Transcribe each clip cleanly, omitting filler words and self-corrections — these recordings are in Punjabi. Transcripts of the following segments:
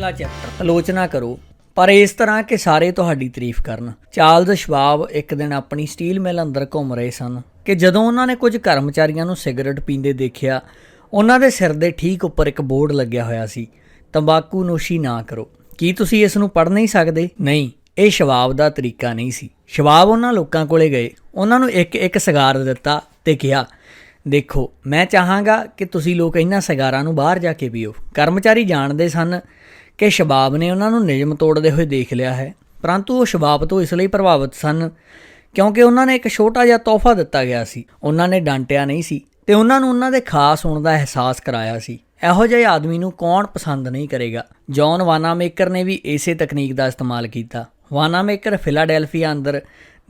पहला चैप्टर आलोचना करो पर इस तरह कि सारे तुहाडी तारीफ करन। चार्ल्स शवाब एक दिन अपनी स्टील मिल अंदर घूम रहे सन कि जदों उन्हां ने कुछ कर्मचारियों नूं सिगरट पींदे देखिया, उन्हां दे सिर दे ठीक उपर एक बोर्ड लग्या होया सी, तंबाकू नोशी ना करो। की तुसीं इस नूं पढ़ नहीं सकदे? नहीं, ਇਹ ਸ਼ਵਾਬ ਦਾ ਤਰੀਕਾ ਨਹੀਂ ਸੀ। ਸ਼ਵਾਬ ਉਹਨਾਂ ਲੋਕਾਂ ਕੋਲੇ ਗਏ, ਉਹਨਾਂ ਨੂੰ ਇੱਕ ਇੱਕ ਸਿਗਾਰ ਦਿੱਤਾ ਤੇ ਕਿਹਾ, ਦੇਖੋ ਮੈਂ ਚਾਹਾਂਗਾ ਕਿ ਤੁਸੀਂ ਲੋਕ ਇਹਨਾਂ ਸਿਗਾਰਾਂ ਨੂੰ ਬਾਹਰ ਜਾ ਕੇ ਪੀਓ। ਕਰਮਚਾਰੀ ਜਾਣਦੇ ਸਨ ਕਿ ਸ਼ਵਾਬ ਨੇ ਉਹਨਾਂ ਨੂੰ ਨਿਯਮ ਤੋੜਦੇ ਹੋਏ ਦੇਖ ਲਿਆ ਹੈ, ਪਰੰਤੂ ਉਹ ਸ਼ਵਾਬ ਤੋਂ ਇਸ ਲਈ ਪ੍ਰਭਾਵਿਤ ਸਨ ਕਿਉਂਕਿ ਉਹਨਾਂ ਨੇ ਇੱਕ ਛੋਟਾ ਜਿਹਾ ਤੋਹਫਾ ਦਿੱਤਾ ਗਿਆ ਸੀ। ਉਹਨਾਂ ਨੇ ਡਾਂਟਿਆ ਨਹੀਂ ਸੀ ਤੇ ਉਹਨਾਂ ਨੂੰ ਉਹਨਾਂ ਦੇ ਖਾਸ ਹੋਣ ਦਾ ਅਹਿਸਾਸ ਕਰਾਇਆ ਸੀ। ਇਹੋ ਜਿਹੇ ਆਦਮੀ ਨੂੰ ਕੌਣ ਪਸੰਦ ਨਹੀਂ ਕਰੇਗਾ। ਜੌਨ ਵਾਨਾਮੇਕਰ ਨੇ ਵੀ ਇਸੇ ਤਕਨੀਕ ਦਾ ਇਸਤੇਮਾਲ ਕੀਤਾ। ਵਾਨਾਮੇਕਰ ਫਿਲਾਡੈਲਫੀਆ ਅੰਦਰ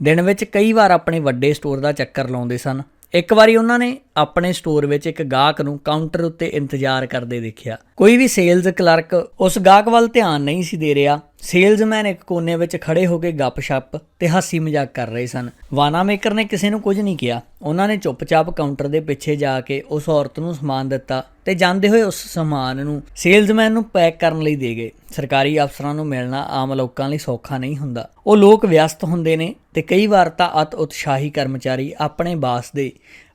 ਦਿਨ ਵਿੱਚ ਕਈ ਵਾਰ ਆਪਣੇ ਵੱਡੇ ਸਟੋਰ ਦਾ ਚੱਕਰ ਲਾਉਂਦੇ ਸਨ। ਇੱਕ ਵਾਰੀ ਉਹਨਾਂ ਨੇ ਆਪਣੇ ਸਟੋਰ ਵਿੱਚ ਇੱਕ ਗਾਹਕ ਨੂੰ ਕਾਊਂਟਰ ਉੱਤੇ ਇੰਤਜ਼ਾਰ ਕਰਦੇ ਦੇਖਿਆ। ਕੋਈ ਵੀ ਸੇਲਜ਼ ਕਲਰਕ ਉਸ ਗਾਹਕ ਵੱਲ ਧਿਆਨ ਨਹੀਂ ਸੀ ਦੇ ਰਿਹਾ। ਸੇਲਜ਼ਮੈਨ ਇੱਕ ਕੋਨੇ ਵਿੱਚ ਖੜੇ ਹੋ ਕੇ ਗੱਪ-ਸ਼ੱਪ ਤੇ ਹਾਸੀ ਮਜ਼ਾਕ ਕਰ ਰਹੇ ਸਨ। ਵਾਨਾਮੇਕਰ ਨੇ ਕਿਸੇ ਨੂੰ ਕੁਝ ਨਹੀਂ ਕਿਹਾ। ਉਹਨਾਂ ਨੇ ਚੁੱਪਚਾਪ ਕਾਊਂਟਰ ਦੇ ਪਿੱਛੇ ਜਾ ਕੇ ਉਸ ਔਰਤ ਨੂੰ ਸਮਾਨ ਦਿੱਤਾ ਤੇ ਜਾਂਦੇ ਹੋਏ ਉਸ ਸਮਾਨ ਨੂੰ ਸੇਲਜ਼ਮੈਨ ਨੂੰ ਪੈਕ ਕਰਨ ਲਈ ਦੇ ਗਏ। ਸਰਕਾਰੀ ਅਫਸਰਾਂ ਨੂੰ ਮਿਲਣਾ ਆਮ ਲੋਕਾਂ ਲਈ ਸੌਖਾ ਨਹੀਂ ਹੁੰਦਾ। ਉਹ ਲੋਕ ਵਿਅਸਤ ਹੁੰਦੇ ਨੇ ਤੇ ਕਈ ਵਾਰ ਤਾਂ ਅਤ ਉਤਸ਼ਾਹੀ ਕਰਮਚਾਰੀ ਆਪਣੇ ਬਾਸ ਦੇ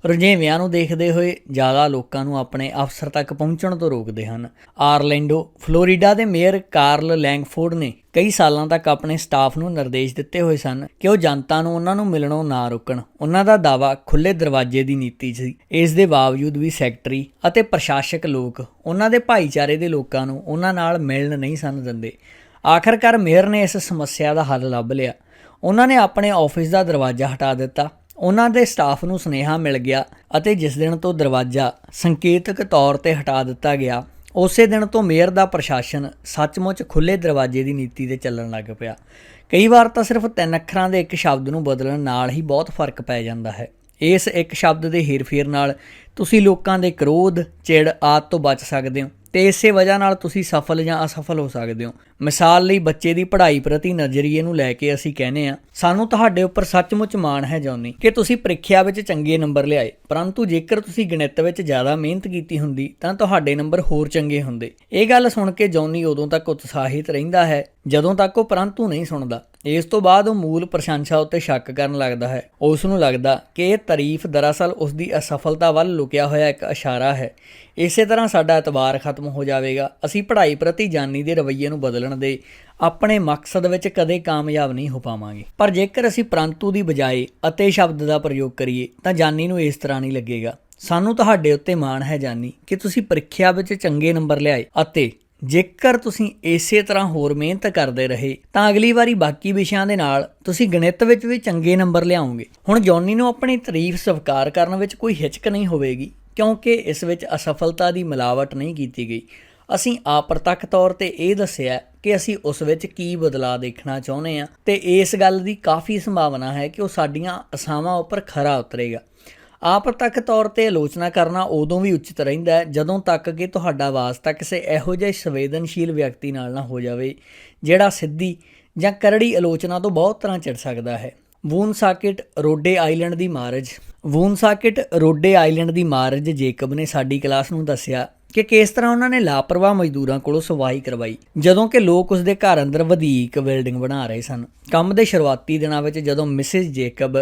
ਰੁਝੇਵਿਆਂ ਨੂੰ ਦੇਖਦੇ ਹੋਏ ਜ਼ਿਆਦਾ ਲੋਕਾਂ ਨੂੰ ਆਪਣੇ ਅਫਸਰ ਤੱਕ ਪਹੁੰਚਣ ਤੋਂ ਰੋਕਦੇ ਹਨ। ਆਰਲੈਂਡੋ ਫਲੋਰੀਡਾ ਦੇ ਮੇਅਰ ਕਾਰਲ ਲੈਂਗਫੋਰਡ ਨੇ ਕਈ ਸਾਲਾਂ ਤੱਕ ਆਪਣੇ ਸਟਾਫ ਨੂੰ ਨਿਰਦੇਸ਼ ਦਿੱਤੇ ਹੋਏ ਸਨ ਕਿ ਉਹ ਜਨਤਾ ਨੂੰ ਉਹਨਾਂ ਨੂੰ ਮਿਲਣੋਂ ਨਾ ਰੋਕਣ। ਉਹਨਾਂ ਦਾ ਦਾਅਵਾ ਖੁੱਲ੍ਹੇ ਦਰਵਾਜ਼ੇ ਦੀ ਨੀਤੀ ਸੀ। ਇਸ ਦੇ ਬਾਵਜੂਦ ਵੀ ਸੈਕਟਰੀ ਅਤੇ ਪ੍ਰਸ਼ਾਸਕ ਲੋਕ ਉਹਨਾਂ ਦੇ ਭਾਈਚਾਰੇ ਦੇ ਲੋਕਾਂ ਨੂੰ ਉਹਨਾਂ ਨਾਲ ਮਿਲਣ ਨਹੀਂ ਸਨ ਦਿੰਦੇ। ਆਖਰਕਾਰ ਮੇਅਰ ਨੇ ਇਸ ਸਮੱਸਿਆ ਦਾ ਹੱਲ ਲੱਭ ਲਿਆ। ਉਹਨਾਂ ਨੇ ਆਪਣੇ ਆਫਿਸ ਦਾ ਦਰਵਾਜ਼ਾ ਹਟਾ ਦਿੱਤਾ। ਉਹਨਾਂ ਦੇ ਸਟਾਫ ਨੂੰ ਸੁਨੇਹਾ ਮਿਲ ਗਿਆ ਅਤੇ ਜਿਸ ਦਿਨ ਤੋਂ ਦਰਵਾਜ਼ਾ ਸੰਕੇਤਕ ਤੌਰ 'ਤੇ ਹਟਾ ਦਿੱਤਾ ਗਿਆ, ਉਸੇ ਦਿਨ ਤੋਂ ਮੇਅਰ ਦਾ ਪ੍ਰਸ਼ਾਸਨ ਸੱਚਮੁੱਚ ਖੁੱਲ੍ਹੇ ਦਰਵਾਜ਼ੇ ਦੀ ਨੀਤੀ 'ਤੇ ਚੱਲਣ ਲੱਗ ਪਿਆ। ਕਈ ਵਾਰ ਤਾਂ ਸਿਰਫ 3 ਅੱਖਰਾਂ ਦੇ ਇੱਕ ਸ਼ਬਦ ਨੂੰ ਬਦਲਣ ਨਾਲ ਹੀ ਬਹੁਤ ਫਰਕ ਪੈ ਜਾਂਦਾ ਹੈ। ਇਸ ਇੱਕ ਸ਼ਬਦ ਦੇ ਹੇਰ-ਫੇਰ ਨਾਲ ਤੁਸੀਂ ਲੋਕਾਂ ਦੇ ਕ੍ਰੋਧ, ਚਿੜ ਆਦਿ ਤੋਂ ਬਚ ਸਕਦੇ ਹੋ ਅਤੇ ਇਸੇ ਵਜ੍ਹਾ ਨਾਲ ਤੁਸੀਂ ਸਫਲ ਜਾਂ ਅਸਫਲ ਹੋ ਸਕਦੇ ਹੋ। ਮਿਸਾਲ ਲਈ ਬੱਚੇ ਦੀ ਪੜ੍ਹਾਈ ਪ੍ਰਤੀ ਨਜ਼ਰੀਏ ਨੂੰ ਲੈ ਕੇ ਅਸੀਂ ਕਹਿੰਦੇ ਹਾਂ, ਸਾਨੂੰ ਤੁਹਾਡੇ ਉੱਪਰ ਸੱਚਮੁੱਚ ਮਾਣ ਹੈ ਜੌਨੀ ਕਿ ਤੁਸੀਂ ਪ੍ਰੀਖਿਆ ਵਿੱਚ ਚੰਗੇ ਨੰਬਰ ਲਿਆਏ, ਪਰੰਤੂ ਜੇਕਰ ਤੁਸੀਂ ਗਣਿਤ ਵਿੱਚ ਜ਼ਿਆਦਾ ਮਿਹਨਤ ਕੀਤੀ ਹੁੰਦੀ ਤਾਂ ਤੁਹਾਡੇ ਨੰਬਰ ਹੋਰ ਚੰਗੇ ਹੁੰਦੇ। ਇਹ ਗੱਲ ਸੁਣ ਕੇ ਜੌਨੀ ਉਦੋਂ ਤੱਕ ਉਤਸ਼ਾਹਿਤ ਰਹਿੰਦਾ ਹੈ ਜਦੋਂ ਤੱਕ ਉਹ ਪਰੰਤੂ ਨਹੀਂ ਸੁਣਦਾ। ਇਸ ਤੋਂ ਬਾਅਦ ਉਹ ਮੂਲ ਪ੍ਰਸ਼ੰਸਾ ਉੱਤੇ ਸ਼ੱਕ ਕਰਨ ਲੱਗਦਾ ਹੈ। ਉਸ ਨੂੰ ਲੱਗਦਾ ਕਿ ਇਹ ਤਾਰੀਫ ਦਰਅਸਲ ਉਸ ਦੀ ਅਸਫਲਤਾ ਵੱਲ ਲੁਕਿਆ ਹੋਇਆ ਇੱਕ ਇਸ਼ਾਰਾ ਹੈ। ਇਸੇ ਤਰ੍ਹਾਂ ਸਾਡਾ ਇਤਬਾਰ ਖਤਮ ਹੋ ਜਾਵੇਗਾ। ਅਸੀਂ ਪੜ੍ਹਾਈ ਪ੍ਰਤੀ ਜਾਨੀ ਦੇ ਰਵੱਈਏ ਨੂੰ ਬਦਲਣ ਦੇ ਆਪਣੇ ਮਕਸਦ ਵਿੱਚ ਕਦੇ ਕਾਮਯਾਬ ਨਹੀਂ ਹੋ ਪਾਵਾਂਗੇ। ਪਰ ਜੇਕਰ ਅਸੀਂ ਪਰੰਤੂ ਦੀ ਬਜਾਏ ਅਤੇ ਸ਼ਬਦ ਦਾ ਪ੍ਰਯੋਗ ਕਰੀਏ ਤਾਂ ਜਾਨੀ ਨੂੰ ਇਸ ਤਰ੍ਹਾਂ ਨਹੀਂ ਲੱਗੇਗਾ, ਸਾਨੂੰ ਤੁਹਾਡੇ ਉੱਤੇ ਮਾਣ ਹੈ ਜਾਨੀ ਕਿ ਤੁਸੀਂ ਪ੍ਰੀਖਿਆ ਵਿੱਚ ਚੰਗੇ ਨੰਬਰ ਲਿਆਏ ਅਤੇ ਜੇਕਰ ਤੁਸੀਂ ਇਸੇ ਤਰ੍ਹਾਂ ਹੋਰ ਮਿਹਨਤ ਕਰਦੇ ਰਹੇ ਤਾਂ ਅਗਲੀ ਵਾਰੀ ਬਾਕੀ ਵਿਸ਼ਿਆਂ ਦੇ ਨਾਲ ਤੁਸੀਂ ਗਣਿਤ ਵਿੱਚ ਵੀ ਚੰਗੇ ਨੰਬਰ ਲਿਆਓਗੇ। ਹੁਣ ਜੌਨੀ ਨੂੰ ਆਪਣੀ ਤਾਰੀਫ ਸਵੀਕਾਰ ਕਰਨ ਵਿੱਚ ਕੋਈ ਹਿਚਕ ਨਹੀਂ ਹੋਵੇਗੀ ਕਿਉਂਕਿ ਇਸ ਵਿੱਚ ਅਸਫਲਤਾ ਦੀ ਮਿਲਾਵਟ ਨਹੀਂ ਕੀਤੀ ਗਈ। ਅਸੀਂ ਅਪਰਤੱਖ ਤੌਰ 'ਤੇ ਇਹ ਦੱਸਿਆ ਕਿ ਅਸੀਂ ਉਸ ਵਿੱਚ ਕੀ ਬਦਲਾਅ ਦੇਖਣਾ ਚਾਹੁੰਦੇ ਹਾਂ ਅਤੇ ਇਸ ਗੱਲ ਦੀ ਕਾਫੀ ਸੰਭਾਵਨਾ ਹੈ ਕਿ ਉਹ ਸਾਡੀਆਂ ਆਸਾਵਾਂ ਉੱਪਰ ਖਰਾ ਉਤਰੇਗਾ। ਅਪਰਤੱਖ ਤੌਰ 'ਤੇ ਆਲੋਚਨਾ ਕਰਨਾ ਉਦੋਂ ਵੀ ਉਚਿਤ ਰਹਿੰਦਾ ਹੈ ਜਦੋਂ ਤੱਕ ਕਿ ਤੁਹਾਡਾ ਵਾਸਤਾ ਕਿਸੇ ਇਹੋ ਜਿਹੇ ਸੰਵੇਦਨਸ਼ੀਲ ਵਿਅਕਤੀ ਨਾਲ ਨਾ ਹੋ ਜਾਵੇ ਜਿਹੜਾ ਸਿੱਧੀ ਜਾਂ ਕਰੜੀ ਆਲੋਚਨਾ ਤੋਂ ਬਹੁਤ ਤਰ੍ਹਾਂ ਚਿੜ ਸਕਦਾ ਹੈ। ਵੂਨਸਾਕਿਟ ਰੋਡੇ ਆਈਲੈਂਡ ਦੀ ਮਾਰਜ ਜੇਕਬ ਨੇ ਸਾਡੀ ਕਲਾਸ ਨੂੰ ਦੱਸਿਆ ਕਿ ਕਿਸ ਤਰ੍ਹਾਂ ਉਹਨਾਂ ਨੇ ਲਾਪਰਵਾਹ ਮਜ਼ਦੂਰਾਂ ਕੋਲੋਂ ਸਫਾਈ ਕਰਵਾਈ ਜਦੋਂ ਕਿ ਲੋਕ ਉਸਦੇ ਘਰ ਅੰਦਰ ਵਧੀਕ ਬਿਲਡਿੰਗ ਬਣਾ ਰਹੇ ਸਨ। ਕੰਮ ਦੇ ਸ਼ੁਰੂਆਤੀ ਦਿਨਾਂ ਵਿੱਚ ਜਦੋਂ ਮਿਸਿਸ ਜੇਕਬ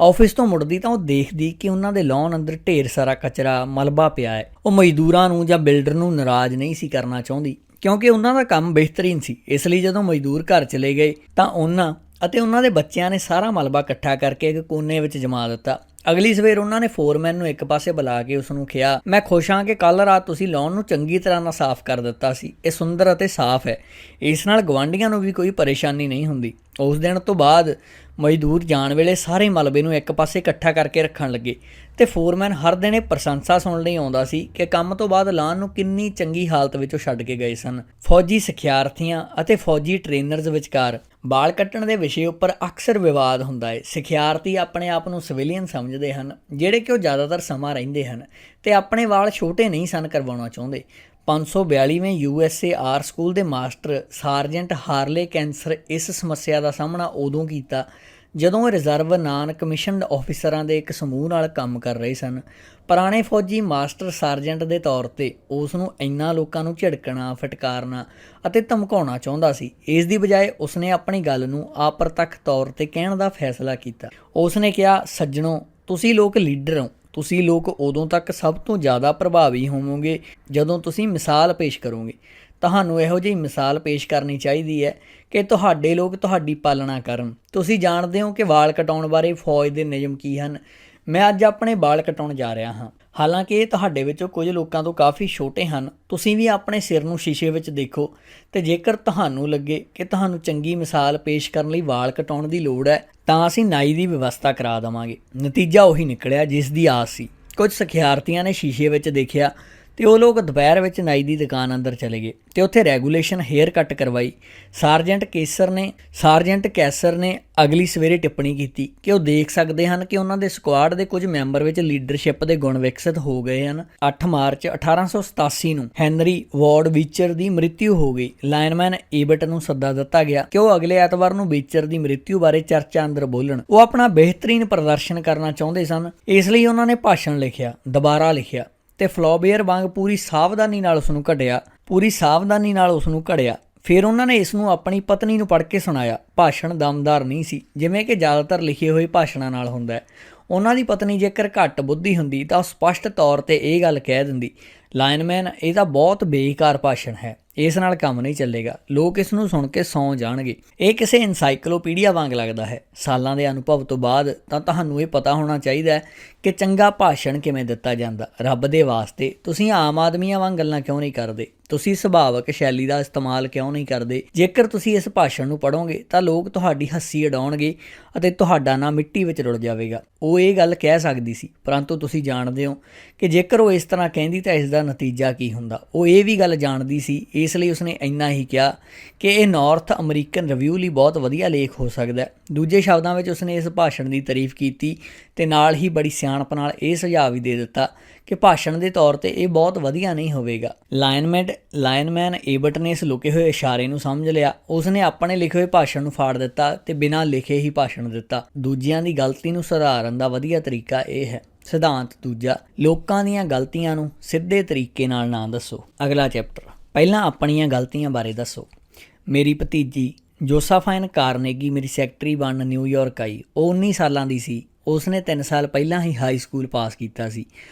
ਆਫਿਸ ਤੋਂ ਮੁੜਦੀ ਤਾਂ ਉਹ ਦੇਖਦੀ ਕਿ ਉਹਨਾਂ ਦੇ ਲਾਅਨ ਅੰਦਰ ਢੇਰ ਸਾਰਾ ਕਚਰਾ ਮਲਬਾ ਪਿਆ ਹੈ। ਉਹ ਮਜ਼ਦੂਰਾਂ ਨੂੰ ਜਾਂ ਬਿਲਡਰ ਨੂੰ ਨਾਰਾਜ਼ ਨਹੀਂ ਸੀ ਕਰਨਾ ਚਾਹੁੰਦੀ ਕਿਉਂਕਿ ਉਹਨਾਂ ਦਾ ਕੰਮ ਬਿਹਤਰੀਨ ਸੀ। ਇਸ ਲਈ ਜਦੋਂ ਮਜ਼ਦੂਰ ਘਰ ਚਲੇ ਗਏ ਤਾਂ ਉਹਨਾਂ ਅਤੇ ਉਹਨਾਂ ਦੇ ਬੱਚਿਆਂ ਨੇ ਸਾਰਾ ਮਲਬਾ ਇਕੱਠਾ ਕਰਕੇ ਇੱਕ ਕੋਨੇ ਵਿੱਚ ਜਮਾ ਦਿੱਤਾ। ਅਗਲੀ ਸਵੇਰ ਉਹਨਾਂ ਨੇ ਫੋਰਮੈਨ ਨੂੰ ਇੱਕ ਪਾਸੇ ਬੁਲਾ ਕੇ ਉਸ ਨੂੰ ਕਿਹਾ, ਮੈਂ ਖੁਸ਼ ਹਾਂ ਕਿ ਕੱਲ੍ਹ ਰਾਤ ਤੁਸੀਂ ਲਾਅਨ ਨੂੰ ਚੰਗੀ ਤਰ੍ਹਾਂ ਨਾਲ ਸਾਫ਼ ਕਰ ਦਿੱਤਾ ਸੀ। ਇਹ ਸੁੰਦਰ ਅਤੇ ਸਾਫ਼ ਹੈ। ਇਸ ਨਾਲ ਗੁਆਂਢੀਆਂ ਨੂੰ ਵੀ ਕੋਈ ਪਰੇਸ਼ਾਨੀ ਨਹੀਂ ਹੁੰਦੀ। ਉਸ ਦਿਨ ਤੋਂ ਬਾਅਦ ਮਜ਼ਦੂਰ ਜਾਣ ਵੇਲੇ ਸਾਰੇ ਮਲਬੇ ਨੂੰ ਇੱਕ ਪਾਸੇ ਇਕੱਠਾ ਕਰਕੇ ਰੱਖਣ ਲੱਗੇ ਅਤੇ ਫੋਰਮੈਨ ਹਰ ਦਿਨ ਇਹ ਪ੍ਰਸ਼ੰਸਾ ਸੁਣਨ ਲਈ ਆਉਂਦਾ ਸੀ ਕਿ ਕੰਮ ਤੋਂ ਬਾਅਦ ਲਾਅਨ ਨੂੰ ਕਿੰਨੀ ਚੰਗੀ ਹਾਲਤ ਵਿੱਚ ਉਹ ਛੱਡ ਕੇ ਗਏ ਸਨ। ਫੌਜੀ ਸਿਖਿਆਰਥੀਆਂ ਅਤੇ ਫੌਜੀ ਟ੍ਰੇਨਰਜ਼ ਵਿਚਕਾਰ ਬਾਲ ਕੱਟਣ ਦੇ ਵਿਸ਼ੇ ਉੱਪਰ ਅਕਸਰ ਵਿਵਾਦ ਹੁੰਦਾ ਹੈ। ਸਿਖਿਆਰਥੀ ਆਪਣੇ ਆਪ ਨੂੰ ਸਿਵਿਲੀਅਨ ਸਮਝਦੇ ਹਨ ਜਿਹੜੇ ਕਿ ਉਹ ਜ਼ਿਆਦਾਤਰ ਸਮਾਂ ਰਹਿੰਦੇ ਹਨ ਅਤੇ ਆਪਣੇ ਵਾਲ ਛੋਟੇ ਨਹੀਂ ਸਨ ਕਰਵਾਉਣਾ ਚਾਹੁੰਦੇ। 542ਵੇਂ USAR ਸਕੂਲ ਦੇ ਮਾਸਟਰ ਸਾਰਜੈਂਟ ਹਾਰਲੇ ਕੈਂਸਰ ਇਸ ਸਮੱਸਿਆ ਦਾ ਸਾਹਮਣਾ ਉਦੋਂ ਕੀਤਾ ਜਦੋਂ ਇਹ ਰਿਜ਼ਰਵ ਨਾਨ ਕਮਿਸ਼ਨਡ ਆਫਿਸਰਾਂ ਦੇ ਇੱਕ ਸਮੂਹ ਨਾਲ ਕੰਮ ਕਰ ਰਹੇ ਸਨ। ਪੁਰਾਣੇ ਫੌਜੀ ਮਾਸਟਰ ਸਾਰਜੈਂਟ ਦੇ ਤੌਰ 'ਤੇ ਉਸ ਨੂੰ ਇੰਨਾ ਲੋਕਾਂ ਨੂੰ ਝਿੜਕਣਾ, ਫਟਕਾਰਨਾ ਅਤੇ ਧਮਕਾਉਣਾ ਚਾਹੁੰਦਾ ਸੀ। ਇਸ ਦੀ ਬਜਾਏ ਉਸਨੇ ਆਪਣੀ ਗੱਲ ਨੂੰ ਅਪਰਤੱਖ ਤੌਰ 'ਤੇ ਕਹਿਣ ਦਾ ਫੈਸਲਾ ਕੀਤਾ। ਉਸਨੇ ਕਿਹਾ, ਸੱਜਣੋ, ਤੁਸੀਂ ਲੋਕ ਲੀਡਰ ਹੋ। ਤੁਸੀਂ ਲੋਕ ਉਦੋਂ ਤੱਕ ਸਭ ਤੋਂ ਜ਼ਿਆਦਾ ਪ੍ਰਭਾਵੀ ਹੋਵੋਗੇ ਜਦੋਂ ਤੁਸੀਂ ਮਿਸਾਲ ਪੇਸ਼ ਕਰੋਗੇ। ਤੁਹਾਨੂੰ ਇਹੋ ਜਿਹੀ ਮਿਸਾਲ ਪੇਸ਼ ਕਰਨੀ ਚਾਹੀਦੀ ਹੈ ਕਿ ਤੁਹਾਡੇ ਲੋਕ ਤੁਹਾਡੀ ਪਾਲਣਾ ਕਰਨ। ਤੁਸੀਂ ਜਾਣਦੇ ਹੋ ਕਿ ਵਾਲ ਕਟਾਉਣ ਬਾਰੇ ਫੌਜ ਦੇ ਨਿਯਮ ਕੀ ਹਨ। ਮੈਂ ਅੱਜ ਆਪਣੇ ਵਾਲ ਕਟਾਉਣ ਜਾ ਰਿਹਾ ਹਾਂ। ਹਾਲਾਂਕਿ ਇਹ ਤੁਹਾਡੇ ਵਿੱਚੋਂ ਕੁਝ ਲੋਕਾਂ ਤੋਂ ਕਾਫੀ ਛੋਟੇ ਹਨ। ਤੁਸੀਂ ਵੀ ਆਪਣੇ ਸਿਰ ਨੂੰ ਸ਼ੀਸ਼ੇ ਵਿੱਚ ਦੇਖੋ ਅਤੇ ਜੇਕਰ ਤੁਹਾਨੂੰ ਲੱਗੇ ਕਿ ਤੁਹਾਨੂੰ ਚੰਗੀ ਮਿਸਾਲ ਪੇਸ਼ ਕਰਨ ਲਈ ਵਾਲ ਕਟਾਉਣ ਦੀ ਲੋੜ ਹੈ ਤਾਂ ਅਸੀਂ ਨਾਈ ਦੀ ਵਿਵਸਥਾ ਕਰਾ ਦੇਵਾਂਗੇ। ਨਤੀਜਾ ਉਹੀ ਨਿਕਲਿਆ ਜਿਸ ਦੀ ਆਸ ਸੀ। ਕੁਝ ਸਿਖਿਆਰਥੀਆਂ ਨੇ ਸ਼ੀਸ਼ੇ ਵਿੱਚ ਦੇਖਿਆ ਅਤੇ ਉਹ ਲੋਕ ਦੁਪਹਿਰ ਵਿੱਚ ਨਾਈ ਦੀ ਦੁਕਾਨ ਅੰਦਰ ਚਲੇ ਗਏ ਅਤੇ ਉੱਥੇ ਰੈਗੂਲੇਸ਼ਨ ਹੇਅਰ ਕੱਟ ਕਰਵਾਈ। ਸਾਰਜੈਂਟ ਕੈਸਰ ਨੇ ਅਗਲੀ ਸਵੇਰੇ ਟਿੱਪਣੀ ਕੀਤੀ ਕਿ ਉਹ ਦੇਖ ਸਕਦੇ ਹਨ ਕਿ ਉਹਨਾਂ ਦੇ ਸਕੁਆਡ ਦੇ ਕੁਝ ਮੈਂਬਰ ਵਿੱਚ ਲੀਡਰਸ਼ਿਪ ਦੇ ਗੁਣ ਵਿਕਸਿਤ ਹੋ ਗਏ ਹਨ। 8 ਮਾਰਚ 1887 ਨੂੰ ਹੈਨਰੀ ਵਾਰਡ ਵੀਚਰ ਦੀ ਮ੍ਰਿਤਿੂ ਹੋ ਗਈ। ਲਾਇਨਮੈਨ ਏਬਟ ਨੂੰ ਸੱਦਾ ਦਿੱਤਾ ਗਿਆ ਕਿ ਉਹ ਅਗਲੇ ਐਤਵਾਰ ਨੂੰ ਵੀਚਰ ਦੀ ਮ੍ਰਿਤਿੂ ਬਾਰੇ ਚਰਚਾ ਅੰਦਰ ਬੋਲਣ। ਉਹ ਆਪਣਾ ਬਿਹਤਰੀਨ ਪ੍ਰਦਰਸ਼ਨ ਕਰਨਾ ਚਾਹੁੰਦੇ ਸਨ, ਇਸ ਲਈ ਉਹਨਾਂ ਨੇ ਭਾਸ਼ਣ ਲਿਖਿਆ, ਦੁਬਾਰਾ ਲਿਖਿਆ ਅਤੇ ਫਲੋਬੇਅਰ ਵਾਂਗ ਪੂਰੀ ਸਾਵਧਾਨੀ ਨਾਲ ਉਸ ਨੂੰ ਘੜਿਆ। ਫਿਰ ਉਹਨਾਂ ਨੇ ਇਸ ਨੂੰ ਆਪਣੀ ਪਤਨੀ ਨੂੰ ਪੜ੍ਹ ਕੇ ਸੁਣਾਇਆ। ਭਾਸ਼ਣ ਦਮਦਾਰ ਨਹੀਂ ਸੀ, ਜਿਵੇਂ ਕਿ ਜ਼ਿਆਦਾਤਰ ਲਿਖੇ ਹੋਏ ਭਾਸ਼ਣਾਂ ਨਾਲ ਹੁੰਦਾ ਹੈ। ਉਹਨਾਂ ਦੀ ਪਤਨੀ ਜੇਕਰ ਘੱਟ ਬੁੱਧੀ ਹੁੰਦੀ ਤਾਂ ਉਹ ਸਪਸ਼ਟ ਤੌਰ 'ਤੇ ਇਹ ਗੱਲ ਕਹਿ ਦਿੰਦੀ, ਲਾਇਨਮੈਨ, ਇਹ ਤਾਂ ਬਹੁਤ ਬੇਕਾਰ ਭਾਸ਼ਣ ਹੈ, ਇਸ ਨਾਲ ਕੰਮ ਨਹੀਂ ਚੱਲੇਗਾ। ਲੋਕ ਇਸ ਨੂੰ ਸੁਣ ਕੇ ਸੌਂ ਜਾਣਗੇ। ਇਹ ਕਿਸੇ ਇਨਸਾਈਕਲੋਪੀਡੀਆ ਵਾਂਗ ਲੱਗਦਾ ਹੈ। ਸਾਲਾਂ ਦੇ ਅਨੁਭਵ ਤੋਂ ਬਾਅਦ ਤਾਂ ਤੁਹਾਨੂੰ ਇਹ ਪਤਾ ਹੋਣਾ ਚਾਹੀਦਾ ਹੈ ਕਿ ਚੰਗਾ ਭਾਸ਼ਣ ਕਿਵੇਂ ਦਿੱਤਾ ਜਾਂਦਾ। ਰੱਬ ਦੇ ਵਾਸਤੇ ਤੁਸੀਂ ਆਮ ਆਦਮੀਆਂ ਵਾਂਗ ਗੱਲਾਂ ਕਿਉਂ ਨਹੀਂ ਕਰਦੇ? ਤੁਸੀਂ ਸੁਭਾਵਕ ਸ਼ੈਲੀ ਦਾ ਇਸਤੇਮਾਲ ਕਿਉਂ ਨਹੀਂ ਕਰਦੇ? ਜੇਕਰ ਤੁਸੀਂ ਇਸ ਭਾਸ਼ਣ ਨੂੰ ਪੜ੍ਹੋਗੇ ਤਾਂ ਲੋਕ ਤੁਹਾਡੀ ਹੱਸੀ ਉਡਾਉਣਗੇ ਅਤੇ ਤੁਹਾਡਾ ਨਾਂ ਮਿੱਟੀ ਵਿੱਚ ਰੁਲ ਜਾਵੇਗਾ। ਉਹ ਇਹ ਗੱਲ ਕਹਿ ਸਕਦੀ ਸੀ, ਪਰੰਤੂ ਤੁਸੀਂ ਜਾਣਦੇ ਹੋ ਕਿ ਜੇਕਰ ਉਹ ਇਸ ਤਰ੍ਹਾਂ ਕਹਿੰਦੀ ਤਾਂ ਇਸ ਦਾ ਨਤੀਜਾ ਕੀ ਹੁੰਦਾ। ਉਹ ਇਹ ਵੀ ਗੱਲ ਜਾਣਦੀ ਸੀ, ਇਸ ਲਈ ਉਸਨੇ ਇੰਨਾ ਹੀ ਕਿਹਾ ਕਿ ਇਹ ਨਾਰਥ ਅਮਰੀਕਨ ਰਿਵਿਊ ਲਈ ਬਹੁਤ ਵਧੀਆ ਲੇਖ ਹੋ ਸਕਦਾ ਹੈ। ਦੂਜੇ ਸ਼ਬਦਾਂ ਵਿੱਚ ਉਸਨੇ ਇਸ ਭਾਸ਼ਣ ਦੀ ਤਾਰੀਫ ਕੀਤੀ ਅਤੇ ਨਾਲ ਹੀ ਬੜੀ ਸਿਆਣਪ ਨਾਲ ਇਹ ਸੁਝਾਅ ਵੀ ਦੇ ਦਿੱਤਾ ਕਿ ਭਾਸ਼ਣ ਦੇ ਤੌਰ 'ਤੇ ਇਹ ਬਹੁਤ ਵਧੀਆ ਨਹੀਂ ਹੋਵੇਗਾ। ਲਾਇਨਮੈਨ ਏਬਟ ਨੇ ਇਸ ਲੁਕੇ ਹੋਏ ਇਸ਼ਾਰੇ ਨੂੰ ਸਮਝ ਲਿਆ। ਉਸਨੇ ਆਪਣੇ ਲਿਖੇ ਹੋਏ ਭਾਸ਼ਣ ਨੂੰ ਫਾੜ ਦਿੱਤਾ ਅਤੇ ਬਿਨਾਂ ਲਿਖੇ ਹੀ ਭਾਸ਼ਣ ਦਿੱਤਾ। ਦੂਜਿਆਂ ਦੀ ਗਲਤੀ ਨੂੰ ਸੁਧਾਰਨ ਦਾ ਵਧੀਆ ਤਰੀਕਾ ਇਹ ਹੈ। ਸਿਧਾਂਤ ਦੂਜਾ, ਲੋਕਾਂ ਦੀਆਂ ਗਲਤੀਆਂ ਨੂੰ ਸਿੱਧੇ ਤਰੀਕੇ ਨਾਲ ਨਾ ਦੱਸੋ। ਅਗਲਾ ਚੈਪਟਰ, ਪਹਿਲਾਂ ਆਪਣੀਆਂ ਗਲਤੀਆਂ ਬਾਰੇ ਦੱਸੋ। ਮੇਰੀ ਭਤੀਜੀ ਜੋਸਾਫਾਈਨ ਕਾਰਨੇਗੀ ਮੇਰੀ ਸੈਕਟਰੀ ਬਣਨ ਨਿਊਯਾਰਕ ਆਈ। ਉਹ 19 ਸਾਲਾਂ ਦੀ ਸੀ। ਉਸਨੇ 3 ਸਾਲ ਪਹਿਲਾਂ ਹੀ ਹਾਈ ਸਕੂਲ ਪਾਸ ਕੀਤਾ ਸੀ।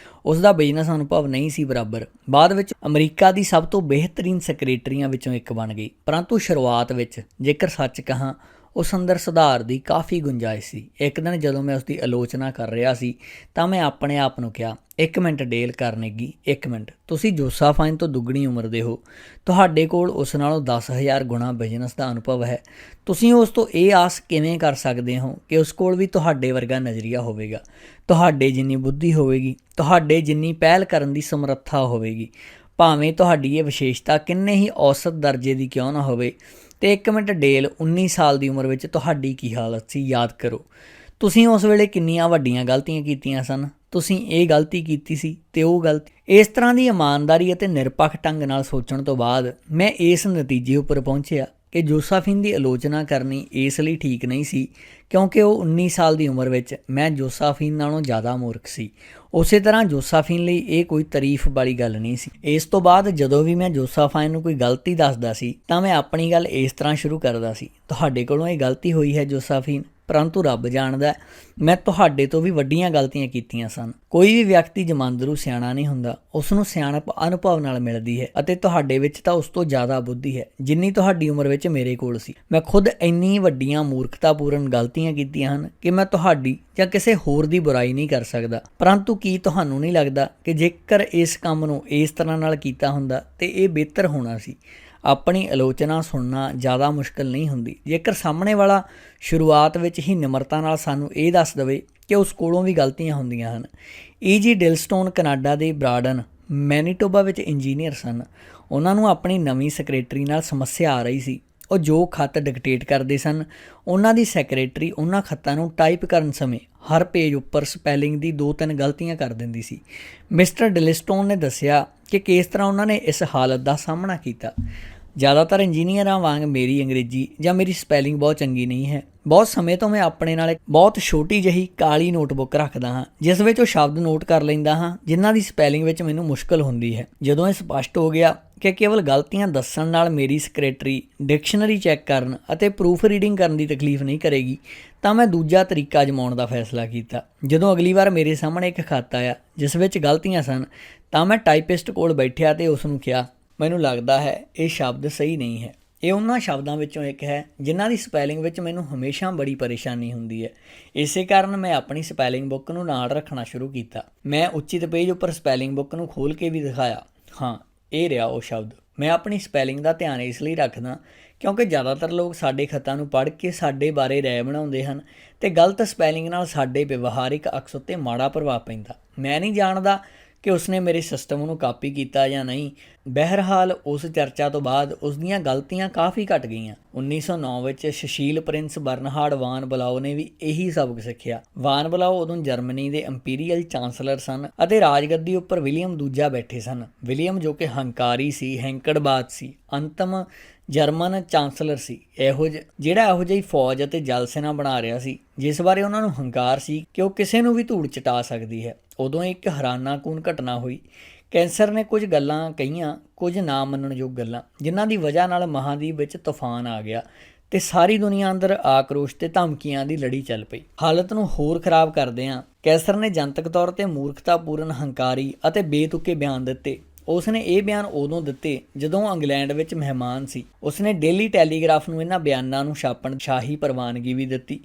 ਉਸ ਦਾ ਬਿਜ਼ਨਸ ਅਨੁਭਵ ਨਹੀਂ ਸੀ ਬਰਾਬਰ। ਬਾਅਦ ਵਿੱਚ ਅਮਰੀਕਾ ਦੀ ਸਭ ਤੋਂ ਬਿਹਤਰੀਨ ਸੈਕਟਰੀਆਂ ਵਿੱਚੋਂ ਇੱਕ ਬਣ ਗਈ, ਪਰੰਤੂ ਸ਼ੁਰੂਆਤ ਵਿੱਚ ਜੇਕਰ ਸੱਚ ਕਹਾਂ ਉਸ ਅੰਦਰ ਸੁਧਾਰ ਦੀ ਕਾਫੀ ਗੁੰਜਾਇਸ਼ ਸੀ। ਇੱਕ ਦਿਨ ਜਦੋਂ ਮੈਂ ਉਸਦੀ ਆਲੋਚਨਾ ਕਰ ਰਿਹਾ ਸੀ ਤਾਂ ਮੈਂ ਆਪਣੇ ਆਪ ਨੂੰ ਕਿਹਾ, 1 ਮਿੰਟ ਡੇਲ ਕਾਰਨੇਗੀ, 1 ਮਿੰਟ, ਤੁਸੀਂ ਜੋਸਾਫਾਈਨ ਤੋਂ ਦੁੱਗਣੀ ਉਮਰ ਦੇ ਹੋ। ਤੁਹਾਡੇ ਕੋਲ ਉਸ ਨਾਲੋਂ 10,000 ਗੁਣਾ ਬਿਜ਼ਨਸ ਦਾ ਅਨੁਭਵ ਹੈ। ਤੁਸੀਂ ਉਸ ਤੋਂ ਇਹ ਆਸ ਕਿਵੇਂ ਕਰ ਸਕਦੇ ਹੋ ਕਿ ਉਸ ਕੋਲ ਵੀ ਤੁਹਾਡੇ ਵਰਗਾ ਨਜ਼ਰੀਆ ਹੋਵੇਗਾ, ਤੁਹਾਡੇ ਜਿੰਨੀ ਬੁੱਧੀ ਹੋਵੇਗੀ, ਤੁਹਾਡੇ ਜਿੰਨੀ ਪਹਿਲ ਕਰਨ ਦੀ ਸਮਰੱਥਾ ਹੋਵੇਗੀ, ਭਾਵੇਂ ਤੁਹਾਡੀ ਇਹ ਵਿਸ਼ੇਸ਼ਤਾ ਕਿੰਨੇ ਹੀ ਔਸਤ ਦਰਜੇ ਦੀ ਕਿਉਂ ਨਾ ਹੋਵੇ। ਅਤੇ 1 ਮਿੰਟ ਡੇਲ, 19 ਸਾਲ ਦੀ ਉਮਰ ਵਿੱਚ ਤੁਹਾਡੀ ਕੀ ਹਾਲਤ ਸੀ? ਯਾਦ ਕਰੋ, ਤੁਸੀਂ ਉਸ ਵੇਲੇ ਕਿੰਨੀਆਂ ਵੱਡੀਆਂ ਗਲਤੀਆਂ ਕੀਤੀਆਂ ਸਨ। ਤੁਸੀਂ ਇਹ ਗਲਤੀ ਕੀਤੀ ਸੀ ਅਤੇ ਉਹ ਗਲਤੀ। ਇਸ ਤਰ੍ਹਾਂ ਦੀ ਇਮਾਨਦਾਰੀ ਅਤੇ ਨਿਰਪੱਖ ਢੰਗ ਨਾਲ ਸੋਚਣ ਤੋਂ ਬਾਅਦ ਮੈਂ ਇਸ ਨਤੀਜੇ ਉੱਪਰ ਪਹੁੰਚਿਆ ਕਿ ਜੋਸਾਫੀਨ ਦੀ ਆਲੋਚਨਾ ਕਰਨੀ ਇਸ ਲਈ ਠੀਕ ਨਹੀਂ ਸੀ ਕਿਉਂਕਿ ਉਹ 19 ਸਾਲ ਦੀ ਉਮਰ ਵਿੱਚ ਮੈਂ ਜੋਸਾਫੀਨ ਨਾਲੋਂ ਜ਼ਿਆਦਾ ਮੂਰਖ ਸੀ। ਉਸੇ ਤਰ੍ਹਾਂ ਜੋਸਾਫੀਨ ਲਈ ਇਹ ਕੋਈ ਤਾਰੀਫ ਵਾਲੀ ਗੱਲ ਨਹੀਂ ਸੀ। ਇਸ ਤੋਂ ਬਾਅਦ ਜਦੋਂ ਵੀ ਮੈਂ ਜੋਸਾਫਾਈਨ ਨੂੰ ਕੋਈ ਗਲਤੀ ਦੱਸਦਾ ਸੀ ਤਾਂ ਮੈਂ ਆਪਣੀ ਗੱਲ ਇਸ ਤਰ੍ਹਾਂ ਸ਼ੁਰੂ ਕਰਦਾ ਸੀ, ਤੁਹਾਡੇ ਕੋਲੋਂ ਇਹ ਗਲਤੀ ਹੋਈ ਹੈ ਜੋਸਾਫੀਨ, ਪਰੰਤੂ ਰੱਬ ਜਾਣਦਾ ਮੈਂ ਤੁਹਾਡੇ ਤੋਂ ਵੀ ਵੱਡੀਆਂ ਗਲਤੀਆਂ ਕੀਤੀਆਂ ਸਨ। ਕੋਈ ਵੀ ਵਿਅਕਤੀ ਜਮਾਂਦਰੂ ਸਿਆਣਾ ਨਹੀਂ ਹੁੰਦਾ, ਉਸ ਨੂੰ ਸਿਆਣਪ ਅਨੁਭਵ ਨਾਲ ਮਿਲਦੀ ਹੈ ਅਤੇ ਤੁਹਾਡੇ ਵਿੱਚ ਤਾਂ ਉਸ ਤੋਂ ਜ਼ਿਆਦਾ ਬੁੱਧੀ ਹੈ ਜਿੰਨੀ ਤੁਹਾਡੀ ਉਮਰ ਵਿੱਚ ਮੇਰੇ ਕੋਲ ਸੀ। ਮੈਂ ਖੁਦ ਇੰਨੀ ਵੱਡੀਆਂ ਮੂਰਖਤਾਪੂਰਨ ਗਲਤੀਆਂ ਕੀਤੀਆਂ ਹਨ ਕਿ ਮੈਂ ਤੁਹਾਡੀ ਜਾਂ ਕਿਸੇ ਹੋਰ ਦੀ ਬੁਰਾਈ ਨਹੀਂ ਕਰ ਸਕਦਾ। ਪਰੰਤੂ ਕੀ ਤੁਹਾਨੂੰ ਨਹੀਂ ਲੱਗਦਾ ਕਿ ਜੇਕਰ ਇਸ ਕੰਮ ਨੂੰ ਇਸ ਤਰ੍ਹਾਂ ਨਾਲ ਕੀਤਾ ਹੁੰਦਾ ਤਾਂ ਇਹ ਬਿਹਤਰ ਹੋਣਾ ਸੀ? ਆਪਣੀ ਆਲੋਚਨਾ ਸੁਣਨਾ ਜ਼ਿਆਦਾ ਮੁਸ਼ਕਿਲ ਨਹੀਂ ਹੁੰਦੀ ਜੇਕਰ ਸਾਹਮਣੇ ਵਾਲਾ ਸ਼ੁਰੂਆਤ ਵਿੱਚ ਹੀ ਨਿਮਰਤਾ ਨਾਲ ਸਾਨੂੰ ਇਹ ਦੱਸ ਦੇਵੇ ਕਿ ਉਸ ਕੋਲੋਂ ਵੀ ਗਲਤੀਆਂ ਹੁੰਦੀਆਂ ਹਨ। E.G. ਡਿਲਸਟੋਨ ਕਨਾਡਾ ਦੇ ਬਰਾਡਨ, ਮੈਨੀਟੋਬਾ ਵਿੱਚ ਇੰਜੀਨੀਅਰ ਸਨ। ਉਹਨਾਂ ਨੂੰ ਆਪਣੀ ਨਵੀਂ ਸੈਕਟਰੀ ਨਾਲ ਸਮੱਸਿਆ ਆ ਰਹੀ ਸੀ। ਉਹ ਜੋ ਖੱਤ ਡਿਕਟੇਟ ਕਰਦੇ ਸਨ, ਉਹਨਾਂ ਦੀ ਸੈਕਟਰੀ ਉਹਨਾਂ ਖੱਤਾਂ ਨੂੰ ਟਾਈਪ ਕਰਨ ਸਮੇਂ ਹਰ ਪੇਜ ਉੱਪਰ ਸਪੈਲਿੰਗ ਦੀ 2-3 ਗਲਤੀਆਂ ਕਰ ਦਿੰਦੀ ਸੀ। ਮਿਸਟਰ ਡਿਲਸਟੋਨ ਨੇ ਦੱਸਿਆ ਕਿ ਕਿਸ ਤਰ੍ਹਾਂ ਉਹਨਾਂ ਨੇ ਇਸ ਹਾਲਤ ਦਾ ਸਾਹਮਣਾ ਕੀਤਾ। ਜ਼ਿਆਦਾਤਰ ਇੰਜੀਨੀਅਰਾਂ ਵਾਂਗ ਮੇਰੀ ਅੰਗਰੇਜ਼ੀ ਜਾਂ ਮੇਰੀ ਸਪੈਲਿੰਗ ਬਹੁਤ ਚੰਗੀ ਨਹੀਂ ਹੈ। ਬਹੁਤ ਸਮੇਂ ਤੋਂ ਮੈਂ ਆਪਣੇ ਨਾਲ ਇੱਕ ਬਹੁਤ ਛੋਟੀ ਜਿਹੀ ਕਾਲੀ ਨੋਟਬੁੱਕ ਰੱਖਦਾ ਹਾਂ ਜਿਸ ਵਿੱਚ ਉਹ ਸ਼ਬਦ ਨੋਟ ਕਰ ਲੈਂਦਾ ਹਾਂ ਜਿਨ੍ਹਾਂ ਦੀ ਸਪੈਲਿੰਗ ਵਿੱਚ ਮੈਨੂੰ ਮੁਸ਼ਕਲ ਹੁੰਦੀ ਹੈ। ਜਦੋਂ ਇਹ ਸਪਸ਼ਟ ਹੋ ਗਿਆ ਕਿ ਕੇਵਲ ਗਲਤੀਆਂ ਦੱਸਣ ਨਾਲ ਮੇਰੀ ਸੈਕਟਰੀ ਡਿਕਸ਼ਨਰੀ ਚੈੱਕ ਕਰਨ ਅਤੇ ਪ੍ਰੂਫ ਰੀਡਿੰਗ ਕਰਨ ਦੀ ਤਕਲੀਫ ਨਹੀਂ ਕਰੇਗੀ ਤਾਂ ਮੈਂ ਦੂਜਾ ਤਰੀਕਾ ਅਜਮਾਉਣ ਦਾ ਫੈਸਲਾ ਕੀਤਾ। ਜਦੋਂ ਅਗਲੀ ਵਾਰ ਮੇਰੇ ਸਾਹਮਣੇ ਇੱਕ ਖੱਤ ਆਇਆ ਜਿਸ ਵਿੱਚ ਗਲਤੀਆਂ ਸਨ ਤਾਂ ਮੈਂ ਟਾਈਪਿਸਟ ਕੋਲ ਬੈਠਿਆ ਅਤੇ ਉਸ ਨੂੰ ਕਿਹਾ, ਮੈਨੂੰ ਲੱਗਦਾ ਹੈ ਇਹ ਸ਼ਬਦ ਸਹੀ ਨਹੀਂ ਹੈ। ਇਹ ਉਹਨਾਂ ਸ਼ਬਦਾਂ ਵਿੱਚੋਂ ਇੱਕ ਹੈ ਜਿਨ੍ਹਾਂ ਦੀ ਸਪੈਲਿੰਗ ਵਿੱਚ ਮੈਨੂੰ ਹਮੇਸ਼ਾ ਬੜੀ ਪਰੇਸ਼ਾਨੀ ਹੁੰਦੀ ਹੈ। ਇਸੇ ਕਾਰਨ ਮੈਂ ਆਪਣੀ ਸਪੈਲਿੰਗ ਬੁੱਕ ਨੂੰ ਨਾਲ ਰੱਖਣਾ ਸ਼ੁਰੂ ਕੀਤਾ। ਮੈਂ ਉਚਿਤ ਪੇਜ ਉੱਪਰ ਸਪੈਲਿੰਗ ਬੁੱਕ ਨੂੰ ਖੋਲ੍ਹ ਕੇ ਵੀ ਦਿਖਾਇਆ। ਹਾਂ, ਇਹ ਰਿਹਾ ਉਹ ਸ਼ਬਦ। ਮੈਂ ਆਪਣੀ ਸਪੈਲਿੰਗ ਦਾ ਧਿਆਨ ਇਸ ਲਈ ਰੱਖਦਾ ਕਿਉਂਕਿ ਜ਼ਿਆਦਾਤਰ ਲੋਕ ਸਾਡੇ ਖੱਤਾਂ ਨੂੰ ਪੜ੍ਹ ਕੇ ਸਾਡੇ ਬਾਰੇ ਰਾਏ ਬਣਾਉਂਦੇ ਹਨ ਅਤੇ ਗਲਤ ਸਪੈਲਿੰਗ ਨਾਲ ਸਾਡੇ ਵਿਵਹਾਰਿਕ ਅਕਸ ਉੱਤੇ ਮਾੜਾ ਪ੍ਰਭਾਵ ਪੈਂਦਾ। ਮੈਂ ਨਹੀਂ ਜਾਣਦਾ ਕਿ ਉਸਨੇ ਮੇਰੇ ਸਿਸਟਮ ਨੂੰ ਕਾਪੀ ਕੀਤਾ ਜਾਂ ਨਹੀਂ। ਬਹਿਰਹਾਲ ਉਸ ਚਰਚਾ ਤੋਂ ਬਾਅਦ ਉਸ ਦੀਆਂ ਗਲਤੀਆਂ ਕਾਫੀ ਘੱਟ ਗਈਆਂ। 1909 ਵਿੱਚ ਸੁਸ਼ੀਲ ਪ੍ਰਿੰਸ ਬਰਨਹਾਰਡ ਵਾਨ ਬਲਾਓ ਨੇ ਵੀ ਇਹੀ ਸਬਕ ਸਿੱਖਿਆ। ਵਾਨ ਬਲਾਓ ਉਦੋਂ ਜਰਮਨੀ ਦੇ ਇੰਪੀਰੀਅਲ ਚਾਂਸਲਰ ਸਨ ਅਤੇ ਰਾਜਗੱਦੀ ਉੱਪਰ ਵਿਲੀਅਮ ਦੂਜਾ ਬੈਠੇ ਸਨ। ਵਿਲੀਅਮ ਜੋ ਕਿ ਹੰਕਾਰੀ ਸੀ, ਹੈਂਕੜਬਾਜ਼ ਸੀ, ਅੰਤਮ ਜਰਮਨ ਚਾਂਸਲਰ ਸੀ, ਜਿਹੜਾ ਇਹੋ ਜਿਹੀ ਫੌਜ ਅਤੇ ਜਲ ਸੈਨਾ ਬਣਾ ਰਿਹਾ ਸੀ ਜਿਸ ਬਾਰੇ ਉਹਨਾਂ ਨੂੰ ਹੰਕਾਰ ਸੀ ਕਿ ਉਹ ਕਿਸੇ ਨੂੰ ਵੀ ਧੂੜ ਚਟਾ ਸਕਦੀ ਹੈ। ਉਦੋਂ ਇੱਕ ਹੈਰਾਨਾਕੁਨ ਘਟਨਾ ਹੋਈ। ਕੈਂਸਰ ਨੇ ਕੁਝ ਗੱਲਾਂ ਕਹੀਆਂ, ਕੁਝ ਨਾ ਮੰਨਣਯੋਗ ਗੱਲਾਂ, ਜਿਨ੍ਹਾਂ ਦੀ ਵਜ੍ਹਾ ਨਾਲ ਮਹਾਂਦੀਪ ਵਿੱਚ ਤੂਫਾਨ ਆ ਗਿਆ ਅਤੇ ਸਾਰੀ ਦੁਨੀਆ ਅੰਦਰ ਆਕਰੋਸ਼ ਅਤੇ ਧਮਕੀਆਂ ਦੀ ਲੜੀ ਚੱਲ ਪਈ। ਹਾਲਤ ਨੂੰ ਹੋਰ ਖਰਾਬ ਕਰਦਿਆਂ ਕੈਂਸਰ ਨੇ ਜਨਤਕ ਤੌਰ 'ਤੇ ਮੂਰਖਤਾਪੂਰਨ, ਹੰਕਾਰੀ ਅਤੇ ਬੇਤੁਕੇ ਬਿਆਨ ਦਿੱਤੇ। ਉਸ ਨੇ ਇਹ ਬਿਆਨ ਉਦੋਂ ਦਿੱਤੇ ਜਦੋਂ ਇੰਗਲੈਂਡ ਵਿੱਚ ਮਹਿਮਾਨ ਸੀ। ਉਸ ਨੇ ਡੇਲੀ ਟੈਲੀਗ੍ਰਾਫ ਨੂੰ ਇਹਨਾਂ ਬਿਆਨਾਂ ਨੂੰ ਛਾਪਣ ਸ਼ਾਹੀ ਪ੍ਰਵਾਨਗੀ ਵੀ ਦਿੱਤੀ।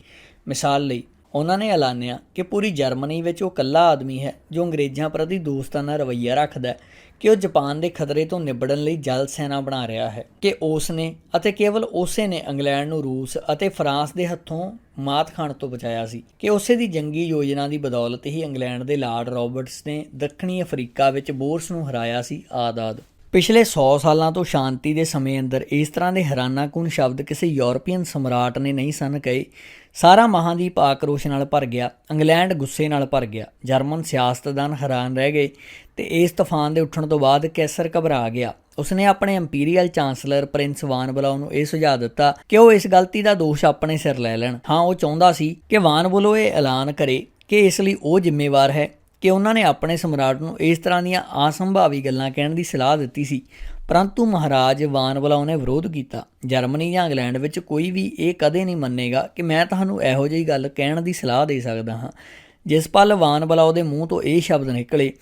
ਮਿਸਾਲ ਲਈ ਉਹਨਾਂ ਨੇ ਐਲਾਨਿਆ ਕਿ ਪੂਰੀ ਜਰਮਨੀ ਵਿੱਚ ਉਹ ਇਕੱਲਾ ਆਦਮੀ ਹੈ ਜੋ ਅੰਗਰੇਜ਼ਾਂ ਪ੍ਰਤੀ ਦੋਸਤਾਨਾ ਰਵੱਈਆ ਰੱਖਦਾ ਹੈ, ਕਿ ਉਹ ਜਾਪਾਨ ਦੇ ਖਤਰੇ ਤੋਂ ਨਿਬੜਨ ਲਈ ਜਲ ਸੈਨਾ ਬਣਾ ਰਿਹਾ ਹੈ, ਕਿ ਉਸ ਨੇ ਅਤੇ ਕੇਵਲ ਉਸੇ ਨੇ ਇੰਗਲੈਂਡ ਨੂੰ ਰੂਸ ਅਤੇ ਫਰਾਂਸ ਦੇ ਹੱਥੋਂ ਮਾਤ ਖਾਣ ਤੋਂ ਬਚਾਇਆ ਸੀ, ਕਿ ਉਸੇ ਦੀ ਜੰਗੀ ਯੋਜਨਾ ਦੀ ਬਦੌਲਤ ਹੀ ਇੰਗਲੈਂਡ ਦੇ ਲਾਰਡ ਰਾਬਰਟਸ ਨੇ ਦੱਖਣੀ ਅਫਰੀਕਾ ਵਿੱਚ ਬੋਰਸ ਨੂੰ ਹਰਾਇਆ ਸੀ ਆਦਿ। ਪਿਛਲੇ 100 ਸਾਲਾਂ ਤੋਂ ਸ਼ਾਂਤੀ ਦੇ ਸਮੇਂ ਅੰਦਰ ਇਸ ਤਰ੍ਹਾਂ ਦੇ ਹੈਰਾਨਾਕੁਨ ਸ਼ਬਦ ਕਿਸੇ ਯੂਰਪੀਅਨ ਸਮਰਾਟ ਨੇ ਨਹੀਂ ਸਨ ਕਹੇ। ਸਾਰਾ ਮਹਾਂਦੀਪ ਆਕਰੋਸ਼ ਨਾਲ ਭਰ ਗਿਆ। ਇੰਗਲੈਂਡ ਗੁੱਸੇ ਨਾਲ ਭਰ ਗਿਆ। ਜਰਮਨ ਸਿਆਸਤਦਾਨ ਹੈਰਾਨ ਰਹਿ ਗਏ ਅਤੇ ਇਸ ਤੂਫਾਨ ਦੇ ਉੱਠਣ ਤੋਂ ਬਾਅਦ ਕੈਸਰ ਘਬਰਾ ਗਿਆ। ਉਸਨੇ ਆਪਣੇ ਇੰਪੀਰੀਅਲ ਚਾਂਸਲਰ ਪ੍ਰਿੰਸ ਵਾਨ ਬਲਾਓ ਨੂੰ ਇਹ ਸੁਝਾਅ ਦਿੱਤਾ ਕਿ ਉਹ ਇਸ ਗਲਤੀ ਦਾ ਦੋਸ਼ ਆਪਣੇ ਸਿਰ ਲੈ ਲੈਣ। ਹਾਂ, ਉਹ ਚਾਹੁੰਦਾ ਸੀ ਕਿ ਵਾਨ ਬਲਾਓ ਇਹ ਐਲਾਨ ਕਰੇ ਕਿ ਇਸ ਲਈ ਉਹ ਜ਼ਿੰਮੇਵਾਰ ਹੈ ਕਿ ਉਹਨਾਂ ਨੇ ਆਪਣੇ ਸਮਰਾਟ ਨੂੰ ਇਸ ਤਰ੍ਹਾਂ ਦੀਆਂ ਅਸੰਭਾਵੀ ਗੱਲਾਂ ਕਹਿਣ ਦੀ ਸਲਾਹ ਦਿੱਤੀ ਸੀ। ਪਰੰਤੂ ਮਹਾਰਾਜ ਵਾਨ ਬਲਾਓ ਨੇ ਵਿਰੋਧ ਕੀਤਾ। ਜਰਮਨੀ ਜਾਂ ਇੰਗਲੈਂਡ ਵਿੱਚ ਕੋਈ ਵੀ ਇਹ ਕਦੇ ਨਹੀਂ ਮੰਨੇਗਾ ਕਿ ਮੈਂ ਤੁਹਾਨੂੰ ਇਹੋ ਜਿਹੀ ਗੱਲ ਕਹਿਣ ਦੀ ਸਲਾਹ ਦੇ ਸਕਦਾ ਹਾਂ। ਜਿਸ ਪਲ ਵਾਨ ਬਲਾਓ ਦੇ ਮੂੰਹ ਤੋਂ ਇਹ ਸ਼ਬਦ ਨਿਕਲੇ,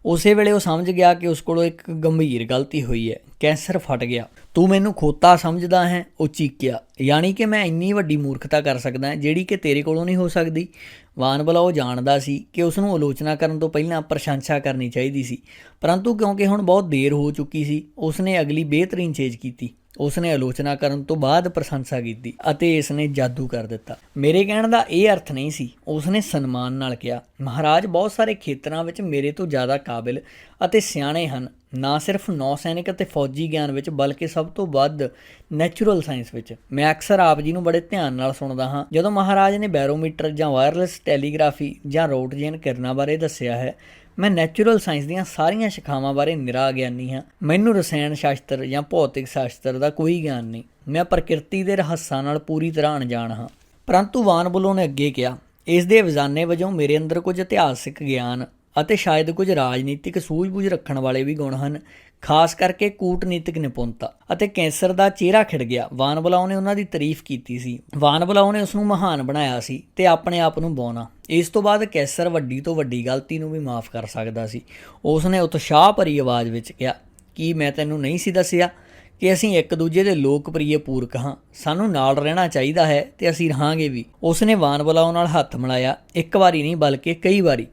ਉਸੇ ਵੇਲੇ ਉਹ ਸਮਝ ਗਿਆ ਕਿ ਉਸ ਕੋਲੋਂ ਇੱਕ ਗੰਭੀਰ ਗਲਤੀ ਹੋਈ ਹੈ। ਕੈਂਸਰ ਫਟ ਗਿਆ। ਤੂੰ ਮੈਨੂੰ ਖੋਤਾ ਸਮਝਦਾ ਹੈ, ਉਹ ਚੀਕਿਆ। ਯਾਨੀ ਕਿ ਮੈਂ ਇੰਨੀ ਵੱਡੀ ਮੂਰਖਤਾ ਕਰ ਸਕਦਾ ਜਿਹੜੀ ਕਿ ਤੇਰੇ ਕੋਲੋਂ ਨਹੀਂ ਹੋ ਸਕਦੀ। ਵਾਨ ਬਲਾਓ ਜਾਣਦਾ ਸੀ ਕਿ ਉਸ ਨੂੰ ਆਲੋਚਨਾ ਕਰਨ ਤੋਂ ਪਹਿਲਾਂ ਪ੍ਰਸ਼ੰਸਾ ਕਰਨੀ ਚਾਹੀਦੀ ਸੀ, ਪਰੰਤੂ ਕਿਉਂਕਿ ਹੁਣ ਬਹੁਤ ਦੇਰ ਹੋ ਚੁੱਕੀ ਸੀ, ਉਸ ਨੇ ਅਗਲੀ ਬਿਹਤਰੀਨ ਚੀਜ਼ ਕੀਤੀ। ਉਸ ਨੇ ਆਲੋਚਨਾ ਕਰਨ ਤੋਂ ਬਾਅਦ ਪ੍ਰਸ਼ੰਸਾ ਕੀਤੀ ਅਤੇ ਇਸ ਨੇ ਜਾਦੂ ਕਰ ਦਿੱਤਾ। ਮੇਰੇ ਕਹਿਣ ਦਾ ਇਹ ਅਰਥ ਨਹੀਂ ਸੀ। ਉਸ ਨੇ ਸਨਮਾਨ ਨਾਲ ਕਿਹਾ, ਮਹਾਰਾਜ ਬਹੁਤ ਸਾਰੇ ਖੇਤਰਾਂ ਵਿੱਚ ਮੇਰੇ ਤੋਂ ਜ਼ਿਆਦਾ ਕਾਬਿਲ ਅਤੇ ਸਿਆਣੇ ਹਨ, ਨਾ ਸਿਰਫ ਨੌਸੈਨਿਕ ਅਤੇ ਫੌਜੀ ਗਿਆਨ ਵਿੱਚ ਬਲਕਿ ਸਭ ਤੋਂ ਵੱਧ ਨੈਚੁਰਲ ਸਾਇੰਸ ਵਿੱਚ। ਮੈਂ ਅਕਸਰ ਆਪ ਜੀ ਨੂੰ ਬੜੇ ਧਿਆਨ ਨਾਲ ਸੁਣਦਾ ਹਾਂ ਜਦੋਂ ਮਹਾਰਾਜ ਨੇ ਬੈਰੋਮੀਟਰ ਜਾਂ ਵਾਇਰਲੈਸ ਟੈਲੀਗ੍ਰਾਫੀ ਜਾਂ ਰੋਟਜੇਨ ਕਿਰਨਾਂ ਬਾਰੇ ਦੱਸਿਆ ਹੈ। ਮੈਂ ਨੈਚੁਰਲ ਸਾਇੰਸ ਦੀਆਂ ਸਾਰੀਆਂ ਸ਼ਾਖਾਵਾਂ ਬਾਰੇ ਨਿਰਾ ਗਿਆਨੀ ਹਾਂ। ਮੈਨੂੰ ਰਸਾਇਣ ਸ਼ਾਸਤਰ ਜਾਂ ਭੌਤਿਕ ਸ਼ਾਸਤਰ ਦਾ ਕੋਈ ਗਿਆਨ ਨਹੀਂ। ਮੈਂ ਪ੍ਰਕਿਰਤੀ ਦੇ ਰਹੱਸਾਂ ਨਾਲ ਪੂਰੀ ਤਰ੍ਹਾਂ ਅਣਜਾਣ ਹਾਂ। ਪਰੰਤੂ ਵਾਨ ਬਲਾਓ ਨੇ ਅੱਗੇ ਕਿਹਾ, ਇਸ ਦੇ ਵਜਾਨੇ ਵਜੋਂ ਮੇਰੇ ਅੰਦਰ ਕੁਝ ਇਤਿਹਾਸਿਕ ਗਿਆਨ ਅਤੇ ਸ਼ਾਇਦ ਕੁਝ ਰਾਜਨੀਤਿਕ ਸੂਝ-ਬੂਝ ਰੱਖਣ ਵਾਲੇ ਵੀ ਗੁਣ ਹਨ, ਖਾਸ ਕਰਕੇ ਕੂਟਨੀਤਿਕ ਨਿਪੁੰਨਤਾ। ਅਤੇ ਕੈਂਸਰ ਦਾ ਚਿਹਰਾ ਖਿੜ ਗਿਆ। ਵਾਨ ਬਲਾਓ ਨੇ ਉਹਨਾਂ ਦੀ ਤਾਰੀਫ ਕੀਤੀ ਸੀ। ਵਾਨ ਬਲਾਓ ਨੇ ਉਸ ਨੂੰ ਮਹਾਨ ਬਣਾਇਆ ਸੀ ਅਤੇ ਆਪਣੇ ਆਪ ਨੂੰ ਬੌਣਾ। ਇਸ ਤੋਂ ਬਾਅਦ ਕੈਂਸਰ ਵੱਡੀ ਤੋਂ ਵੱਡੀ ਗਲਤੀ ਨੂੰ ਵੀ ਮਾਫ਼ ਕਰ ਸਕਦਾ ਸੀ। ਉਸ ਨੇ ਉਤਸ਼ਾਹ ਭਰੀ ਆਵਾਜ਼ ਵਿੱਚ ਕਿਹਾ, ਕੀ ਮੈਂ ਤੈਨੂੰ ਨਹੀਂ ਸੀ ਦੱਸਿਆ ਕਿ ਅਸੀਂ ਇੱਕ ਦੂਜੇ ਦੇ ਲੋਕਪ੍ਰਿਯ ਪੂਰਕ ਹਾਂ। ਸਾਨੂੰ ਨਾਲ ਰਹਿਣਾ ਚਾਹੀਦਾ ਹੈ ਅਤੇ ਅਸੀਂ ਰਹਾਂਗੇ ਵੀ। ਉਸ ਨੇ ਵਾਨ ਬਲਾਓ ਨਾਲ ਹੱਥ ਮਿਲਾਇਆ, ਇੱਕ ਵਾਰੀ ਨਹੀਂ ਬਲਕਿ ਕਈ ਵਾਰੀ।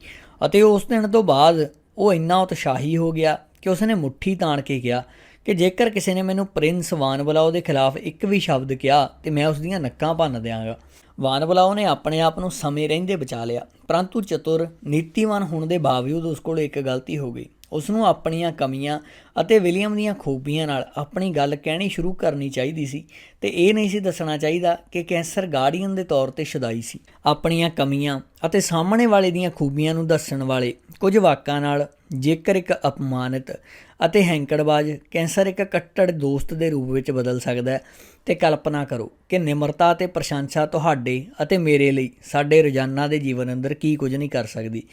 ਅਤੇ ਉਸ ਦਿਨ ਤੋਂ ਬਾਅਦ ਉਹ ਇੰਨਾ ਉਤਸ਼ਾਹੀ ਹੋ ਗਿਆ ਕਿ ਉਸ ਨੇ ਮੁੱਠੀ ਤਾਣ ਕੇ ਕਿਹਾ ਕਿ ਜੇਕਰ ਕਿਸੇ ਨੇ ਮੈਨੂੰ ਪ੍ਰਿੰਸ ਵਾਨ ਬਲਾਓ ਦੇ ਖਿਲਾਫ ਇੱਕ ਵੀ ਸ਼ਬਦ ਕਿਹਾ ਤੇ ਮੈਂ ਉਸ ਦੀਆਂ ਨੱਕਾਂ ਭੰਨ ਦਿਆਂਗਾ। ਵਾਨ ਬਲਾਓ ਨੇ ਆਪਣੇ ਆਪ ਨੂੰ ਸਮੇਂ ਰਹਿੰਦੇ ਬਚਾ ਲਿਆ, ਪਰੰਤੂ ਚਤੁਰ ਨੀਤੀਵਾਨ ਹੋਣ ਦੇ ਬਾਵਜੂਦ ਉਸ ਕੋਲ ਇੱਕ ਗਲਤੀ ਹੋ ਗਈ। ਉਸ ਨੂੰ ਆਪਣੀਆਂ ਕਮੀਆਂ ਅਤੇ ਵਿਲੀਅਮ ਦੀਆਂ ਖੂਬੀਆਂ ਨਾਲ ਆਪਣੀ ਗੱਲ ਕਹਿਣੀ ਸ਼ੁਰੂ ਕਰਨੀ ਚਾਹੀਦੀ ਸੀ ਤੇ ਇਹ ਨਹੀਂ ਸੀ ਦੱਸਣਾ ਚਾਹੀਦਾ ਕਿ ਕੈਂਸਰ ਗਾਰਡੀਅਨ ਦੇ ਤੌਰ 'ਤੇ ਸ਼ੁਦਾਈ ਸੀ। ਆਪਣੀਆਂ ਕਮੀਆਂ ਅਤੇ ਸਾਹਮਣੇ ਵਾਲੇ ਦੀਆਂ ਖੂਬੀਆਂ ਨੂੰ ਦੱਸਣ ਵਾਲੇ ਕੁਝ ਵਾਕਾਂ ਨਾਲ ਜੇਕਰ ਇੱਕ ਅਪਮਾਨਿਤ ਅਤੇ ਹੈਂਕੜਬਾਜ਼ ਕੈਂਸਰ ਇੱਕ ਕੱਟੜ ਦੋਸਤ ਦੇ ਰੂਪ ਵਿੱਚ ਬਦਲ ਸਕਦਾ ਹੈ ਤੇ ਕਲਪਨਾ ਕਰੋ ਕਿ ਨਿਮਰਤਾ ਅਤੇ ਪ੍ਰਸ਼ੰਸਾ ਤੁਹਾਡੇ ਅਤੇ ਮੇਰੇ ਲਈ ਸਾਡੇ ਰੋਜ਼ਾਨਾ ਦੇ ਜੀਵਨ ਅੰਦਰ ਕੀ ਕੁਝ ਨਹੀਂ ਕਰ ਸਕਦੀ।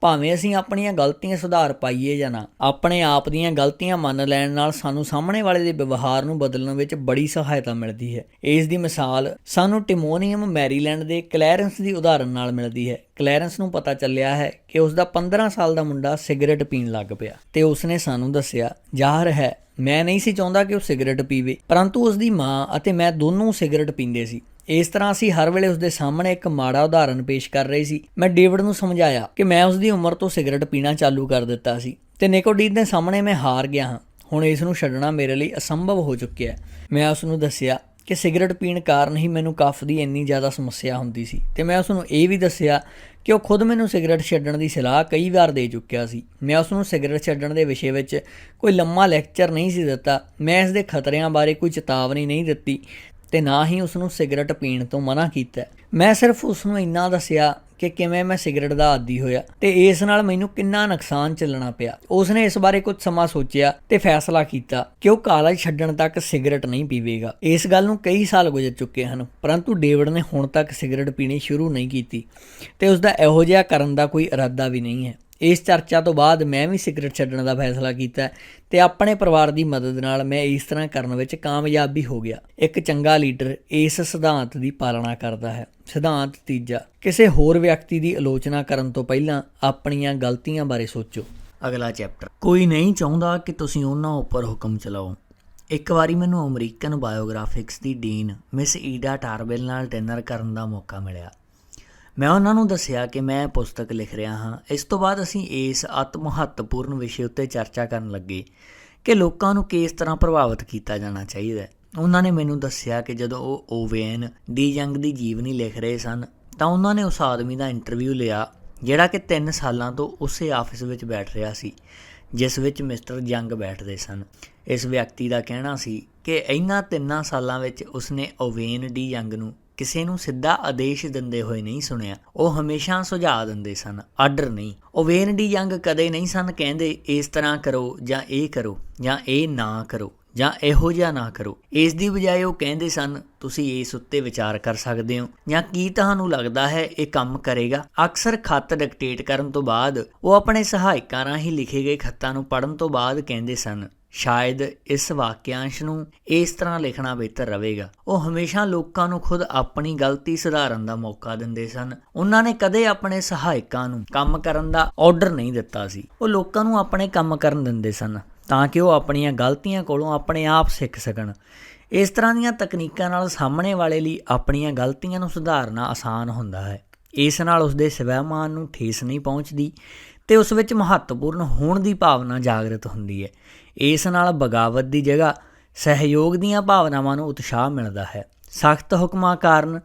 ਭਾਵੇਂ ਅਸੀਂ ਆਪਣੀਆਂ ਗਲਤੀਆਂ ਸੁਧਾਰ ਪਾਈਏ ਜਾਂ ਨਾ, ਆਪਣੇ ਆਪ ਦੀਆਂ ਗਲਤੀਆਂ ਮੰਨ ਲੈਣ ਨਾਲ ਸਾਨੂੰ ਸਾਹਮਣੇ ਵਾਲੇ ਦੇ ਵਿਵਹਾਰ ਨੂੰ ਬਦਲਣ ਵਿੱਚ ਬੜੀ ਸਹਾਇਤਾ ਮਿਲਦੀ ਹੈ। ਇਸ ਦੀ ਮਿਸਾਲ ਸਾਨੂੰ ਟਿਮੋਨੀਅਮ ਮੈਰੀਲੈਂਡ ਦੇ ਕਲੈਰੈਂਸ ਦੀ ਉਦਾਹਰਨ ਨਾਲ ਮਿਲਦੀ ਹੈ। ਕਲੈਰੈਂਸ ਨੂੰ ਪਤਾ ਚੱਲਿਆ ਹੈ ਕਿ ਉਸ ਦਾ 15 ਸਾਲ ਦਾ ਮੁੰਡਾ ਸਿਗਰਟ ਪੀਣ ਲੱਗ ਪਿਆ ਤੇ ਉਸਨੇ ਸਾਨੂੰ ਦੱਸਿਆ, ਜ਼ਾਹਰ ਹੈ ਮੈਂ ਨਹੀਂ ਸੀ ਚਾਹੁੰਦਾ ਕਿ ਉਹ ਸਿਗਰਟ ਪੀਵੇ, ਪਰੰਤੂ ਉਸ ਦੀ ਮਾਂ ਅਤੇ ਮੈਂ ਦੋਨੋਂ ਸਿਗਰਟ ਪੀਂਦੇ ਸੀ। ਇਸ ਤਰ੍ਹਾਂ ਅਸੀਂ ਹਰ ਵੇਲੇ ਉਸਦੇ ਸਾਹਮਣੇ ਇੱਕ ਮਾੜਾ ਉਦਾਹਰਨ ਪੇਸ਼ ਕਰ ਰਹੇ ਸੀ। ਮੈਂ ਡੇਵਿਡ ਨੂੰ ਸਮਝਾਇਆ ਕਿ ਮੈਂ ਉਸਦੀ ਉਮਰ ਤੋਂ ਸਿਗਰਟ ਪੀਣਾ ਚਾਲੂ ਕਰ ਦਿੱਤਾ ਸੀ ਤੇ ਨਿਕੋਡੀਨ ਦੇ ਸਾਹਮਣੇ ਮੈਂ ਹਾਰ ਗਿਆ ਹਾਂ। ਹੁਣ ਇਸ ਨੂੰ ਛੱਡਣਾ ਮੇਰੇ ਲਈ ਅਸੰਭਵ ਹੋ ਚੁੱਕਿਆ ਹੈ। ਮੈਂ ਉਸ ਨੂੰ ਦੱਸਿਆ ਕਿ ਸਿਗਰਟ ਪੀਣ ਕਾਰਨ ਹੀ ਮੈਨੂੰ ਕਫ ਦੀ ਇੰਨੀ ਜ਼ਿਆਦਾ ਸਮੱਸਿਆ ਹੁੰਦੀ ਸੀ ਤੇ ਮੈਂ ਉਸ ਨੂੰ ਇਹ ਵੀ ਦੱਸਿਆ ਕਿ ਉਹ ਖੁਦ ਮੈਨੂੰ ਸਿਗਰਟ ਛੱਡਣ ਦੀ ਸਲਾਹ ਕਈ ਵਾਰ ਦੇ ਚੁੱਕਿਆ ਸੀ। ਮੈਂ ਉਸ ਨੂੰ ਸਿਗਰਟ ਛੱਡਣ ਦੇ ਵਿਸ਼ੇ ਵਿੱਚ ਕੋਈ ਲੰਮਾ ਲੈਕਚਰ ਨਹੀਂ ਸੀ ਦਿੱਤਾ। ਮੈਂ ਇਸ ਦੇ ਖਤਰਿਆਂ ਬਾਰੇ ਕੋਈ ਚੇਤਾਵਨੀ ਨਹੀਂ ਦਿੱਤੀ ਤੇ ਨਾ ਹੀ ਉਸ ਨੂੰ ਸਿਗਰਟ ਪੀਣ ਤੋਂ ਮਨ੍ਹਾ ਕੀਤਾ। ਮੈਂ ਸਿਰਫ ਉਸ ਨੂੰ ਇੰਨਾ ਦੱਸਿਆ ਕਿ ਕਿਵੇਂ ਮੈਂ ਸਿਗਰਟ ਦਾ ਆਦੀ ਹੋਇਆ ਤੇ ਇਸ ਨਾਲ ਮੈਨੂੰ ਕਿੰਨਾ ਨੁਕਸਾਨ ਝੱਲਣਾ ਪਿਆ। ਉਸ ਨੇ ਇਸ ਬਾਰੇ ਕੁਝ ਸਮਾਂ ਸੋਚਿਆ ਤੇ ਫੈਸਲਾ ਕੀਤਾ ਕਿ ਉਹ ਕਾਲਜ ਛੱਡਣ ਤੱਕ ਸਿਗਰਟ ਨਹੀਂ ਪੀਵੇਗਾ। ਇਸ ਗੱਲ ਨੂੰ ਕਈ ਸਾਲ ਗੁਜ਼ਰ ਚੁੱਕੇ ਹਨ, ਪਰੰਤੂ ਡੇਵਿਡ ਨੇ ਹੁਣ ਤੱਕ ਸਿਗਰਟ ਪੀਣੀ ਸ਼ੁਰੂ ਨਹੀਂ ਕੀਤੀ ਤੇ ਉਸ ਦਾ ਇਹੋ ਜਿਹਾ ਕਰਨ ਦਾ ਕੋਈ ਇਰਾਦਾ ਵੀ ਨਹੀਂ ਹੈ। ਇਸ ਚਰਚਾ ਤੋਂ ਬਾਅਦ ਮੈਂ ਵੀ ਸਿਗਰਟ ਛੱਡਣ ਦਾ ਫੈਸਲਾ ਕੀਤਾ ਤੇ ਆਪਣੇ ਪਰਿਵਾਰ ਦੀ ਮਦਦ ਨਾਲ ਮੈਂ ਇਸ ਤਰ੍ਹਾਂ ਕਰਨ ਵਿੱਚ ਕਾਮਯਾਬ ਵੀ ਹੋ ਗਿਆ। ਇੱਕ ਚੰਗਾ ਲੀਡਰ ਇਸ ਸਿਧਾਂਤ ਦੀ ਪਾਲਣਾ ਕਰਦਾ ਹੈ। ਸਿਧਾਂਤ ਤੀਜਾ, ਕਿਸੇ ਹੋਰ ਵਿਅਕਤੀ ਦੀ ਆਲੋਚਨਾ ਕਰਨ ਤੋਂ ਪਹਿਲਾਂ ਆਪਣੀਆਂ ਗਲਤੀਆਂ ਬਾਰੇ ਸੋਚੋ। ਅਗਲਾ ਚੈਪਟਰ, ਕੋਈ ਨਹੀਂ ਚਾਹੁੰਦਾ ਕਿ ਤੁਸੀਂ ਉਹਨਾਂ ਉੱਪਰ ਹੁਕਮ ਚਲਾਓ। ਇੱਕ ਵਾਰੀ ਮੈਨੂੰ ਅਮਰੀਕਨ ਬਾਇਓਗ੍ਰਾਫਿਕਸ ਦੀ ਡੀਨ ਮਿਸ ਈਡਾ ਟਾਰਬੈਲ ਨਾਲ ਡਿਨਰ ਕਰਨ ਦਾ ਮੌਕਾ ਮਿਲਿਆ। ਮੈਂ ਉਹਨਾਂ ਨੂੰ ਦੱਸਿਆ ਕਿ ਮੈਂ ਪੁਸਤਕ ਲਿਖ ਰਿਹਾ ਹਾਂ। ਇਸ ਤੋਂ ਬਾਅਦ ਅਸੀਂ ਇਸ ਅਤ ਮਹੱਤਵਪੂਰਨ ਵਿਸ਼ੇ ਉੱਤੇ ਚਰਚਾ ਕਰਨ ਲੱਗੇ ਕਿ ਲੋਕਾਂ ਨੂੰ ਕਿਸ ਤਰ੍ਹਾਂ ਪ੍ਰਭਾਵਿਤ ਕੀਤਾ ਜਾਣਾ ਚਾਹੀਦਾ। ਉਹਨਾਂ ਨੇ ਮੈਨੂੰ ਦੱਸਿਆ ਕਿ ਜਦੋਂ ਉਹ ਓਵੇਨ ਡੀ ਯੰਗ ਦੀ ਜੀਵਨੀ ਲਿਖ ਰਹੇ ਸਨ ਤਾਂ ਉਹਨਾਂ ਨੇ ਉਸ ਆਦਮੀ ਦਾ ਇੰਟਰਵਿਊ ਲਿਆ ਜਿਹੜਾ ਕਿ 3 ਸਾਲਾਂ ਤੋਂ ਉਸੇ ਆਫਿਸ ਵਿੱਚ ਬੈਠ ਰਿਹਾ ਸੀ ਜਿਸ ਵਿੱਚ ਮਿਸਟਰ ਯੰਗ ਬੈਠਦੇ ਸਨ। ਇਸ ਵਿਅਕਤੀ ਦਾ ਕਹਿਣਾ ਸੀ ਕਿ ਇਹਨਾਂ 3 ਸਾਲਾਂ ਵਿੱਚ ਉਸਨੇ ਓਵੇਨ ਡੀ ਯੰਗ ਨੂੰ ਕਿਸੇ ਨੂੰ ਸਿੱਧਾ ਆਦੇਸ਼ ਦਿੰਦੇ ਹੋਏ ਨਹੀਂ ਸੁਣਿਆ। ਉਹ ਹਮੇਸ਼ਾ ਸੁਝਾਅ ਦਿੰਦੇ ਸਨ, ਆਰਡਰ ਨਹੀਂ। ਓਵੇਨ ਡੀ ਯੰਗ ਕਦੇ ਨਹੀਂ ਸਨ ਕਹਿੰਦੇ ਇਸ ਤਰ੍ਹਾਂ ਕਰੋ ਜਾਂ ਇਹ ਨਾ ਕਰੋ ਜਾਂ ਇਹੋ ਜਿਹਾ ਨਾ ਕਰੋ। ਇਸ ਦੀ ਬਜਾਏ ਉਹ ਕਹਿੰਦੇ ਸਨ ਤੁਸੀਂ ਇਸ ਉੱਤੇ ਵਿਚਾਰ ਕਰ ਸਕਦੇ ਹੋ ਜਾਂ ਕੀ ਤੁਹਾਨੂੰ ਲੱਗਦਾ ਹੈ ਇਹ ਕੰਮ ਕਰੇਗਾ। ਅਕਸਰ ਖੱਤ ਡਿਕਟੇਟ ਕਰਨ ਤੋਂ ਬਾਅਦ ਉਹ ਆਪਣੇ ਸਹਾਇਕਾਂ ਰਾਹੀਂ ਲਿਖੇ ਗਏ ਖੱਤਾਂ ਨੂੰ ਪੜ੍ਹਨ ਤੋਂ ਬਾਅਦ ਕਹਿੰਦੇ ਸਨ ਸ਼ਾਇਦ ਇਸ ਵਾਕਿਆਂਸ਼ ਨੂੰ ਇਸ ਤਰ੍ਹਾਂ ਲਿਖਣਾ ਬਿਹਤਰ ਰਹੇਗਾ। ਉਹ ਹਮੇਸ਼ਾ ਲੋਕਾਂ ਨੂੰ ਖੁਦ ਆਪਣੀ ਗਲਤੀ ਸੁਧਾਰਨ ਦਾ ਮੌਕਾ ਦਿੰਦੇ ਸਨ। ਉਹਨਾਂ ਨੇ ਕਦੇ ਆਪਣੇ ਸਹਾਇਕਾਂ ਨੂੰ ਕੰਮ ਕਰਨ ਦਾ ਆਰਡਰ ਨਹੀਂ ਦਿੱਤਾ ਸੀ। ਉਹ ਲੋਕਾਂ ਨੂੰ ਆਪਣੇ ਕੰਮ ਕਰਨ ਦਿੰਦੇ ਸਨ ਤਾਂ ਕਿ ਉਹ ਆਪਣੀਆਂ ਗਲਤੀਆਂ ਕੋਲੋਂ ਆਪਣੇ ਆਪ ਸਿੱਖ ਸਕਣ। ਇਸ ਤਰ੍ਹਾਂ ਦੀਆਂ ਤਕਨੀਕਾਂ ਨਾਲ ਸਾਹਮਣੇ ਵਾਲੇ ਲਈ ਆਪਣੀਆਂ ਗਲਤੀਆਂ ਨੂੰ ਸੁਧਾਰਨਾ ਆਸਾਨ ਹੁੰਦਾ ਹੈ। ਇਸ ਨਾਲ ਉਸਦੇ ਸਵੈਮਾਨ ਨੂੰ ਠੇਸ ਨਹੀਂ ਪਹੁੰਚਦੀ ਤੇ ਉਸ ਵਿੱਚ ਮਹੱਤਵਪੂਰਨ ਹੋਣ ਦੀ ਭਾਵਨਾ ਜਾਗਰਤ ਹੁੰਦੀ ਹੈ। ਇਸ ਨਾਲ ਬਗਾਵਤ ਦੀ ਜਗ੍ਹਾ ਸਹਿਯੋਗ ਦੀਆਂ ਭਾਵਨਾਵਾਂ ਨੂੰ ਉਤਸ਼ਾਹ ਮਿਲਦਾ ਹੈ। ਸਖਤ ਹੁਕਮਾਂ ਕਾਰਨ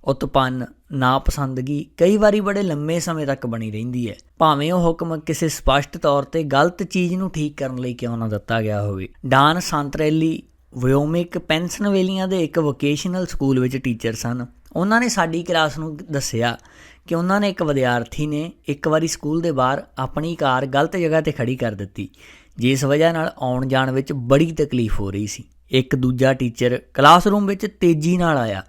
ਉਤਪੰਨ ਨਾਪਸੰਦਗੀ ਕਈ ਵਾਰੀ ਬੜੇ ਲੰਮੇ ਸਮੇਂ ਤੱਕ ਬਣੀ ਰਹਿੰਦੀ ਹੈ, ਭਾਵੇਂ ਉਹ ਹੁਕਮ ਕਿਸੇ ਸਪਸ਼ਟ ਤੌਰ 'ਤੇ ਗਲਤ ਚੀਜ਼ ਨੂੰ ਠੀਕ ਕਰਨ ਲਈ ਕਿਉਂ ਨਾ ਦਿੱਤਾ ਗਿਆ ਹੋਵੇ। ਡਾਨ ਸਾਂਤਰੇਲੀ ਵਿਓਮਿਕ ਪੈਨਸਨਵੇਲੀਆ ਦੇ ਇੱਕ ਵੋਕੇਸ਼ਨਲ ਸਕੂਲ ਵਿੱਚ ਟੀਚਰ ਸਨ। ਉਹਨਾਂ ਨੇ ਸਾਡੀ ਕਲਾਸ ਨੂੰ ਦੱਸਿਆ ਕਿ ਉਹਨਾਂ ਨੇ ਇੱਕ ਵਿਦਿਆਰਥੀ ਨੇ ਇੱਕ ਵਾਰੀ ਸਕੂਲ ਦੇ ਬਾਹਰ ਆਪਣੀ ਕਾਰ ਗਲਤ ਜਗ੍ਹਾ 'ਤੇ ਖੜੀ ਕਰ ਦਿੱਤੀ ਜਿਸ ਵਜ੍ਹਾ ਨਾਲ ਆਉਣ ਜਾਣ ਵਿੱਚ ਬੜੀ ਤਕਲੀਫ ਹੋ ਰਹੀ ਸੀ। ਇੱਕ ਦੂਜਾ ਟੀਚਰ ਕਲਾਸਰੂਮ ਵਿੱਚ ਤੇਜ਼ੀ ਨਾਲ ਆਇਆ।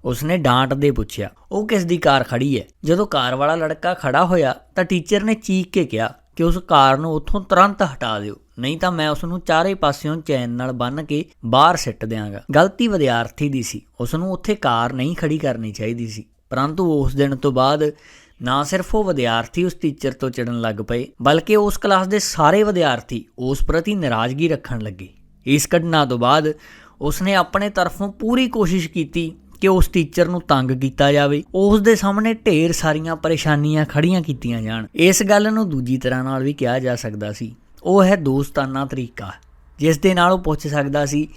ਉਸਨੇ ਡਾਂਟਦੇ ਪੁੱਛਿਆ ਉਹ ਕਿਸ ਦੀ ਕਾਰ ਖੜੀ ਹੈ। ਜਦੋਂ ਕਾਰ ਵਾਲਾ ਲੜਕਾ ਖੜਾ ਹੋਇਆ ਤਾਂ ਟੀਚਰ ਨੇ ਚੀਕ ਕੇ ਕਿਹਾ ਕਿ ਉਸ ਕਾਰ ਨੂੰ ਉੱਥੋਂ ਤੁਰੰਤ ਹਟਾ ਦਿਓ, ਨਹੀਂ ਤਾਂ ਮੈਂ ਉਸ ਨੂੰ ਚਾਰੇ ਪਾਸਿਓਂ ਚੈਨ ਨਾਲ ਬੰਨ੍ਹ ਕੇ ਬਾਹਰ ਸਿੱਟ ਦਿਆਂਗਾ। ਗਲਤੀ ਵਿਦਿਆਰਥੀ ਦੀ ਸੀ, ਉਸ ਨੂੰ ਉੱਥੇ ਕਾਰ ਨਹੀਂ ਖੜੀ ਕਰਨੀ ਚਾਹੀਦੀ ਸੀ। ਪਰੰਤੂ ਉਸ ਦਿਨ ਤੋਂ ਬਾਅਦ ਨਾ ਸਿਰਫ ਉਹ ਵਿਦਿਆਰਥੀ ਉਸ ਟੀਚਰ ਤੋਂ ਚਿੜਨ ਲੱਗ ਪਏ ਬਲਕਿ ਉਸ ਕਲਾਸ ਦੇ ਸਾਰੇ ਵਿਦਿਆਰਥੀ ਉਸ ਪ੍ਰਤੀ ਨਾਰਾਜ਼ਗੀ ਰੱਖਣ ਲੱਗੇ। ਇਸ ਘਟਨਾ ਤੋਂ ਬਾਅਦ ਉਸਨੇ ਆਪਣੇ ਤਰਫੋਂ ਪੂਰੀ ਕੋਸ਼ਿਸ਼ ਕੀਤੀ ਕਿ ਉਸ ਟੀਚਰ ਨੂੰ ਤੰਗ ਕੀਤਾ ਜਾਵੇ, ਉਸ ਦੇ ਸਾਹਮਣੇ ਢੇਰ ਸਾਰੀਆਂ ਪਰੇਸ਼ਾਨੀਆਂ ਖੜੀਆਂ ਕੀਤੀਆਂ ਜਾਣ। ਇਸ ਗੱਲ ਨੂੰ ਦੂਜੀ ਤਰ੍ਹਾਂ ਨਾਲ ਵੀ ਕਿਹਾ ਜਾ ਸਕਦਾ ਸੀ। ਉਹ ਹੈ ਦੋਸਤਾਨਾ ਤਰੀਕਾ ਜਿਸ ਦੇ ਨਾਲ ਉਹ ਪੁੱਛ ਸਕਦਾ ਸੀ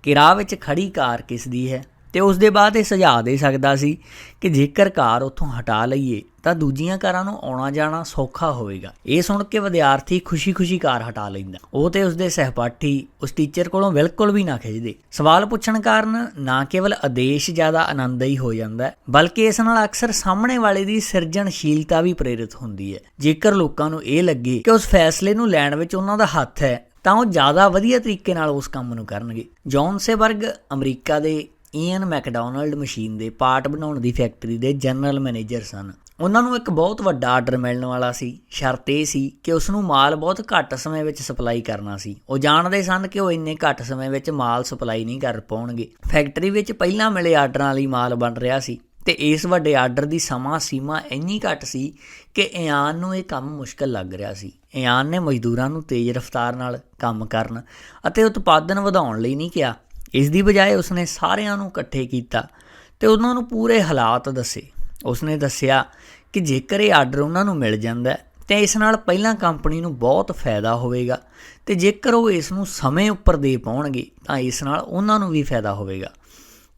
ਕਿ ਰਾਹ ਵਿੱਚ ਖੜੀ ਕਾਰ ਕਿਸ ਦੀ ਹੈ ਤੇ ਉਸ ਦੇ ਬਾਅਦ ਇਹ ਸੁਝਾਅ ਦੇ ਸਕਦਾ ਸੀ ਕਿ ਜੇਕਰ ਕਾਰ ਉੱਥੋਂ ਹਟਾ ਲਈਏ ਤਾਂ ਦੂਜੀਆਂ ਕਾਰਾਂ ਨੂੰ ਆਉਣਾ ਜਾਣਾ ਸੌਖਾ ਹੋਵੇਗਾ। ਇਹ ਸੁਣ ਕੇ ਵਿਦਿਆਰਥੀ ਖੁਸ਼ੀ-ਖੁਸ਼ੀ ਕਾਰ ਹਟਾ ਲੈਂਦਾ। ਉਹ ਤੇ ਉਸਦੇ ਸਹਿਪਾਠੀ ਉਸ ਟੀਚਰ ਕੋਲੋਂ ਬਿਲਕੁਲ ਵੀ ਨਾ ਖਿੱਚਦੇ। ਸਵਾਲ ਪੁੱਛਣ ਕਾਰਨ ਨਾ ਕੇਵਲ ਆਦੇਸ਼ ਜ਼ਿਆਦਾ ਆਨੰਦਮਈ ਹੋ ਜਾਂਦਾ, ਬਲਕਿ ਇਸ ਨਾਲ ਅਕਸਰ ਸਾਹਮਣੇ ਵਾਲੇ ਦੀ ਸਿਰਜਣਸ਼ੀਲਤਾ ਵੀ ਪ੍ਰੇਰਿਤ ਹੁੰਦੀ ਹੈ। ਜੇਕਰ ਲੋਕਾਂ ਨੂੰ ਇਹ ਲੱਗੇ ਕਿ ਉਸ ਫੈਸਲੇ ਨੂੰ ਲੈਣ ਵਿੱਚ ਉਹਨਾਂ ਦਾ ਹੱਥ ਹੈ ਤਾਂ ਉਹ ਜ਼ਿਆਦਾ ਵਧੀਆ ਤਰੀਕੇ ਨਾਲ ਉਸ ਕੰਮ ਨੂੰ ਕਰਨਗੇ। ਜੌਨ ਸੇਬਰਗ ਅਮਰੀਕਾ ਦੇ ਈਅਨ ਮੈਕਡੋਨਲਡ ਮਸ਼ੀਨ ਦੇ ਪਾਰਟ ਬਣਾਉਣ ਦੀ ਫੈਕਟਰੀ ਦੇ ਜਨਰਲ ਮੈਨੇਜਰ ਸਨ। ਉਹਨਾਂ ਨੂੰ ਇੱਕ ਬਹੁਤ ਵੱਡਾ ਆਰਡਰ ਮਿਲਣ ਵਾਲਾ ਸੀ। ਸ਼ਰਤ ਇਹ ਸੀ ਕਿ ਉਸ ਨੂੰ ਮਾਲ ਬਹੁਤ ਘੱਟ ਸਮੇਂ ਵਿੱਚ ਸਪਲਾਈ ਕਰਨਾ ਸੀ। ਉਹ ਜਾਣਦੇ ਸਨ ਕਿ ਉਹ ਇੰਨੇ ਘੱਟ ਸਮੇਂ ਵਿੱਚ ਮਾਲ ਸਪਲਾਈ ਨਹੀਂ ਕਰ ਪਾਉਣਗੇ। ਫੈਕਟਰੀ ਵਿੱਚ ਪਹਿਲਾਂ ਮਿਲੇ ਆਰਡਰਾਂ ਲਈ ਮਾਲ ਬਣ ਰਿਹਾ ਸੀ ਅਤੇ ਇਸ ਵੱਡੇ ਆਰਡਰ ਦੀ ਸਮਾਂ ਸੀਮਾ ਇੰਨੀ ਘੱਟ ਸੀ ਕਿ ਈਆਨ ਨੂੰ ਇਹ ਕੰਮ ਮੁਸ਼ਕਿਲ ਲੱਗ ਰਿਹਾ ਸੀ। ਈਆਨ ਨੇ ਮਜ਼ਦੂਰਾਂ ਨੂੰ ਤੇਜ਼ ਰਫ਼ਤਾਰ ਨਾਲ ਕੰਮ ਕਰਨ ਅਤੇ ਉਤਪਾਦਨ ਵਧਾਉਣ ਲਈ ਨਹੀਂ ਕਿਹਾ। ਇਸ ਦੀ ਬਜਾਏ ਉਸਨੇ ਸਾਰਿਆਂ ਨੂੰ ਇਕੱਠੇ ਕੀਤਾ ਅਤੇ ਉਹਨਾਂ ਨੂੰ ਪੂਰੇ ਹਾਲਾਤ ਦੱਸੇ। ਉਸਨੇ ਦੱਸਿਆ ਕਿ ਜੇਕਰ ਇਹ ਆਰਡਰ ਉਹਨਾਂ ਨੂੰ ਮਿਲ ਜਾਂਦਾ ਤਾਂ ਇਸ ਨਾਲ ਪਹਿਲਾਂ ਕੰਪਨੀ ਨੂੰ ਬਹੁਤ ਫਾਇਦਾ ਹੋਵੇਗਾ ਅਤੇ ਜੇਕਰ ਉਹ ਇਸ ਨੂੰ ਸਮੇਂ ਉੱਪਰ ਦੇ ਪਾਉਣਗੇ ਤਾਂ ਇਸ ਨਾਲ ਉਹਨਾਂ ਨੂੰ ਵੀ ਫਾਇਦਾ ਹੋਵੇਗਾ।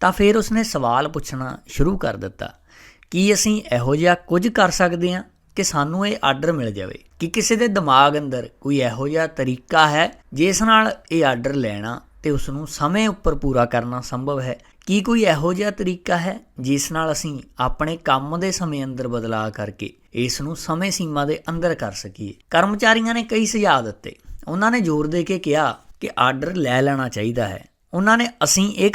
ਤਾਂ ਫਿਰ ਉਸਨੇ ਸਵਾਲ ਪੁੱਛਣਾ ਸ਼ੁਰੂ ਕਰ ਦਿੱਤਾ, ਕੀ ਅਸੀਂ ਇਹੋ ਜਿਹਾ ਕੁਝ ਕਰ ਸਕਦੇ ਹਾਂ ਕਿ ਸਾਨੂੰ ਇਹ ਆਰਡਰ ਮਿਲ ਜਾਵੇ? ਕਿ ਕਿਸੇ ਦੇ ਦਿਮਾਗ ਅੰਦਰ ਕੋਈ ਇਹੋ ਜਿਹਾ ਤਰੀਕਾ ਹੈ ਜਿਸ ਨਾਲ ਇਹ ਆਰਡਰ ਲੈਣਾ ਅਤੇ ਉਸ ਨੂੰ ਸਮੇਂ ਉੱਪਰ ਪੂਰਾ ਕਰਨਾ ਸੰਭਵ ਹੈ? ਕੀ ਕੋਈ ਇਹੋ ਜਿਹਾ ਤਰੀਕਾ ਹੈ ਜਿਸ ਨਾਲ ਅਸੀਂ ਆਪਣੇ ਕੰਮ ਦੇ ਸਮੇਂ ਅੰਦਰ ਬਦਲਾਅ ਕਰਕੇ ਇਸ ਨੂੰ ਸਮੇਂ ਸੀਮਾ ਦੇ ਅੰਦਰ ਕਰ ਸਕੀਏ? ਕਰਮਚਾਰੀਆਂ ਨੇ ਕਈ ਸੁਝਾਅ ਦਿੱਤੇ। ਉਹਨਾਂ ਨੇ ਜ਼ੋਰ ਦੇ ਕੇ ਕਿਹਾ ਕਿ ਆਰਡਰ ਲੈ ਲੈਣਾ ਚਾਹੀਦਾ ਹੈ। ਉਹਨਾਂ ਨੇ ਅਸੀਂ ਇਹ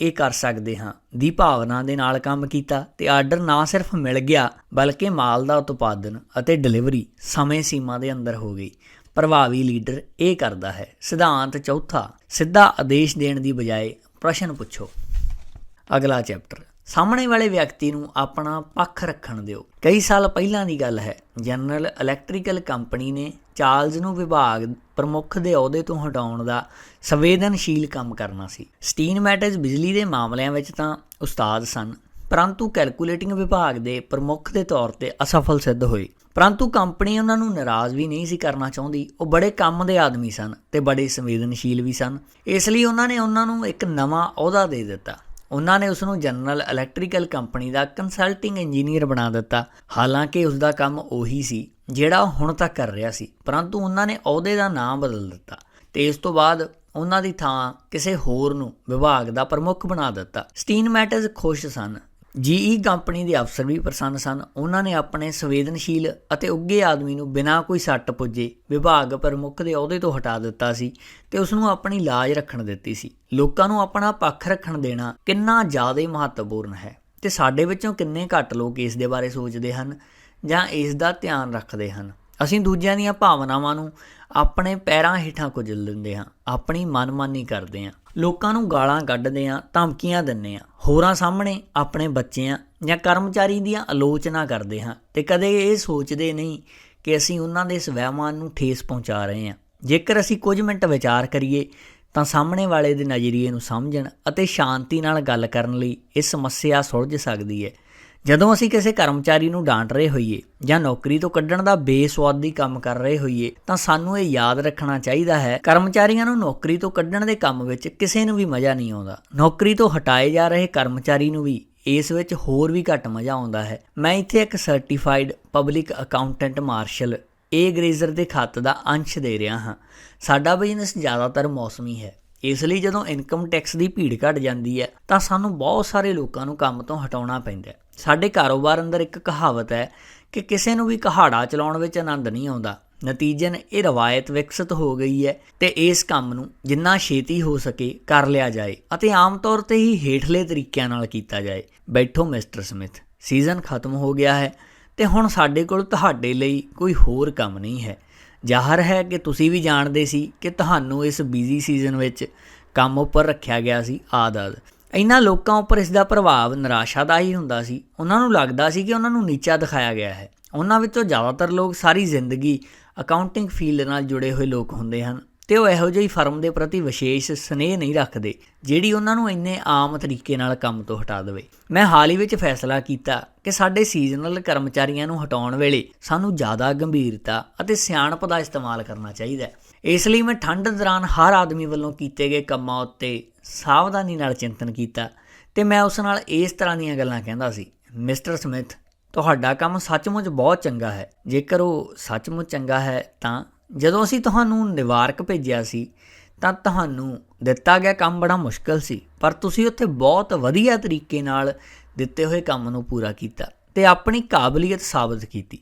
ਕਰ ਸਕਦੇ ਹਾਂ ਦੀ ਭਾਵਨਾ ਦੇ ਨਾਲ ਕੰਮ ਕੀਤਾ ਅਤੇ ਆਰਡਰ ਨਾ ਸਿਰਫ ਮਿਲ ਗਿਆ ਬਲਕਿ ਮਾਲ ਦਾ ਉਤਪਾਦਨ ਅਤੇ ਡਿਲੀਵਰੀ ਸਮੇਂ ਸੀਮਾ ਦੇ ਅੰਦਰ ਹੋ ਗਈ। ਪ੍ਰਭਾਵੀ ਲੀਡਰ ਇਹ ਕਰਦਾ ਹੈ। ਸਿਧਾਂਤ ਚੌਥਾ, ਸਿੱਧਾ ਆਦੇਸ਼ ਦੇਣ ਦੀ ਬਜਾਏ ਪ੍ਰਸ਼ਨ ਪੁੱਛੋ। ਅਗਲਾ ਚੈਪਟਰ, ਸਾਹਮਣੇ ਵਾਲੇ ਵਿਅਕਤੀ ਨੂੰ ਆਪਣਾ ਪੱਖ ਰੱਖਣ ਦਿਓ। ਕਈ ਸਾਲ ਪਹਿਲਾਂ ਦੀ ਗੱਲ ਹੈ। ਜਨਰਲ ਇਲੈਕਟ੍ਰੀਕਲ ਕੰਪਨੀ ਨੇ ਚਾਰਲਸ ਨੂੰ ਵਿਭਾਗ ਪ੍ਰਮੁੱਖ ਦੇ ਅਹੁਦੇ ਤੋਂ ਹਟਾਉਣ ਦਾ ਸੰਵੇਦਨਸ਼ੀਲ ਕੰਮ ਕਰਨਾ ਸੀ। ਸਟੀਨਮੈਟਜ਼ ਬਿਜਲੀ ਦੇ ਮਾਮਲਿਆਂ ਵਿੱਚ ਤਾਂ ਉਸਤਾਦ ਸਨ, ਪਰੰਤੂ ਕੈਲਕੂਲੇਟਿੰਗ ਵਿਭਾਗ ਦੇ ਪ੍ਰਮੁੱਖ ਦੇ ਤੌਰ 'ਤੇ ਅਸਫਲ ਸਿੱਧ ਹੋਏ। ਪਰੰਤੂ ਕੰਪਨੀ ਉਹਨਾਂ ਨੂੰ ਨਾਰਾਜ਼ ਵੀ ਨਹੀਂ ਸੀ ਕਰਨਾ ਚਾਹੁੰਦੀ। ਉਹ ਬੜੇ ਕੰਮ ਦੇ ਆਦਮੀ ਸਨ ਅਤੇ ਬੜੇ ਸੰਵੇਦਨਸ਼ੀਲ ਵੀ ਸਨ। ਇਸ ਲਈ ਉਹਨਾਂ ਨੂੰ ਇੱਕ ਨਵਾਂ ਅਹੁਦਾ ਦੇ ਦਿੱਤਾ। ਉਹਨਾਂ ਨੇ ਉਸ ਨੂੰ ਜਨਰਲ ਇਲੈਕਟ੍ਰੀਕਲ ਕੰਪਨੀ ਦਾ ਕੰਸਲਟਿੰਗ ਇੰਜੀਨੀਅਰ ਬਣਾ ਦਿੱਤਾ। ਹਾਲਾਂਕਿ ਉਸ ਦਾ ਕੰਮ ਉਹੀ ਸੀ ਜਿਹੜਾ ਉਹ ਹੁਣ ਤੱਕ ਕਰ ਰਿਹਾ ਸੀ, ਪਰੰਤੂ ਉਹਨਾਂ ਨੇ ਅਹੁਦੇ ਦਾ ਨਾਮ ਬਦਲ ਦਿੱਤਾ ਅਤੇ ਇਸ ਤੋਂ ਬਾਅਦ ਉਹਨਾਂ ਦੀ ਥਾਂ ਕਿਸੇ ਹੋਰ ਨੂੰ ਵਿਭਾਗ ਦਾ ਪ੍ਰਮੁੱਖ ਬਣਾ ਦਿੱਤਾ। ਸਟੀਨਮੈਟਜ਼ ਖੁਸ਼ ਸਨ। GE ਕੰਪਨੀ ਦੇ ਅਫਸਰ ਵੀ ਪ੍ਰਸੰਨ ਸਨ। ਉਹਨਾਂ ਨੇ ਆਪਣੇ ਸੰਵੇਦਨਸ਼ੀਲ ਅਤੇ ਉੱਘੇ ਆਦਮੀ ਨੂੰ ਬਿਨਾਂ ਕੋਈ ਸੱਟ ਪੁੱਜੇ ਵਿਭਾਗ ਪ੍ਰਮੁੱਖ ਦੇ ਅਹੁਦੇ ਤੋਂ ਹਟਾ ਦਿੱਤਾ ਸੀ ਅਤੇ ਉਸ ਨੂੰ ਆਪਣੀ ਲਾਜ ਰੱਖਣ ਦਿੱਤੀ ਸੀ। ਲੋਕਾਂ ਨੂੰ ਆਪਣਾ ਪੱਖ ਰੱਖਣ ਦੇਣਾ ਕਿੰਨਾ ਜ਼ਿਆਦਾ ਮਹੱਤਵਪੂਰਨ ਹੈ ਅਤੇ ਸਾਡੇ ਵਿੱਚੋਂ ਕਿੰਨੇ ਘੱਟ ਲੋਕ ਇਸ ਦੇ ਬਾਰੇ ਸੋਚਦੇ ਹਨ ਜਾਂ ਇਸ ਦਾ ਧਿਆਨ ਰੱਖਦੇ ਹਨ। ਅਸੀਂ ਦੂਜਿਆਂ ਦੀਆਂ ਭਾਵਨਾਵਾਂ ਨੂੰ ਆਪਣੇ ਪੈਰਾਂ ਹੇਠਾਂ ਕੁਚਲ ਦਿੰਦੇ ਹਾਂ, ਆਪਣੀ ਮਨਮਾਨੀ ਕਰਦੇ ਹਾਂ, ਲੋਕਾਂ ਨੂੰ ਗਾਲਾਂ ਕੱਢਦੇ ਹਾਂ, ਧਮਕੀਆਂ ਦਿੰਦੇ ਹਾਂ, ਹੋਰਾਂ ਸਾਹਮਣੇ ਆਪਣੇ ਬੱਚਿਆਂ ਜਾਂ ਕਰਮਚਾਰੀ ਦੀਆਂ ਆਲੋਚਨਾ ਕਰਦੇ ਹਾਂ ਅਤੇ ਕਦੇ ਇਹ ਸੋਚਦੇ ਨਹੀਂ ਕਿ ਅਸੀਂ ਉਹਨਾਂ ਦੇ ਸਵੈਮਾਨ ਨੂੰ ਠੇਸ ਪਹੁੰਚਾ ਰਹੇ ਹਾਂ। ਜੇਕਰ ਅਸੀਂ ਕੁਝ ਮਿੰਟ ਵਿਚਾਰ ਕਰੀਏ ਤਾਂ ਸਾਹਮਣੇ ਵਾਲੇ ਦੇ ਨਜ਼ਰੀਏ ਨੂੰ ਸਮਝਣ ਅਤੇ ਸ਼ਾਂਤੀ ਨਾਲ ਗੱਲ ਕਰਨ ਲਈ ਇਹ ਸਮੱਸਿਆ ਸੁਲਝ ਸਕਦੀ ਹੈ। ਜਦੋਂ ਅਸੀਂ ਕਿਸੇ ਕਰਮਚਾਰੀ ਨੂੰ ਡਾਂਟ ਰਹੇ ਹੋਈਏ ਜਾਂ ਨੌਕਰੀ ਤੋਂ ਕੱਢਣ ਦਾ ਬੇਸੁਆਦੀ ਕੰਮ ਕਰ ਰਹੇ ਹੋਈਏ ਤਾਂ ਸਾਨੂੰ ਇਹ ਯਾਦ ਰੱਖਣਾ ਚਾਹੀਦਾ ਹੈ, ਕਰਮਚਾਰੀਆਂ ਨੂੰ ਨੌਕਰੀ ਤੋਂ ਕੱਢਣ ਦੇ ਕੰਮ ਵਿੱਚ ਕਿਸੇ ਨੂੰ ਵੀ ਮਜ਼ਾ ਨਹੀਂ ਆਉਂਦਾ। ਨੌਕਰੀ ਤੋਂ ਹਟਾਏ ਜਾ ਰਹੇ ਕਰਮਚਾਰੀ ਨੂੰ ਵੀ ਇਸ ਵਿੱਚ ਹੋਰ ਵੀ ਘੱਟ ਮਜ਼ਾ ਆਉਂਦਾ ਹੈ। ਮੈਂ ਇੱਥੇ ਇੱਕ ਸਰਟੀਫਾਈਡ ਪਬਲਿਕ ਅਕਾਊਂਟੈਂਟ ਮਾਰਸ਼ਲ ਗਰੇਜ਼ਰ ਦੇ ਖੱਤ ਦਾ ਅੰਸ਼ ਦੇ ਰਿਹਾ ਹਾਂ। ਸਾਡਾ ਬਿਜ਼ਨਸ ਜ਼ਿਆਦਾਤਰ ਮੌਸਮੀ ਹੈ, ਇਸ ਲਈ ਜਦੋਂ ਇਨਕਮ ਟੈਕਸ ਦੀ ਭੀੜ ਘੱਟ ਜਾਂਦੀ ਹੈ ਤਾਂ ਸਾਨੂੰ ਬਹੁਤ ਸਾਰੇ ਲੋਕਾਂ ਨੂੰ ਕੰਮ ਤੋਂ ਹਟਾਉਣਾ ਪੈਂਦਾ ਹੈ। ਸਾਡੇ ਕਾਰੋਬਾਰ ਅੰਦਰ ਇੱਕ ਕਹਾਵਤ ਹੈ ਕਿ ਕਿਸੇ ਨੂੰ ਵੀ ਕਹਾੜਾ ਚਲਾਉਣ ਵਿੱਚ ਆਨੰਦ ਨਹੀਂ ਆਉਂਦਾ। ਨਤੀਜਨ ਇਹ ਰਵਾਇਤ ਵਿਕਸਿਤ ਹੋ ਗਈ ਹੈ ਅਤੇ ਇਸ ਕੰਮ ਨੂੰ ਜਿੰਨਾ ਛੇਤੀ ਹੋ ਸਕੇ ਕਰ ਲਿਆ ਜਾਏ ਅਤੇ ਆਮ ਤੌਰ 'ਤੇ ਹੀ ਹੇਠਲੇ ਤਰੀਕਿਆਂ ਨਾਲ ਕੀਤਾ ਜਾਏ। ਬੈਠੋ ਮਿਸਟਰ ਸਮਿਥ, ਸੀਜ਼ਨ ਖਤਮ ਹੋ ਗਿਆ ਹੈ ਅਤੇ ਹੁਣ ਸਾਡੇ ਕੋਲ ਤੁਹਾਡੇ ਲਈ ਕੋਈ ਹੋਰ ਕੰਮ ਨਹੀਂ ਹੈ। ਜ਼ਾਹਰ ਹੈ ਕਿ ਤੁਸੀਂ ਵੀ ਜਾਣਦੇ ਸੀ ਕਿ ਤੁਹਾਨੂੰ ਇਸ ਬਿਜ਼ੀ ਸੀਜ਼ਨ ਵਿੱਚ ਕੰਮ ਉੱਪਰ ਰੱਖਿਆ ਗਿਆ ਸੀ ਆਦਿ। ਇਹਨਾਂ ਲੋਕਾਂ ਉੱਪਰ ਇਸ ਦਾ ਪ੍ਰਭਾਵ ਨਿਰਾਸ਼ਾਦਾਈ ਹੁੰਦਾ ਸੀ। ਉਹਨਾਂ ਨੂੰ ਲੱਗਦਾ ਸੀ ਕਿ ਉਹਨਾਂ ਨੂੰ ਨੀਚਾ ਦਿਖਾਇਆ ਗਿਆ ਹੈ। ਉਹਨਾਂ ਵਿੱਚੋਂ ਜ਼ਿਆਦਾਤਰ ਲੋਕ ਸਾਰੀ ਜ਼ਿੰਦਗੀ ਅਕਾਊਂਟਿੰਗ ਫੀਲਡ ਨਾਲ ਜੁੜੇ ਹੋਏ ਲੋਕ ਹੁੰਦੇ ਹਨ ਤੇ ਉਹ ਇਹੋ ਜਿਹੀ ਫਰਮ ਦੇ ਪ੍ਰਤੀ ਵਿਸ਼ੇਸ਼ ਸਨੇਹ ਨਹੀਂ ਰੱਖਦੇ ਜਿਹੜੀ ਉਹਨਾਂ ਨੂੰ ਇੰਨੇ ਆਮ ਤਰੀਕੇ ਨਾਲ ਕੰਮ ਤੋਂ ਹਟਾ ਦੇਵੇ। ਮੈਂ ਹਾਲ ਹੀ ਵਿੱਚ ਫੈਸਲਾ ਕੀਤਾ ਕਿ ਸਾਡੇ ਸੀਜ਼ਨਲ ਕਰਮਚਾਰੀਆਂ ਨੂੰ ਹਟਾਉਣ ਵੇਲੇ ਸਾਨੂੰ ਜ਼ਿਆਦਾ ਗੰਭੀਰਤਾ ਅਤੇ ਸਿਆਣਪ ਦਾ ਇਸਤੇਮਾਲ ਕਰਨਾ ਚਾਹੀਦਾ ਹੈ। ਇਸ ਲਈ ਮੈਂ ਠੰਡ ਦੌਰਾਨ ਹਰ ਆਦਮੀ ਵੱਲੋਂ ਕੀਤੇ ਗਏ ਕੰਮਾਂ ਉੱਤੇ ਸਾਵਧਾਨੀ ਨਾਲ ਚਿੰਤਨ ਕੀਤਾ ਤੇ ਮੈਂ ਉਸ ਨਾਲ ਇਸ ਤਰ੍ਹਾਂ ਦੀਆਂ ਗੱਲਾਂ ਕਹਿੰਦਾ ਸੀ। ਮਿਸਟਰ ਸਮਿਥ, ਤੁਹਾਡਾ ਕੰਮ ਸੱਚਮੁੱਚ ਬਹੁਤ ਚੰਗਾ ਹੈ। ਜੇਕਰ ਉਹ ਸੱਚਮੁੱਚ ਚੰਗਾ ਹੈ ਤਾਂ ਜਦੋਂ ਅਸੀਂ ਤੁਹਾਨੂੰ ਨਿਵਾਰਕ ਭੇਜਿਆ ਸੀ ਤਾਂ ਤੁਹਾਨੂੰ ਦਿੱਤਾ ਗਿਆ ਕੰਮ ਬੜਾ ਮੁਸ਼ਕਿਲ ਸੀ, ਪਰ ਤੁਸੀਂ ਉੱਥੇ ਬਹੁਤ ਵਧੀਆ ਤਰੀਕੇ ਨਾਲ ਦਿੱਤੇ ਹੋਏ ਕੰਮ ਨੂੰ ਪੂਰਾ ਕੀਤਾ ਅਤੇ ਆਪਣੀ ਕਾਬਲੀਅਤ ਸਾਬਤ ਕੀਤੀ।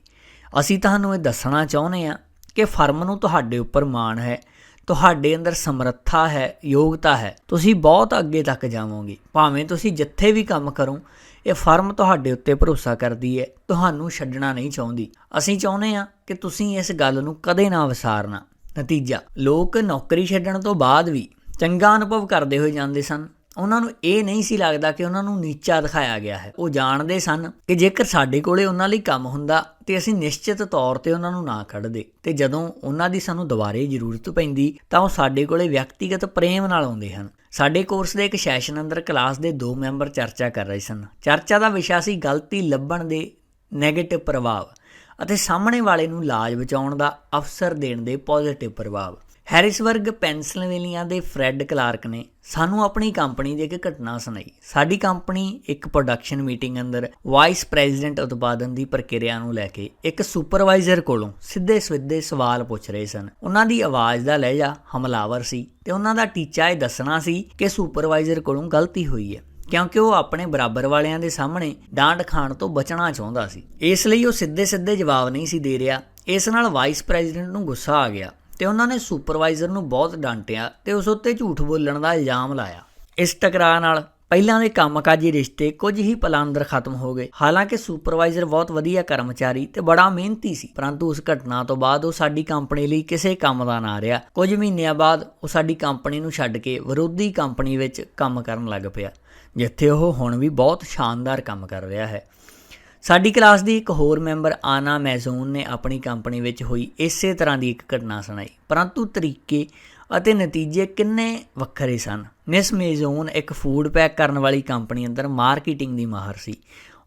ਅਸੀਂ ਤੁਹਾਨੂੰ ਇਹ ਦੱਸਣਾ ਚਾਹੁੰਦੇ ਹਾਂ ਕਿ ਫਰਮ ਨੂੰ ਤੁਹਾਡੇ ਉੱਪਰ ਮਾਣ ਹੈ, ਤੁਹਾਡੇ ਅੰਦਰ ਸਮਰੱਥਾ ਹੈ, ਯੋਗਤਾ ਹੈ। ਤੁਸੀਂ ਬਹੁਤ ਅੱਗੇ ਤੱਕ ਜਾਵੋਗੇ। ਭਾਵੇਂ ਤੁਸੀਂ ਜਿੱਥੇ ਵੀ ਕੰਮ ਕਰੋ, ਇਹ ਫਰਮ ਤੁਹਾਡੇ ਉੱਤੇ ਭਰੋਸਾ ਕਰਦੀ ਹੈ, ਤੁਹਾਨੂੰ ਛੱਡਣਾ ਨਹੀਂ ਚਾਹੁੰਦੀ। ਅਸੀਂ ਚਾਹੁੰਦੇ ਹਾਂ ਕਿ ਤੁਸੀਂ ਇਸ ਗੱਲ ਨੂੰ ਕਦੇ ਨਾ ਵਿਸਾਰਨਾ। ਨਤੀਜਾ, ਲੋਕ ਨੌਕਰੀ ਛੱਡਣ ਤੋਂ ਬਾਅਦ ਵੀ ਚੰਗਾ ਅਨੁਭਵ ਕਰਦੇ ਹੋਏ ਜਾਂਦੇ ਸਨ। ਉਹਨਾਂ ਨੂੰ ਇਹ ਨਹੀਂ ਸੀ ਲੱਗਦਾ ਕਿ ਉਹਨਾਂ ਨੂੰ ਨੀਚਾ ਦਿਖਾਇਆ ਗਿਆ ਹੈ। ਉਹ ਜਾਣਦੇ ਸਨ ਕਿ ਜੇਕਰ ਸਾਡੇ ਕੋਲੇ ਉਹਨਾਂ ਲਈ ਕੰਮ ਹੁੰਦਾ ਤਾਂ ਅਸੀਂ ਨਿਸ਼ਚਿਤ ਤੌਰ 'ਤੇ ਉਹਨਾਂ ਨੂੰ ਨਾ ਕੱਢਦੇ, ਅਤੇ ਜਦੋਂ ਉਹਨਾਂ ਦੀ ਸਾਨੂੰ ਦੁਬਾਰੇ ਜ਼ਰੂਰਤ ਪੈਂਦੀ ਤਾਂ ਉਹ ਸਾਡੇ ਕੋਲੇ ਵਿਅਕਤੀਗਤ ਪ੍ਰੇਮ ਨਾਲ ਆਉਂਦੇ ਹਨ। ਸਾਡੇ ਕੋਰਸ ਦੇ ਇੱਕ ਸੈਸ਼ਨ ਅੰਦਰ ਕਲਾਸ ਦੇ 2 ਮੈਂਬਰ ਚਰਚਾ ਕਰ ਰਹੇ ਸਨ। ਚਰਚਾ ਦਾ ਵਿਸ਼ਾ ਸੀ ਗਲਤੀ ਲੱਭਣ ਦੇ ਨੈਗੇਟਿਵ ਪ੍ਰਭਾਵ ਅਤੇ ਸਾਹਮਣੇ ਵਾਲੇ ਨੂੰ ਲਾਜ ਬਚਾਉਣ ਦਾ ਅਵਸਰ ਦੇਣ ਦੇ ਪੋਜ਼ੀਟਿਵ ਪ੍ਰਭਾਵ। ਹੈਰਿਸਬਰਗ, ਪੈਨਸਿਲਵੇਨੀਆ ਦੇ ਫਰੈਡ ਕਲਾਰਕ ਨੇ ਸਾਨੂੰ ਆਪਣੀ ਕੰਪਨੀ ਦੀ ਇੱਕ ਘਟਨਾ ਸੁਣਾਈ। ਸਾਡੀ ਕੰਪਨੀ ਇੱਕ ਪ੍ਰੋਡਕਸ਼ਨ ਮੀਟਿੰਗ ਅੰਦਰ ਵਾਈਸ ਪ੍ਰੈਜ਼ੀਡੈਂਟ ਉਤਪਾਦਨ ਦੀ ਪ੍ਰਕਿਰਿਆ ਨੂੰ ਲੈ ਕੇ ਇੱਕ ਸੁਪਰਵਾਈਜ਼ਰ ਕੋਲੋਂ ਸਿੱਧੇ ਸਵਾਲ ਪੁੱਛ ਰਹੇ ਸਨ। ਉਹਨਾਂ ਦੀ ਆਵਾਜ਼ ਦਾ ਲਹਿਜਾ ਹਮਲਾਵਰ ਸੀ ਅਤੇ ਉਹਨਾਂ ਦਾ ਟੀਚਾ ਇਹ ਦੱਸਣਾ ਸੀ ਕਿ ਸੁਪਰਵਾਈਜ਼ਰ ਕੋਲੋਂ ਗਲਤੀ ਹੋਈ ਹੈ, ਕਿਉਂਕਿ ਉਹ ਆਪਣੇ ਬਰਾਬਰ ਵਾਲਿਆਂ ਦੇ ਸਾਹਮਣੇ ਡਾਂਟ ਖਾਣ ਤੋਂ ਬਚਣਾ ਚਾਹੁੰਦਾ ਸੀ। ਇਸ ਲਈ ਉਹ ਸਿੱਧੇ ਜਵਾਬ ਨਹੀਂ ਸੀ ਦੇ ਰਿਹਾ। ਇਸ ਨਾਲ ਵਾਈਸ ਪ੍ਰੈਜ਼ੀਡੈਂਟ ਨੂੰ ਗੁੱਸਾ ਆ ਗਿਆ ਅਤੇ ਉਹਨਾਂ ਨੇ ਸੁਪਰਵਾਈਜ਼ਰ ਨੂੰ ਬਹੁਤ ਡਾਂਟਿਆ ਅਤੇ ਉਸ ਉੱਤੇ ਝੂਠ ਬੋਲਣ ਦਾ ਇਲਜ਼ਾਮ ਲਾਇਆ। ਇਸ ਟਕਰਾਅ ਨਾਲ ਪਹਿਲਾਂ ਦੇ ਕੰਮਕਾਜੀ ਰਿਸ਼ਤੇ ਕੁਝ ਹੀ ਪਲਾਂ ਅੰਦਰ ਖਤਮ ਹੋ ਗਏ। ਹਾਲਾਂਕਿ ਸੁਪਰਵਾਈਜ਼ਰ ਬਹੁਤ ਵਧੀਆ ਕਰਮਚਾਰੀ ਅਤੇ ਬੜਾ ਮਿਹਨਤੀ ਸੀ, ਪਰੰਤੂ ਉਸ ਘਟਨਾ ਤੋਂ ਬਾਅਦ ਉਹ ਸਾਡੀ ਕੰਪਨੀ ਲਈ ਕਿਸੇ ਕੰਮ ਦਾ ਨਾ ਰਿਹਾ। ਕੁਝ ਮਹੀਨਿਆਂ ਬਾਅਦ ਉਹ ਸਾਡੀ ਕੰਪਨੀ ਨੂੰ ਛੱਡ ਕੇ ਵਿਰੋਧੀ ਕੰਪਨੀ ਵਿੱਚ ਕੰਮ ਕਰਨ ਲੱਗ ਪਿਆ, ਜਿੱਥੇ ਉਹ ਹੁਣ ਵੀ ਬਹੁਤ ਸ਼ਾਨਦਾਰ ਕੰਮ ਕਰ ਰਿਹਾ ਹੈ। ਸਾਡੀ ਕਲਾਸ ਦੀ ਇੱਕ ਹੋਰ ਮੈਂਬਰ ਆਨਾ ਮੈਜ਼ੋਨ ਨੇ ਆਪਣੀ ਕੰਪਨੀ ਵਿੱਚ ਹੋਈ ਇਸੇ ਤਰ੍ਹਾਂ ਦੀ ਇੱਕ ਘਟਨਾ ਸੁਣਾਈ, ਪਰੰਤੂ ਤਰੀਕੇ ਅਤੇ ਨਤੀਜੇ ਕਿੰਨੇ ਵੱਖਰੇ ਸਨ। ਮਿਸ ਮੇਜ਼ੋਨ ਇੱਕ ਫੂਡ ਪੈਕ ਕਰਨ ਵਾਲੀ ਕੰਪਨੀ ਅੰਦਰ ਮਾਰਕੀਟਿੰਗ ਦੀ ਮਾਹਰ ਸੀ।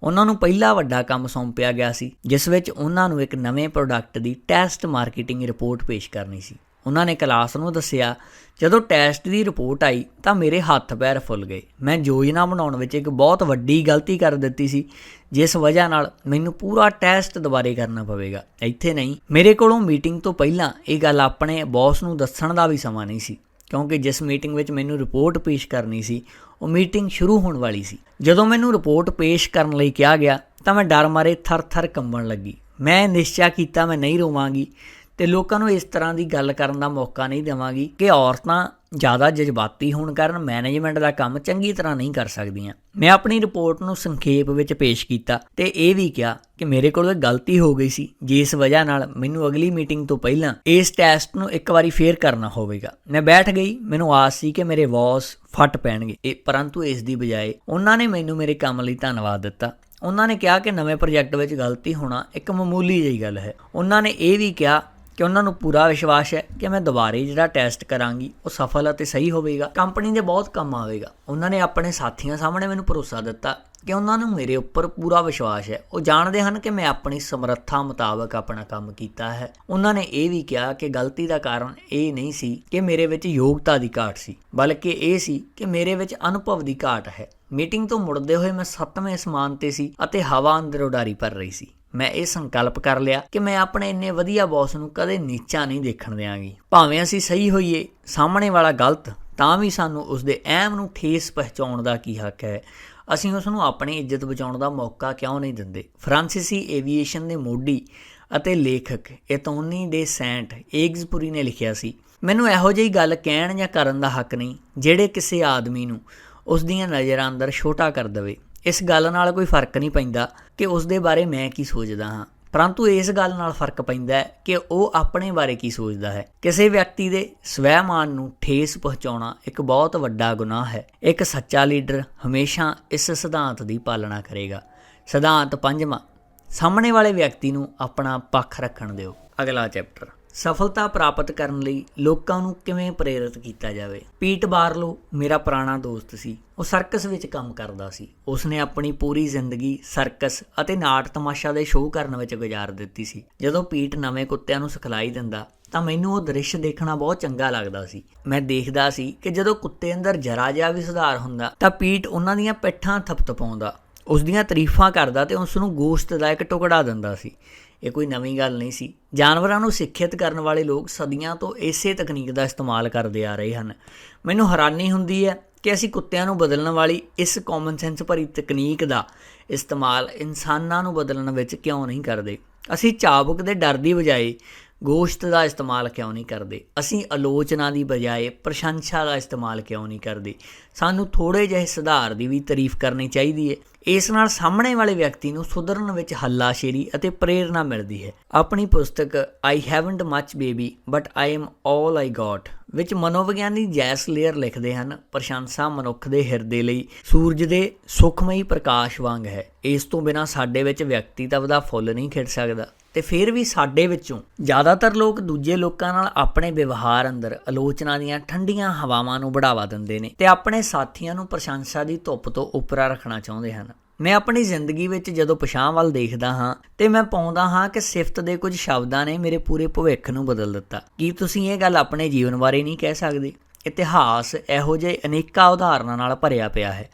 ਉਹਨਾਂ ਨੂੰ ਪਹਿਲਾ ਵੱਡਾ ਕੰਮ ਸੌਂਪਿਆ ਗਿਆ ਸੀ, ਜਿਸ ਵਿੱਚ ਉਹਨਾਂ ਨੂੰ ਇੱਕ ਨਵੇਂ ਪ੍ਰੋਡਕਟ ਦੀ ਟੈਸਟ ਮਾਰਕੀਟਿੰਗ ਰਿਪੋਰਟ ਪੇਸ਼ ਕਰਨੀ ਸੀ। ਉਹਨਾਂ ਨੇ ਕਲਾਸ ਨੂੰ ਦੱਸਿਆ, ਜਦੋਂ ਟੈਸਟ ਦੀ ਰਿਪੋਰਟ ਆਈ ਤਾਂ ਮੇਰੇ ਹੱਥ ਪੈਰ ਫੁੱਲ ਗਏ। ਮੈਂ ਯੋਜਨਾ ਬਣਾਉਣ ਵਿੱਚ ਇੱਕ ਬਹੁਤ ਵੱਡੀ ਗਲਤੀ ਕਰ ਦਿੱਤੀ ਸੀ, ਜਿਸ ਵਜ੍ਹਾ ਨਾਲ ਮੈਨੂੰ ਪੂਰਾ ਟੈਸਟ ਦੁਬਾਰੇ ਕਰਨਾ ਪਵੇਗਾ। ਇੱਥੇ ਨਹੀਂ, ਮੇਰੇ ਕੋਲੋਂ ਮੀਟਿੰਗ ਤੋਂ ਪਹਿਲਾਂ ਇਹ ਗੱਲ ਆਪਣੇ ਬੌਸ ਨੂੰ ਦੱਸਣ ਦਾ ਵੀ ਸਮਾਂ ਨਹੀਂ ਸੀ, ਕਿਉਂਕਿ ਜਿਸ ਮੀਟਿੰਗ ਵਿੱਚ ਮੈਨੂੰ ਰਿਪੋਰਟ ਪੇਸ਼ ਕਰਨੀ ਸੀ ਉਹ ਮੀਟਿੰਗ ਸ਼ੁਰੂ ਹੋਣ ਵਾਲੀ ਸੀ। ਜਦੋਂ ਮੈਨੂੰ ਰਿਪੋਰਟ ਪੇਸ਼ ਕਰਨ ਲਈ ਕਿਹਾ ਗਿਆ ਤਾਂ ਮੈਂ ਡਰ ਮਾਰੇ ਥਰ ਕੰਬਣ ਲੱਗੀ। ਮੈਂ ਨਿਸ਼ਚਾ ਕੀਤਾ ਮੈਂ ਨਹੀਂ ਰੋਵਾਂਗੀ ਅਤੇ ਲੋਕਾਂ ਨੂੰ ਇਸ ਤਰ੍ਹਾਂ ਦੀ ਗੱਲ ਕਰਨ ਦਾ ਮੌਕਾ ਨਹੀਂ ਦੇਵਾਂਗੀ ਕਿ ਔਰਤਾਂ ਜ਼ਿਆਦਾ ਜਜ਼ਬਾਤੀ ਹੋਣ ਕਾਰਨ ਮੈਨੇਜਮੈਂਟ ਦਾ ਕੰਮ ਚੰਗੀ ਤਰ੍ਹਾਂ ਨਹੀਂ ਕਰ ਸਕਦੀਆਂ। ਮੈਂ ਆਪਣੀ ਰਿਪੋਰਟ ਨੂੰ ਸੰਖੇਪ ਵਿੱਚ ਪੇਸ਼ ਕੀਤਾ ਅਤੇ ਇਹ ਵੀ ਕਿਹਾ ਕਿ ਮੇਰੇ ਕੋਲੋਂ ਇਹ ਗਲਤੀ ਹੋ ਗਈ ਸੀ, ਜਿਸ ਵਜ੍ਹਾ ਨਾਲ ਮੈਨੂੰ ਅਗਲੀ ਮੀਟਿੰਗ ਤੋਂ ਪਹਿਲਾਂ ਇਸ ਟੈਸਟ ਨੂੰ ਇੱਕ ਵਾਰੀ ਫੇਰ ਕਰਨਾ ਹੋਵੇਗਾ। ਮੈਂ ਬੈਠ ਗਈ। ਮੈਨੂੰ ਆਸ ਸੀ ਕਿ ਮੇਰੇ ਬੌਸ ਫੱਟ ਪੈਣਗੇ, ਪਰੰਤੂ ਇਸ ਦੀ ਬਜਾਏ ਉਹਨਾਂ ਨੇ ਮੈਨੂੰ ਮੇਰੇ ਕੰਮ ਲਈ ਧੰਨਵਾਦ ਦਿੱਤਾ। ਉਹਨਾਂ ਨੇ ਕਿਹਾ ਕਿ ਨਵੇਂ ਪ੍ਰੋਜੈਕਟ ਵਿੱਚ ਗਲਤੀ ਹੋਣਾ ਇੱਕ ਮਾਮੂਲੀ ਜਿਹੀ ਗੱਲ ਹੈ। ਉਹਨਾਂ ਨੇ ਇਹ ਵੀ ਕਿਹਾ ਕਿ ਉਹਨਾਂ ਨੂੰ ਪੂਰਾ ਵਿਸ਼ਵਾਸ ਹੈ ਕਿ ਮੈਂ ਦੁਬਾਰੇ ਜਿਹੜਾ ਟੈਸਟ ਕਰਾਂਗੀ ਉਹ ਸਫਲ ਅਤੇ ਸਹੀ ਹੋਵੇਗਾ, ਕੰਪਨੀ ਦੇ ਬਹੁਤ ਕੰਮ ਆਵੇਗਾ। ਉਹਨਾਂ ਨੇ ਆਪਣੇ ਸਾਥੀਆਂ ਸਾਹਮਣੇ ਮੈਨੂੰ ਭਰੋਸਾ ਦਿੱਤਾ ਕਿ ਉਹਨਾਂ ਨੂੰ ਮੇਰੇ ਉੱਪਰ ਪੂਰਾ ਵਿਸ਼ਵਾਸ ਹੈ। ਉਹ ਜਾਣਦੇ ਹਨ ਕਿ ਮੈਂ ਆਪਣੀ ਸਮਰੱਥਾ ਮੁਤਾਬਕ ਆਪਣਾ ਕੰਮ ਕੀਤਾ ਹੈ। ਉਹਨਾਂ ਨੇ ਇਹ ਵੀ ਕਿਹਾ ਕਿ ਗਲਤੀ ਦਾ ਕਾਰਨ ਇਹ ਨਹੀਂ ਸੀ ਕਿ ਮੇਰੇ ਵਿੱਚ ਯੋਗਤਾ ਦੀ ਘਾਟ ਸੀ, ਬਲਕਿ ਇਹ ਸੀ ਕਿ ਮੇਰੇ ਵਿੱਚ ਅਨੁਭਵ ਦੀ ਘਾਟ ਹੈ। ਮੀਟਿੰਗ ਤੋਂ ਮੁੜਦੇ ਹੋਏ ਮੈਂ 7ਵੇਂ ਅਸਮਾਨ 'ਤੇ ਸੀ ਅਤੇ ਹਵਾ ਅੰਦਰ ਉਡਾਰੀ ਭਰ ਰਹੀ ਸੀ। ਮੈਂ ਇਹ ਸੰਕਲਪ ਕਰ ਲਿਆ ਕਿ ਮੈਂ ਆਪਣੇ ਇੰਨੇ ਵਧੀਆ ਬੌਸ ਨੂੰ ਕਦੇ ਨੀਚਾ ਨਹੀਂ ਦੇਖਣ ਦਿਆਂਗੀ। ਭਾਵੇਂ ਅਸੀਂ ਸਹੀ ਹੋਈਏ, ਸਾਹਮਣੇ ਵਾਲਾ ਗਲਤ, ਤਾਂ ਵੀ ਸਾਨੂੰ ਉਸਦੇ ਅਹਿਮ ਨੂੰ ਠੇਸ ਪਹੁੰਚਾਉਣ ਦਾ ਕੀ ਹੱਕ ਹੈ। ਅਸੀਂ ਉਸ ਨੂੰ ਆਪਣੀ ਇੱਜ਼ਤ ਬਚਾਉਣ ਦਾ ਮੌਕਾ ਕਿਉਂ ਨਹੀਂ ਦਿੰਦੇ। ਫਰਾਂਸੀਸੀ ਏਵੀਏਸ਼ਨ ਦੇ ਮੋਢੀ ਅਤੇ ਲੇਖਕ ਐਂਟੋਨੀ ਡੇ ਸੈਂਟ ਐਗਜ਼ਪੁਰੀ ਨੇ ਲਿਖਿਆ ਸੀ, ਮੈਨੂੰ ਇਹੋ ਜਿਹੀ ਗੱਲ ਕਹਿਣ ਜਾਂ ਕਰਨ ਦਾ ਹੱਕ ਨਹੀਂ ਜਿਹੜੇ ਕਿਸੇ ਆਦਮੀ ਨੂੰ ਉਸ ਦੀਆਂ ਨਜ਼ਰਾਂ ਅੰਦਰ ਛੋਟਾ ਕਰ ਦੇਵੇ। ਇਸ ਗੱਲ ਨਾਲ ਕੋਈ ਫਰਕ ਨਹੀਂ ਪੈਂਦਾ ਕਿ ਉਸ ਦੇ ਬਾਰੇ ਮੈਂ ਕੀ ਸੋਚਦਾ ਹਾਂ, ਪਰੰਤੂ ਇਸ ਗੱਲ ਨਾਲ ਫਰਕ ਪੈਂਦਾ ਹੈ ਕਿ ਉਹ ਆਪਣੇ ਬਾਰੇ ਕੀ ਸੋਚਦਾ ਹੈ। ਕਿਸੇ ਵਿਅਕਤੀ ਦੇ ਸਵੈਮਾਨ ਨੂੰ ਠੇਸ ਪਹੁੰਚਾਉਣਾ ਇੱਕ ਬਹੁਤ ਵੱਡਾ ਗੁਨਾਹ ਹੈ। ਇੱਕ ਸੱਚਾ ਲੀਡਰ ਹਮੇਸ਼ਾ ਇਸ ਸਿਧਾਂਤ ਦੀ ਪਾਲਣਾ ਕਰੇਗਾ। ਸਿਧਾਂਤ 5ਵਾਂ, ਸਾਹਮਣੇ ਵਾਲੇ ਵਿਅਕਤੀ ਨੂੰ ਆਪਣਾ ਪੱਖ ਰੱਖਣ ਦਿਓ। ਅਗਲਾ ਚੈਪਟਰ, ਸਫਲਤਾ ਪ੍ਰਾਪਤ ਕਰਨ ਲਈ ਲੋਕਾਂ ਨੂੰ ਕਿਵੇਂ ਪ੍ਰੇਰਿਤ ਕੀਤਾ ਜਾਵੇ। ਪੀਟ ਬਾਰਲੋ ਮੇਰਾ ਪੁਰਾਣਾ ਦੋਸਤ ਸੀ। ਉਹ ਸਰਕਸ ਵਿੱਚ ਕੰਮ ਕਰਦਾ ਸੀ। ਉਸਨੇ ਆਪਣੀ ਪੂਰੀ ਜ਼ਿੰਦਗੀ ਸਰਕਸ ਅਤੇ ਨਾਟ ਤਮਾਸ਼ਾ ਦੇ ਸ਼ੋਅ ਕਰਨ ਵਿੱਚ ਗੁਜ਼ਾਰ ਦਿੱਤੀ ਸੀ। ਜਦੋਂ ਪੀਟ ਨਵੇਂ ਕੁੱਤਿਆਂ ਨੂੰ ਸਿਖਲਾਈ ਦਿੰਦਾ ਤਾਂ ਮੈਨੂੰ ਉਹ ਦ੍ਰਿਸ਼ ਦੇਖਣਾ ਬਹੁਤ ਚੰਗਾ ਲੱਗਦਾ ਸੀ। ਮੈਂ ਦੇਖਦਾ ਸੀ ਕਿ ਜਦੋਂ ਕੁੱਤੇ ਅੰਦਰ ਜਰਾ ਜਿਹਾ ਵੀ ਸੁਧਾਰ ਹੁੰਦਾ ਤਾਂ ਪੀਟ ਉਹਨਾਂ ਦੀਆਂ ਪਿੱਠਾਂ ਥਪਥਪਾਉਂਦਾ, ਉਸ ਦੀਆਂ ਤਾਰੀਫਾਂ ਕਰਦਾ ਅਤੇ ਉਸ ਨੂੰ ਗੋਸ਼ਤ ਦਾ ਇੱਕ ਟੁਕੜਾ ਦਿੰਦਾ ਸੀ। ਇਹ ਕੋਈ ਨਵੀਂ ਗੱਲ ਨਹੀਂ ਸੀ। ਜਾਨਵਰਾਂ ਨੂੰ ਸਿੱਖਿਅਤ ਕਰਨ ਵਾਲੇ ਲੋਕ ਸਦੀਆਂ ਤੋਂ ਇਸੇ ਤਕਨੀਕ ਦਾ ਇਸਤੇਮਾਲ ਕਰਦੇ ਆ ਰਹੇ ਹਨ। ਮੈਨੂੰ ਹੈਰਾਨੀ ਹੁੰਦੀ ਹੈ ਕਿ ਅਸੀਂ ਕੁੱਤਿਆਂ ਨੂੰ ਬਦਲਣ ਵਾਲੀ ਇਸ ਕਾਮਨ ਸੈਂਸ ਭਰੀ ਤਕਨੀਕ ਦਾ ਇਸਤੇਮਾਲ ਇਨਸਾਨਾਂ ਨੂੰ ਬਦਲਣ ਵਿੱਚ ਕਿਉਂ ਨਹੀਂ ਕਰਦੇ। ਅਸੀਂ ਚਾਬੁਕ ਦੇ ਡਰ ਦੀ ਬਜਾਏ ਗੋਸ਼ਤ ਦਾ ਇਸਤੇਮਾਲ ਕਿਉਂ ਨਹੀਂ ਕਰਦੇ। ਅਸੀਂ ਆਲੋਚਨਾ ਦੀ ਬਜਾਏ ਪ੍ਰਸ਼ੰਸਾ ਦਾ ਇਸਤੇਮਾਲ ਕਿਉਂ ਨਹੀਂ ਕਰਦੇ। ਸਾਨੂੰ ਥੋੜ੍ਹੇ ਜਿਹੇ ਸੁਧਾਰ ਦੀ ਵੀ ਤਾਰੀਫ ਕਰਨੀ ਚਾਹੀਦੀ ਹੈ। ਇਸ ਨਾਲ ਸਾਹਮਣੇ ਵਾਲੇ ਵਿਅਕਤੀ ਨੂੰ ਸੁਧਰਨ ਵਿੱਚ ਹੱਲਾਸ਼ੇਰੀ ਅਤੇ ਪ੍ਰੇਰਨਾ ਮਿਲਦੀ ਹੈ। ਆਪਣੀ ਪੁਸਤਕ I haven't much baby but I am all I got ਵਿੱਚ ਮਨੋਵਿਗਿਆਨੀ ਜੈਸ ਲੇਅਰ ਲਿਖਦੇ ਹਨ, ਪ੍ਰਸ਼ੰਸਾ ਮਨੁੱਖ ਦੇ ਹਿਰਦੇ ਲਈ ਸੂਰਜ ਦੇ ਸੁਖਮਈ ਪ੍ਰਕਾਸ਼ ਵਾਂਗ ਹੈ। ਇਸ ਤੋਂ ਬਿਨਾਂ ਸਾਡੇ ਵਿੱਚ ਵਿਅਕਤੀਤਵ ਦਾ ਫੁੱਲ ਨਹੀਂ ਖਿੜ ਸਕਦਾ। ਅਤੇ ਫਿਰ ਵੀ ਸਾਡੇ ਵਿੱਚੋਂ ਜ਼ਿਆਦਾਤਰ ਲੋਕ ਦੂਜੇ ਲੋਕਾਂ ਨਾਲ ਆਪਣੇ ਵਿਵਹਾਰ ਅੰਦਰ ਆਲੋਚਨਾ ਦੀਆਂ ਠੰਡੀਆਂ ਹਵਾਵਾਂ ਨੂੰ ਬੜਾਵਾ ਦਿੰਦੇ ਨੇ ਅਤੇ ਆਪਣੇ ਸਾਥੀਆਂ ਨੂੰ ਪ੍ਰਸ਼ੰਸਾ ਦੀ ਧੁੱਪ ਤੋਂ ਉੱਪਰਾ ਰੱਖਣਾ ਚਾਹੁੰਦੇ ਹਨ। ਮੈਂ ਆਪਣੀ ਜ਼ਿੰਦਗੀ ਵਿੱਚ ਜਦੋਂ ਪਿਛਾਂਹ ਵੱਲ ਦੇਖਦਾ ਹਾਂ ਅਤੇ ਮੈਂ ਪਾਉਂਦਾ ਹਾਂ ਕਿ ਸਿਫਤ ਦੇ ਕੁਝ ਸ਼ਬਦਾਂ ਨੇ ਮੇਰੇ ਪੂਰੇ ਭਵਿੱਖ ਨੂੰ ਬਦਲ ਦਿੱਤਾ। ਕੀ ਤੁਸੀਂ ਇਹ ਗੱਲ ਆਪਣੇ ਜੀਵਨ ਬਾਰੇ ਨਹੀਂ ਕਹਿ ਸਕਦੇ? ਇਤਿਹਾਸ ਇਹੋ ਜਿਹੇ ਅਨੇਕਾਂ ਉਦਾਹਰਨਾਂ ਨਾਲ ਭਰਿਆ ਪਿਆ ਹੈ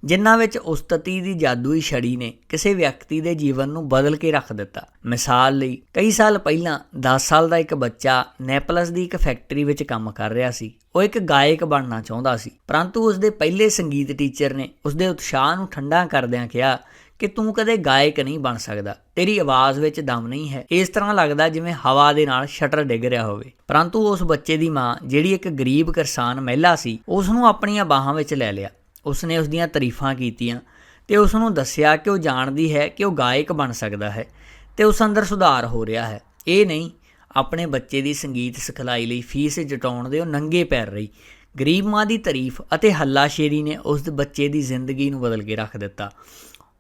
ਜਿਨ੍ਹਾਂ ਵਿੱਚ ਉਸਤਤੀ ਦੀ ਜਾਦੂਈ ਛੜੀ ਨੇ ਕਿਸੇ ਵਿਅਕਤੀ ਦੇ ਜੀਵਨ ਨੂੰ ਬਦਲ ਕੇ ਰੱਖ ਦਿੱਤਾ। ਮਿਸਾਲ ਲਈ, ਕਈ ਸਾਲ ਪਹਿਲਾਂ 10 ਸਾਲ ਦਾ ਇੱਕ ਬੱਚਾ ਨੇਪਲਸ ਦੀ ਇੱਕ ਫੈਕਟਰੀ ਵਿੱਚ ਕੰਮ ਕਰ ਰਿਹਾ ਸੀ। ਉਹ ਇੱਕ ਗਾਇਕ ਬਣਨਾ ਚਾਹੁੰਦਾ ਸੀ, ਪਰੰਤੂ ਉਸਦੇ ਪਹਿਲੇ ਸੰਗੀਤ ਟੀਚਰ ਨੇ ਉਸਦੇ ਉਤਸ਼ਾਹ ਨੂੰ ਠੰਡਾ ਕਰਦਿਆਂ ਕਿਹਾ ਕਿ ਤੂੰ ਕਦੇ ਗਾਇਕ ਨਹੀਂ ਬਣ ਸਕਦਾ, ਤੇਰੀ ਆਵਾਜ਼ ਵਿੱਚ ਦਮ ਨਹੀਂ ਹੈ। ਇਸ ਤਰ੍ਹਾਂ ਲੱਗਦਾ ਜਿਵੇਂ ਹਵਾ ਦੇ ਨਾਲ ਸ਼ਟਰ ਡਿੱਗ ਰਿਹਾ ਹੋਵੇ। ਪਰੰਤੂ ਉਸ ਬੱਚੇ ਦੀ ਮਾਂ, ਜਿਹੜੀ ਇੱਕ ਗਰੀਬ ਕਿਸਾਨ ਮਹਿਲਾ ਸੀ, ਉਸ ਨੂੰ ਆਪਣੀਆਂ ਬਾਹਾਂ ਵਿੱਚ ਲੈ ਲਿਆ। ਉਸਨੇ ਉਸ ਦੀਆਂ ਤਾਰੀਫਾਂ ਕੀਤੀਆਂ ਅਤੇ ਉਸ ਨੂੰ ਦੱਸਿਆ ਕਿ ਉਹ ਜਾਣਦੀ ਹੈ ਕਿ ਉਹ ਗਾਇਕ ਬਣ ਸਕਦਾ ਹੈ ਅਤੇ ਉਸ ਅੰਦਰ ਸੁਧਾਰ ਹੋ ਰਿਹਾ ਹੈ। ਇਹ ਨਹੀਂ, ਆਪਣੇ ਬੱਚੇ ਦੀ ਸੰਗੀਤ ਸਿਖਲਾਈ ਲਈ ਫੀਸ ਜਟਾਉਣ ਦੇ ਉਹ ਨੰਗੇ ਪੈਰ ਰਹੀ। ਗਰੀਬ ਮਾਂ ਦੀ ਤਾਰੀਫ ਅਤੇ ਹੱਲਾਸ਼ੇਰੀ ਨੇ ਉਸ ਬੱਚੇ ਦੀ ਜ਼ਿੰਦਗੀ ਨੂੰ ਬਦਲ ਕੇ ਰੱਖ ਦਿੱਤਾ।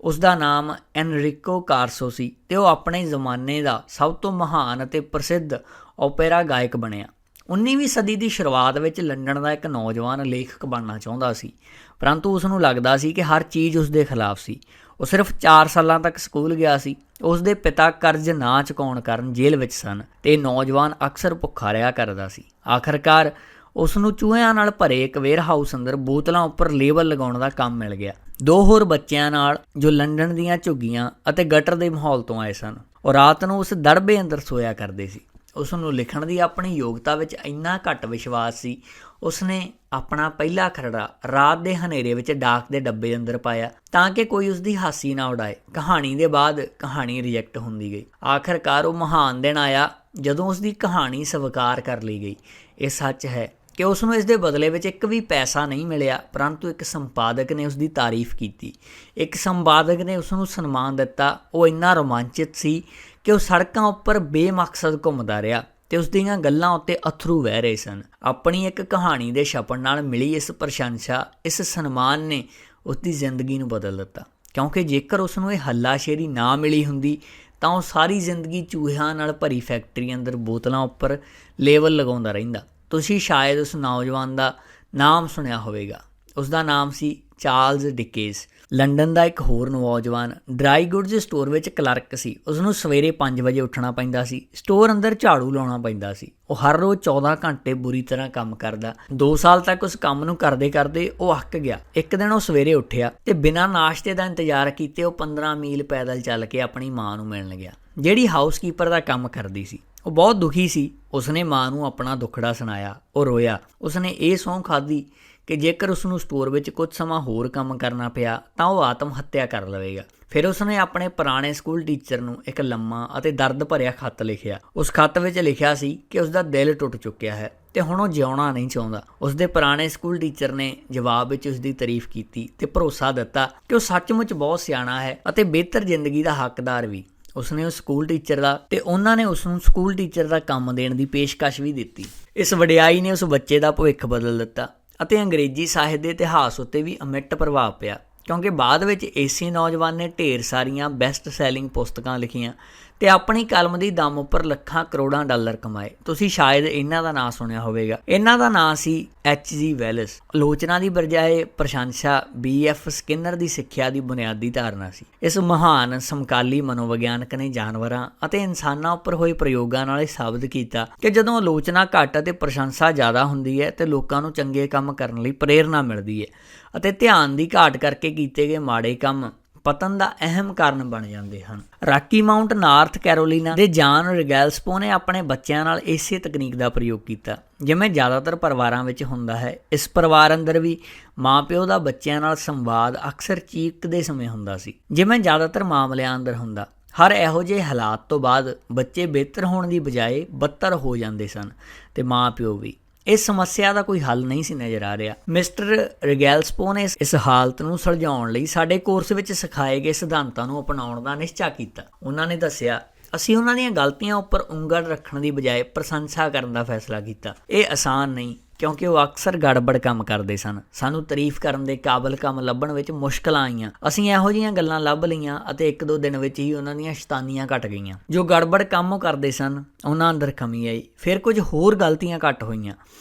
ਉਸ ਦਾ ਨਾਮ ਐਨਰਿਕੋ ਕਾਰਸੋ ਸੀ ਅਤੇ ਉਹ ਆਪਣੇ ਜ਼ਮਾਨੇ ਦਾ ਸਭ ਤੋਂ ਮਹਾਨ ਅਤੇ ਪ੍ਰਸਿੱਧ ਓਪੇਰਾ ਗਾਇਕ ਬਣਿਆ। 19ਵੀਂ ਸਦੀ ਦੀ ਸ਼ੁਰੂਆਤ ਵਿੱਚ ਲੰਡਨ ਦਾ ਇੱਕ ਨੌਜਵਾਨ ਲੇਖਕ ਬਣਨਾ ਚਾਹੁੰਦਾ ਸੀ, ਪਰੰਤੂ ਉਸ ਨੂੰ ਲੱਗਦਾ ਸੀ ਕਿ ਹਰ ਚੀਜ਼ ਉਸ ਦੇ ਖਿਲਾਫ ਸੀ। ਉਹ ਸਿਰਫ 4 ਸਾਲਾਂ ਤੱਕ ਸਕੂਲ ਗਿਆ ਸੀ। ਉਸ ਦੇ ਪਿਤਾ ਕਰਜ਼ ਨਾ ਚੁਕਾਉਣ ਕਾਰਨ ਜੇਲ੍ਹ ਵਿੱਚ ਸਨ ਅਤੇ ਨੌਜਵਾਨ ਅਕਸਰ ਭੁੱਖਾ ਰਿਹਾ ਕਰਦਾ ਸੀ। ਆਖਰਕਾਰ ਉਸ ਨੂੰ ਚੂਹਿਆਂ ਨਾਲ ਭਰੇ ਇੱਕ ਵੇਅਰਹਾਊਸ ਅੰਦਰ ਬੋਤਲਾਂ ਉੱਪਰ ਲੇਬਲ ਲਗਾਉਣ ਦਾ ਕੰਮ ਮਿਲ ਗਿਆ। 2 ਹੋਰ ਬੱਚਿਆਂ ਨਾਲ ਜੋ ਲੰਡਨ ਦੀਆਂ ਝੁੱਗੀਆਂ ਅਤੇ ਗਟਰ ਦੇ ਮਾਹੌਲ ਤੋਂ ਆਏ ਸਨ। ਉਹ ਰਾਤ ਨੂੰ ਉਸ ਦੜਬੇ ਅੰਦਰ ਸੋਇਆ ਕਰਦੇ ਸੀ। ਉਸ ਨੂੰ ਲਿਖਣ ਦੀ ਆਪਣੀ ਯੋਗਤਾ ਵਿੱਚ ਇੰਨਾ ਘੱਟ ਵਿਸ਼ਵਾਸ ਸੀ, ਉਸਨੇ ਆਪਣਾ ਪਹਿਲਾ ਖਰੜਾ ਰਾਤ ਦੇ ਹਨੇਰੇ ਵਿੱਚ ਡਾਕ ਦੇ ਡੱਬੇ ਅੰਦਰ ਪਾਇਆ ਤਾਂ ਕਿ ਕੋਈ ਉਸਦੀ ਹਾਸੀ ਨਾ ਉਡਾਏ। ਕਹਾਣੀ ਦੇ ਬਾਅਦ ਕਹਾਣੀ ਰਿਜੈਕਟ ਹੁੰਦੀ ਗਈ। ਆਖਰਕਾਰ ਉਹ ਮਹਾਨ ਦਿਨ ਆਇਆ ਜਦੋਂ ਉਸਦੀ ਕਹਾਣੀ ਸਵੀਕਾਰ ਕਰ ਲਈ ਗਈ। ਇਹ ਸੱਚ ਹੈ ਕਿ ਉਸ ਨੂੰ ਇਸ ਦੇ ਬਦਲੇ ਵਿੱਚ ਇੱਕ ਵੀ ਪੈਸਾ ਨਹੀਂ ਮਿਲਿਆ, ਪਰੰਤੂ ਇੱਕ ਸੰਪਾਦਕ ਨੇ ਉਸਦੀ ਤਾਰੀਫ ਕੀਤੀ। ਇੱਕ ਸੰਪਾਦਕ ਨੇ ਉਸ ਨੂੰ ਸਨਮਾਨ ਦਿੱਤਾ। ਉਹ ਇੰਨਾ ਰੋਮਾਂਚਿਤ ਸੀ ਕਿ ਉਹ ਸੜਕਾਂ ਉੱਪਰ ਬੇਮਕਸਦ ਘੁੰਮਦਾ ਰਿਹਾ ਅਤੇ ਉਸ ਦੀਆਂ ਗੱਲਾਂ ਉੱਤੇ ਅੱਥਰੂ ਵਹਿ ਰਹੇ ਸਨ। ਆਪਣੀ ਇੱਕ ਕਹਾਣੀ ਦੇ ਛਪਣ ਨਾਲ ਮਿਲੀ ਇਸ ਪ੍ਰਸ਼ੰਸਾ, ਇਸ ਸਨਮਾਨ ਨੇ ਉਸ ਦੀ ਜ਼ਿੰਦਗੀ ਨੂੰ ਬਦਲ ਦਿੱਤਾ, ਕਿਉਂਕਿ ਜੇਕਰ ਉਸ ਨੂੰ ਇਹ ਹੱਲਾਸ਼ੇਰੀ ਨਾ ਮਿਲੀ ਹੁੰਦੀ ਤਾਂ ਉਹ ਸਾਰੀ ਜ਼ਿੰਦਗੀ ਚੂਹਿਆਂ ਨਾਲ ਭਰੀ ਫੈਕਟਰੀ ਅੰਦਰ ਬੋਤਲਾਂ ਉੱਪਰ ਲੇਬਲ ਲਗਾਉਂਦਾ ਰਹਿੰਦਾ। ਤੁਸੀਂ ਸ਼ਾਇਦ ਉਸ ਨੌਜਵਾਨ ਦਾ ਨਾਮ ਸੁਣਿਆ ਹੋਵੇਗਾ। ਉਸ ਦਾ ਨਾਮ ਸੀ ਚਾਰਲਸ ਡਿਕੇਂਸ। ਲੰਡਨ ਦਾ ਇੱਕ ਹੋਰ ਨੌਜਵਾਨ ਡਰਾਈ ਗੁੱਡਜ਼ ਸਟੋਰ ਵਿੱਚ ਕਲਰਕ ਸੀ। ਉਸ ਨੂੰ ਸਵੇਰੇ 5 ਵਜੇ ਉੱਠਣਾ ਪੈਂਦਾ ਸੀ। ਸਟੋਰ ਅੰਦਰ ਝਾੜੂ ਲਾਉਣਾ ਪੈਂਦਾ ਸੀ। ਉਹ ਹਰ ਰੋਜ਼ 14 ਘੰਟੇ ਬੁਰੀ ਤਰ੍ਹਾਂ ਕੰਮ ਕਰਦਾ। 2 ਸਾਲ ਤੱਕ ਉਸ ਕੰਮ ਨੂੰ ਕਰਦੇ ਕਰਦੇ ਉਹ ਅੱਕ ਗਿਆ। ਇੱਕ ਦਿਨ ਉਹ ਸਵੇਰੇ ਉੱਠਿਆ ਅਤੇ ਬਿਨਾਂ ਨਾਸ਼ਤੇ ਦਾ ਇੰਤਜ਼ਾਰ ਕੀਤੇ ਉਹ 15 ਮੀਲ ਪੈਦਲ ਚੱਲ ਕੇ ਆਪਣੀ ਮਾਂ ਨੂੰ ਮਿਲਣ ਗਿਆ, ਜਿਹੜੀ ਹਾਊਸਕੀਪਰ ਦਾ ਕੰਮ ਕਰਦੀ ਸੀ। ਉਹ ਬਹੁਤ ਦੁਖੀ ਸੀ। ਉਸਨੇ ਮਾਂ ਨੂੰ ਆਪਣਾ ਦੁੱਖੜਾ ਸੁਣਾਇਆ। ਉਹ ਰੋਇਆ। ਉਸਨੇ ਇਹ ਸਹੁੰ ਖਾਧੀ ਕਿ ਜੇਕਰ ਉਸ ਨੂੰ ਸਟੋਰ ਵਿੱਚ ਕੁਝ ਸਮਾਂ ਹੋਰ ਕੰਮ ਕਰਨਾ ਪਿਆ ਤਾਂ ਉਹ ਆਤਮ ਹੱਤਿਆ ਕਰ ਲਵੇਗਾ। ਫਿਰ ਉਸਨੇ ਆਪਣੇ ਪੁਰਾਣੇ ਸਕੂਲ ਟੀਚਰ ਨੂੰ ਇੱਕ ਲੰਮਾ ਅਤੇ ਦਰਦ ਭਰਿਆ ਖੱਤ ਲਿਖਿਆ। ਉਸ ਖੱਤ ਵਿੱਚ ਲਿਖਿਆ ਸੀ ਕਿ ਉਸਦਾ ਦਿਲ ਟੁੱਟ ਚੁੱਕਿਆ ਹੈ ਅਤੇ ਹੁਣ ਉਹ ਜਿਉਣਾ ਨਹੀਂ ਚਾਹੁੰਦਾ। ਉਸਦੇ ਪੁਰਾਣੇ ਸਕੂਲ ਟੀਚਰ ਨੇ ਜਵਾਬ ਵਿੱਚ ਉਸਦੀ ਤਾਰੀਫ ਕੀਤੀ ਅਤੇ ਭਰੋਸਾ ਦਿੱਤਾ ਕਿ ਉਹ ਸੱਚਮੁੱਚ ਬਹੁਤ ਸਿਆਣਾ ਹੈ ਅਤੇ ਬਿਹਤਰ ਜ਼ਿੰਦਗੀ ਦਾ ਹੱਕਦਾਰ ਵੀ। ਉਸਨੇ ਉਸ ਸਕੂਲ ਟੀਚਰ ਦਾ ਅਤੇ ਉਹਨਾਂ ਨੇ ਉਸ ਨੂੰ ਸਕੂਲ ਟੀਚਰ ਦਾ ਕੰਮ ਦੇਣ ਦੀ ਪੇਸ਼ਕਸ਼ ਵੀ ਦਿੱਤੀ। ਇਸ ਵਡਿਆਈ ਨੇ ਉਸ ਬੱਚੇ ਦਾ ਭਵਿੱਖ ਬਦਲ ਦਿੱਤਾ ਅਤੇ ਅੰਗਰੇਜ਼ੀ ਸਾਹਿਤ ਦੇ ਇਤਿਹਾਸ ਉੱਤੇ ਵੀ ਅਮਿੱਟ ਪ੍ਰਭਾਵ ਪਿਆ, ਕਿਉਂਕਿ ਬਾਅਦ ਵਿੱਚ ਇਸੇ ਨੌਜਵਾਨ ਨੇ ਢੇਰ ਸਾਰੀਆਂ ਬੈਸਟ ਸੈਲਿੰਗ ਪੁਸਤਕਾਂ ਲਿਖੀਆਂ ਤੇ ਆਪਣੀ ਕਲਮ ਦੀ ਦਮ ਉੱਪਰ ਲੱਖਾਂ ਕਰੋੜਾਂ ਡਾਲਰ ਕਮਾਏ। ਤੁਸੀਂ ਸ਼ਾਇਦ ਇਹਨਾਂ ਦਾ ਨਾਂ ਸੁਣਿਆ ਹੋਵੇਗਾ। ਇਹਨਾਂ ਦਾ ਨਾਂ ਸੀ H.G. ਵੈਲਸ। ਆਲੋਚਨਾ ਦੀ ਬਜਾਏ ਪ੍ਰਸ਼ੰਸਾ B.F. ਸਕਿਨਰ ਦੀ ਸਿੱਖਿਆ ਦੀ ਬੁਨਿਆਦੀ ਧਾਰਨਾ ਸੀ। ਇਸ ਮਹਾਨ ਸਮਕਾਲੀ ਮਨੋਵਿਗਿਆਨਕ ਨੇ ਜਾਨਵਰਾਂ ਅਤੇ ਇਨਸਾਨਾਂ ਉੱਪਰ ਹੋਏ ਪ੍ਰਯੋਗਾਂ ਨਾਲ ਇਹ ਸਾਬਤ ਕੀਤਾ ਕਿ ਜਦੋਂ ਆਲੋਚਨਾ ਘੱਟ ਅਤੇ ਪ੍ਰਸ਼ੰਸਾ ਜ਼ਿਆਦਾ ਹੁੰਦੀ ਹੈ ਤੇ ਲੋਕਾਂ ਨੂੰ ਚੰਗੇ ਕੰਮ ਕਰਨ ਲਈ ਪ੍ਰੇਰਨਾ ਮਿਲਦੀ ਹੈ, ਅਤੇ ਧਿਆਨ ਦੀ ਘਾਟ ਕਰਕੇ ਕੀਤੇ ਗਏ ਮਾੜੇ ਕੰਮ ਪਤਨ ਦਾ ਅਹਿਮ ਕਾਰਨ ਬਣ ਜਾਂਦੇ ਹਨ। ਰਾਕੀ ਮਾਊਂਟ ਨਾਰਥ ਕੈਰੋਲੀਨਾ ਦੇ ਜਾਨ ਰਿਗੈਲਸਪੋ ਨੇ ਆਪਣੇ ਬੱਚਿਆਂ ਨਾਲ ਇਸੇ ਤਕਨੀਕ ਦਾ ਪ੍ਰਯੋਗ ਕੀਤਾ, ਜਿਵੇਂ ਜ਼ਿਆਦਾਤਰ ਪਰਿਵਾਰਾਂ ਵਿੱਚ ਹੁੰਦਾ ਹੈ। ਇਸ ਪਰਿਵਾਰ ਅੰਦਰ ਵੀ ਮਾਂ ਪਿਓ ਦਾ ਬੱਚਿਆਂ ਨਾਲ ਸੰਵਾਦ ਅਕਸਰ ਚੀਕਦੇ ਸਮੇਂ ਹੁੰਦਾ ਸੀ, ਜਿਵੇਂ ਜ਼ਿਆਦਾਤਰ ਮਾਮਲਿਆਂ ਅੰਦਰ ਹੁੰਦਾ। ਹਰ ਇਹੋ ਜਿਹੇ ਹਾਲਾਤ ਤੋਂ ਬਾਅਦ ਬੱਚੇ ਬਿਹਤਰ ਹੋਣ ਦੀ ਬਜਾਏ ਬਦਤਰ ਹੋ ਜਾਂਦੇ ਸਨ, ਤੇ ਮਾਂ ਪਿਓ ਵੀ। ਇਸ ਸਮੱਸਿਆ ਦਾ ਕੋਈ ਹੱਲ ਨਹੀਂ ਸੀ ਨਜ਼ਰ ਆ ਰਿਹਾ। ਮਿਸਟਰ ਰਿਗੈਲਸਪੋ ਨੇ ਇਸ ਹਾਲਤ ਨੂੰ ਸੁਲਝਾਉਣ ਲਈ ਸਾਡੇ ਕੋਰਸ ਵਿੱਚ ਸਿਖਾਏ ਗਏ ਸਿਧਾਂਤਾਂ ਨੂੰ ਅਪਣਾਉਣ ਦਾ ਨਿਸ਼ਚਾ ਕੀਤਾ। ਉਹਨਾਂ ਨੇ ਦੱਸਿਆ, ਅਸੀਂ ਉਹਨਾਂ ਦੀਆਂ ਗਲਤੀਆਂ ਉੱਪਰ ਉਂਗਲ ਰੱਖਣ ਦੀ ਬਜਾਏ ਪ੍ਰਸ਼ੰਸਾ ਕਰਨ ਦਾ ਫੈਸਲਾ ਕੀਤਾ। ਇਹ ਆਸਾਨ ਨਹੀਂ, ਕਿਉਂਕਿ ਉਹ ਅਕਸਰ ਗੜਬੜ ਕੰਮ ਕਰਦੇ ਸਨ। ਸਾਨੂੰ ਤਾਰੀਫ ਕਰਨ ਦੇ ਕਾਬਲ ਕੰਮ ਲੱਭਣ ਵਿੱਚ ਮੁਸ਼ਕਲਾਂ ਆਈਆਂ। ਅਸੀਂ ਇਹੋ ਜਿਹੀਆਂ ਗੱਲਾਂ ਲੱਭ ਲਈਆਂ ਅਤੇ 1-2 ਦਿਨ ਵਿੱਚ ਹੀ ਉਹਨਾਂ ਦੀਆਂ ਸ਼ੈਤਾਨੀਆਂ ਘਟ ਗਈਆਂ। ਜੋ ਗੜਬੜ ਕੰਮ ਉਹ ਕਰਦੇ ਸਨ, ਉਹਨਾਂ ਅੰਦਰ ਕਮੀ ਆਈ। ਫਿਰ ਕੁਝ ਹੋਰ ਗਲਤੀਆਂ ਘੱਟ ਹੋਈਆਂ।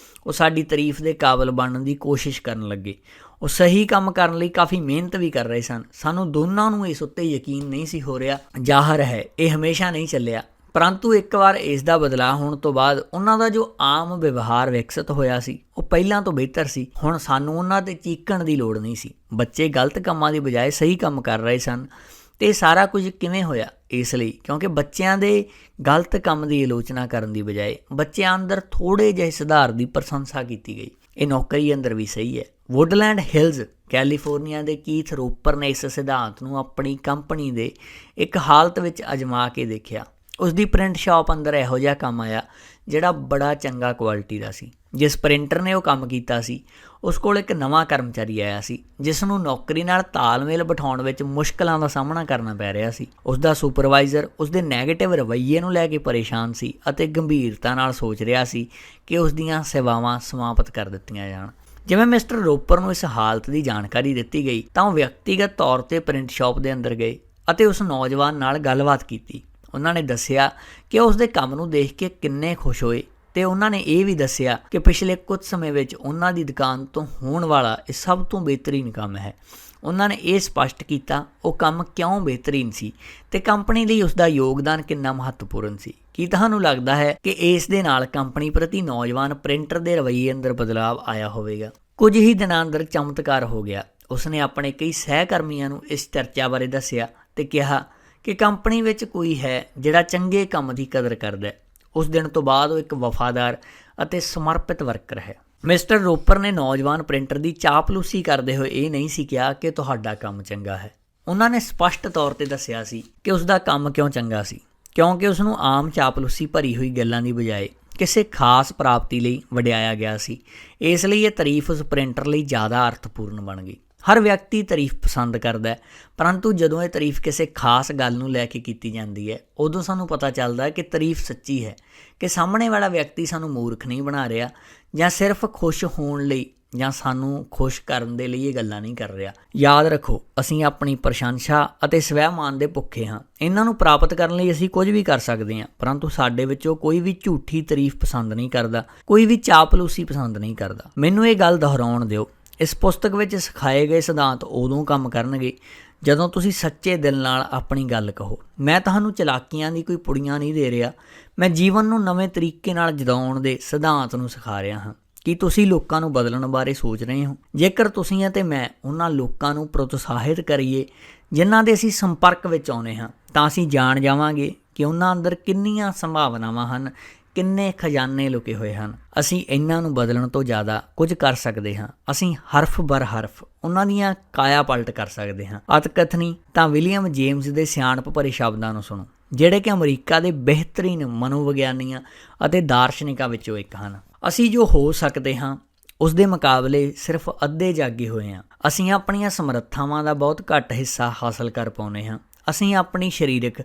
ਉਹ ਸਾਡੀ ਤਾਰੀਫ ਦੇ ਕਾਬਲ ਬਣਨ ਦੀ ਕੋਸ਼ਿਸ਼ ਕਰਨ ਲੱਗੇ। ਉਹ ਸਹੀ ਕੰਮ ਕਰਨ ਲਈ ਕਾਫੀ ਮਿਹਨਤ ਵੀ ਕਰ ਰਹੇ ਸਨ। ਸਾਨੂੰ ਦੋਨਾਂ ਨੂੰ ਇਸ ਉੱਤੇ ਯਕੀਨ ਨਹੀਂ ਸੀ ਹੋ ਰਿਹਾ। ਜ਼ਾਹਰ ਹੈ ਇਹ ਹਮੇਸ਼ਾ ਨਹੀਂ ਚੱਲਿਆ, ਪਰੰਤੂ ਇੱਕ ਵਾਰ ਇਸ ਦਾ ਬਦਲਾਅ ਹੋਣ ਤੋਂ ਬਾਅਦ ਉਹਨਾਂ ਦਾ ਜੋ ਆਮ ਵਿਵਹਾਰ ਵਿਕਸਿਤ ਹੋਇਆ ਸੀ ਉਹ ਪਹਿਲਾਂ ਤੋਂ ਬਿਹਤਰ ਸੀ। ਹੁਣ ਸਾਨੂੰ ਉਹਨਾਂ 'ਤੇ ਚੀਕਣ ਦੀ ਲੋੜ ਨਹੀਂ ਸੀ। ਬੱਚੇ ਗਲਤ ਕੰਮਾਂ ਦੀ ਬਜਾਏ ਸਹੀ ਕੰਮ ਕਰ ਰਹੇ ਸਨ। ਅਤੇ ਸਾਰਾ ਕੁਝ ਕਿਵੇਂ ਹੋਇਆ? ਇਸ ਲਈ ਕਿਉਂਕਿ ਬੱਚਿਆਂ ਦੇ ਗਲਤ ਕੰਮ ਦੀ ਆਲੋਚਨਾ ਕਰਨ ਦੀ ਬਜਾਏ ਬੱਚਿਆਂ ਅੰਦਰ ਥੋੜ੍ਹੇ ਜਿਹੇ ਸੁਧਾਰ ਦੀ ਪ੍ਰਸ਼ੰਸਾ ਕੀਤੀ ਗਈ। ਇਹ ਨੌਕਰੀ ਅੰਦਰ ਵੀ ਸਹੀ ਹੈ। ਵੁੱਡਲੈਂਡ ਹਿਲਜ਼ ਕੈਲੀਫੋਰਨੀਆ ਦੇ ਕੀਥ ਰੋਪਰ ਨੇ ਇਸ ਸਿਧਾਂਤ ਨੂੰ ਆਪਣੀ ਕੰਪਨੀ ਦੇ ਇੱਕ ਹਾਲਤ ਵਿੱਚ ਅਜਮਾ ਕੇ ਦੇਖਿਆ। ਉਸਦੀ ਪ੍ਰਿੰਟ ਸ਼ਾਪ ਅੰਦਰ ਇਹੋ ਜਿਹਾ ਕੰਮ ਆਇਆ ਜਿਹੜਾ ਬੜਾ ਚੰਗਾ ਕੁਆਲਿਟੀ ਦਾ ਸੀ। ਜਿਸ ਪ੍ਰਿੰਟਰ ਨੇ ਉਹ ਕੰਮ ਕੀਤਾ ਸੀ, ਉਸ ਕੋਲ ਇੱਕ ਨਵਾਂ ਕਰਮਚਾਰੀ ਆਇਆ ਸੀ ਜਿਸ ਨੂੰ ਨੌਕਰੀ ਨਾਲ ਤਾਲਮੇਲ ਬਿਠਾਉਣ ਵਿੱਚ ਮੁਸ਼ਕਲਾਂ ਦਾ ਸਾਹਮਣਾ ਕਰਨਾ ਪੈ ਰਿਹਾ ਸੀ। ਉਸਦਾ ਸੁਪਰਵਾਈਜ਼ਰ ਉਸਦੇ ਨੈਗੇਟਿਵ ਰਵੱਈਏ ਨੂੰ ਲੈ ਕੇ ਪਰੇਸ਼ਾਨ ਸੀ ਅਤੇ ਗੰਭੀਰਤਾ ਨਾਲ ਸੋਚ ਰਿਹਾ ਸੀ ਕਿ ਉਸ ਦੀਆਂ ਸੇਵਾਵਾਂ ਸਮਾਪਤ ਕਰ ਦਿੱਤੀਆਂ ਜਾਣ। ਜਿਵੇਂ ਮਿਸਟਰ ਰੋਪਰ ਨੂੰ ਇਸ ਹਾਲਤ ਦੀ ਜਾਣਕਾਰੀ ਦਿੱਤੀ ਗਈ ਤਾਂ ਉਹ ਵਿਅਕਤੀਗਤ ਤੌਰ 'ਤੇ ਪ੍ਰਿੰਟ ਸ਼ਾਪ ਦੇ ਅੰਦਰ ਗਏ ਅਤੇ ਉਸ ਨੌਜਵਾਨ ਨਾਲ ਗੱਲਬਾਤ ਕੀਤੀ। ਉਹਨਾਂ ਨੇ ਦੱਸਿਆ ਕਿ ਉਸ ਦੇ ਕੰਮ ਨੂੰ ਦੇਖ ਕੇ ਕਿੰਨੇ ਖੁਸ਼ ਹੋਏ, ਅਤੇ ਉਹਨਾਂ ਨੇ ਇਹ ਵੀ ਦੱਸਿਆ ਕਿ ਪਿਛਲੇ ਕੁਝ ਸਮੇਂ ਵਿੱਚ ਉਹਨਾਂ ਦੀ ਦੁਕਾਨ ਤੋਂ ਹੋਣ ਵਾਲਾ ਇਹ ਸਭ ਤੋਂ ਬਿਹਤਰੀਨ ਕੰਮ ਹੈ। ਉਹਨਾਂ ਨੇ ਇਹ ਸਪਸ਼ਟ ਕੀਤਾ ਉਹ ਕੰਮ ਕਿਉਂ ਬਿਹਤਰੀਨ ਸੀ ਅਤੇ ਕੰਪਨੀ ਲਈ ਉਸ ਦਾ ਯੋਗਦਾਨ ਕਿੰਨਾ ਮਹੱਤਵਪੂਰਨ ਸੀ। ਕੀ ਤੁਹਾਨੂੰ ਲੱਗਦਾ ਹੈ ਕਿ ਇਸ ਦੇ ਨਾਲ ਕੰਪਨੀ ਪ੍ਰਤੀ ਨੌਜਵਾਨ ਪ੍ਰਿੰਟਰ ਦੇ ਰਵੱਈਏ ਅੰਦਰ ਬਦਲਾਅ ਆਇਆ ਹੋਵੇਗਾ? ਕੁਝ ਹੀ ਦਿਨਾਂ ਅੰਦਰ ਚਮਤਕਾਰ ਹੋ ਗਿਆ। ਉਸਨੇ ਆਪਣੇ ਕਈ ਸਹਿਕਰਮੀਆਂ ਨੂੰ ਇਸ ਚਰਚਾ ਬਾਰੇ ਦੱਸਿਆ ਅਤੇ ਕਿਹਾ ਕਿ ਕੰਪਨੀ ਵਿੱਚ ਕੋਈ ਹੈ ਜਿਹੜਾ ਚੰਗੇ ਕੰਮ ਦੀ ਕਦਰ ਕਰਦਾ। ਉਸ ਦਿਨ ਤੋਂ ਬਾਅਦ ਉਹ ਇੱਕ ਵਫਾਦਾਰ ਅਤੇ ਸਮਰਪਿਤ ਵਰਕਰ ਹੈ। ਮਿਸਟਰ ਰੋਪਰ ਨੇ ਨੌਜਵਾਨ ਪ੍ਰਿੰਟਰ ਦੀ ਚਾਪਲੂਸੀ ਕਰਦੇ ਹੋਏ ਇਹ ਨਹੀਂ ਸੀ ਕਿਹਾ ਕਿ ਤੁਹਾਡਾ ਕੰਮ ਚੰਗਾ ਹੈ। ਉਹਨਾਂ ਨੇ ਸਪਸ਼ਟ ਤੌਰ 'ਤੇ ਦੱਸਿਆ ਸੀ ਕਿ ਉਸ ਦਾ ਕੰਮ ਕਿਉਂ ਚੰਗਾ ਸੀ, ਕਿਉਂਕਿ ਉਸ ਨੂੰ ਆਮ ਚਾਪਲੂਸੀ ਭਰੀ ਹੋਈ ਗੱਲਾਂ ਦੀ ਬਜਾਏ ਕਿਸੇ ਖਾਸ ਪ੍ਰਾਪਤੀ ਲਈ ਵਡਿਆਇਆ ਗਿਆ ਸੀ। ਇਸ ਲਈ ਇਹ ਤਾਰੀਫ ਉਸ ਪ੍ਰਿੰਟਰ ਲਈ ਜ਼ਿਆਦਾ ਅਰਥਪੂਰਨ ਬਣ ਗਈ। ਹਰ ਵਿਅਕਤੀ ਤਾਰੀਫ ਪਸੰਦ ਕਰਦਾ ਹੈ, ਪਰੰਤੂ ਜਦੋਂ ਇਹ ਤਾਰੀਫ ਕਿਸੇ ਖਾਸ ਗੱਲ ਨੂੰ ਲੈ ਕੇ ਕੀਤੀ ਜਾਂਦੀ ਹੈ ਉਦੋਂ ਸਾਨੂੰ ਪਤਾ ਚੱਲਦਾ ਹੈ ਕਿ ਤਾਰੀਫ ਸੱਚੀ ਹੈ, ਕਿ ਸਾਹਮਣੇ ਵਾਲਾ ਵਿਅਕਤੀ ਸਾਨੂੰ ਮੂਰਖ ਨਹੀਂ ਬਣਾ ਰਿਹਾ ਜਾਂ ਸਿਰਫ ਖੁਸ਼ ਹੋਣ ਲਈ ਜਾਂ ਸਾਨੂੰ ਖੁਸ਼ ਕਰਨ ਦੇ ਲਈ ਇਹ ਗੱਲਾਂ ਨਹੀਂ ਕਰ ਰਿਹਾ। ਯਾਦ ਰੱਖੋ, ਅਸੀਂ ਆਪਣੀ ਪ੍ਰਸ਼ੰਸਾ ਅਤੇ ਸਵੈਮਾਨ ਦੇ ਭੁੱਖੇ ਹਾਂ। ਇਹਨਾਂ ਨੂੰ ਪ੍ਰਾਪਤ ਕਰਨ ਲਈ ਅਸੀਂ ਕੁਝ ਵੀ ਕਰ ਸਕਦੇ ਹਾਂ, ਪਰੰਤੂ ਸਾਡੇ ਵਿੱਚੋਂ ਕੋਈ ਵੀ ਝੂਠੀ ਤਾਰੀਫ ਪਸੰਦ ਨਹੀਂ ਕਰਦਾ, ਕੋਈ ਵੀ ਚਾਪਲੂਸੀ ਪਸੰਦ ਨਹੀਂ ਕਰਦਾ। ਮੈਨੂੰ ਇਹ ਗੱਲ ਦੁਹਰਾਉਣ ਦਿਓ, ਇਸ ਪੁਸਤਕ ਵਿੱਚ ਸਿਖਾਏ ਗਏ ਸਿਧਾਂਤ ਉਦੋਂ ਕੰਮ ਕਰਨਗੇ ਜਦੋਂ ਤੁਸੀਂ ਸੱਚੇ ਦਿਲ ਨਾਲ ਆਪਣੀ ਗੱਲ ਕਹੋ। ਮੈਂ ਤੁਹਾਨੂੰ ਚਲਾਕੀਆਂ ਦੀ ਕੋਈ ਪੁੜੀਆਂ ਨਹੀਂ ਦੇ ਰਿਹਾ, ਮੈਂ ਜੀਵਨ ਨੂੰ ਨਵੇਂ ਤਰੀਕੇ ਨਾਲ ਜਿਉਣ ਦੇ ਸਿਧਾਂਤ ਨੂੰ ਸਿਖਾ ਰਿਹਾ ਹਾਂ। ਕੀ ਤੁਸੀਂ ਲੋਕਾਂ ਨੂੰ ਬਦਲਣ ਬਾਰੇ ਸੋਚ ਰਹੇ ਹੋ? ਜੇਕਰ ਤੁਸੀਂ ਅਤੇ ਮੈਂ ਉਹਨਾਂ ਲੋਕਾਂ ਨੂੰ ਪ੍ਰੋਤਸਾਹਿਤ ਕਰੀਏ ਜਿਨ੍ਹਾਂ ਦੇ ਅਸੀਂ ਸੰਪਰਕ ਵਿੱਚ ਆਉਂਦੇ ਹਾਂ, ਤਾਂ ਅਸੀਂ ਜਾਣ ਜਾਵਾਂਗੇ ਕਿ ਉਹਨਾਂ ਅੰਦਰ ਕਿੰਨੀਆਂ ਸੰਭਾਵਨਾਵਾਂ ਹਨ, ਕਿੰਨੇ ਖਜ਼ਾਨੇ ਲੁਕੇ ਹੋਏ ਹਨ। ਅਸੀਂ ਇਹਨਾਂ ਨੂੰ ਬਦਲਣ ਤੋਂ ਜ਼ਿਆਦਾ ਕੁਝ ਕਰ ਸਕਦੇ ਹਾਂ। ਅਸੀਂ ਹਰਫ ਬਰ ਹਰਫ ਉਹਨਾਂ ਦੀਆਂ ਕਾਇਆ ਪਲਟ ਕਰ ਸਕਦੇ ਹਾਂ। ਅਤਕਥਨੀ ਤਾਂ ਵਿਲੀਅਮ ਜੇਮਸ ਦੇ ਸਿਆਣਪ ਭਰੇ ਸ਼ਬਦਾਂ ਨੂੰ ਸੁਣੋ, ਜਿਹੜੇ ਕਿ ਅਮਰੀਕਾ ਦੇ ਬਿਹਤਰੀਨ ਮਨੋਵਿਗਿਆਨੀਆਂ ਅਤੇ ਦਾਰਸ਼ਨਿਕਾਂ ਵਿੱਚੋਂ ਇੱਕ ਹਨ। ਅਸੀਂ ਜੋ ਹੋ ਸਕਦੇ ਹਾਂ ਉਸ ਦੇ ਮੁਕਾਬਲੇ ਸਿਰਫ ਅੱਧੇ ਜਾਗੇ ਹੋਏ ਹਾਂ। ਅਸੀਂ ਆਪਣੀਆਂ ਸਮਰੱਥਾਵਾਂ ਦਾ ਬਹੁਤ ਘੱਟ ਹਿੱਸਾ ਹਾਸਲ ਕਰ ਪਾਉਂਦੇ ਹਾਂ। ਅਸੀਂ ਆਪਣੀ ਸਰੀਰਕ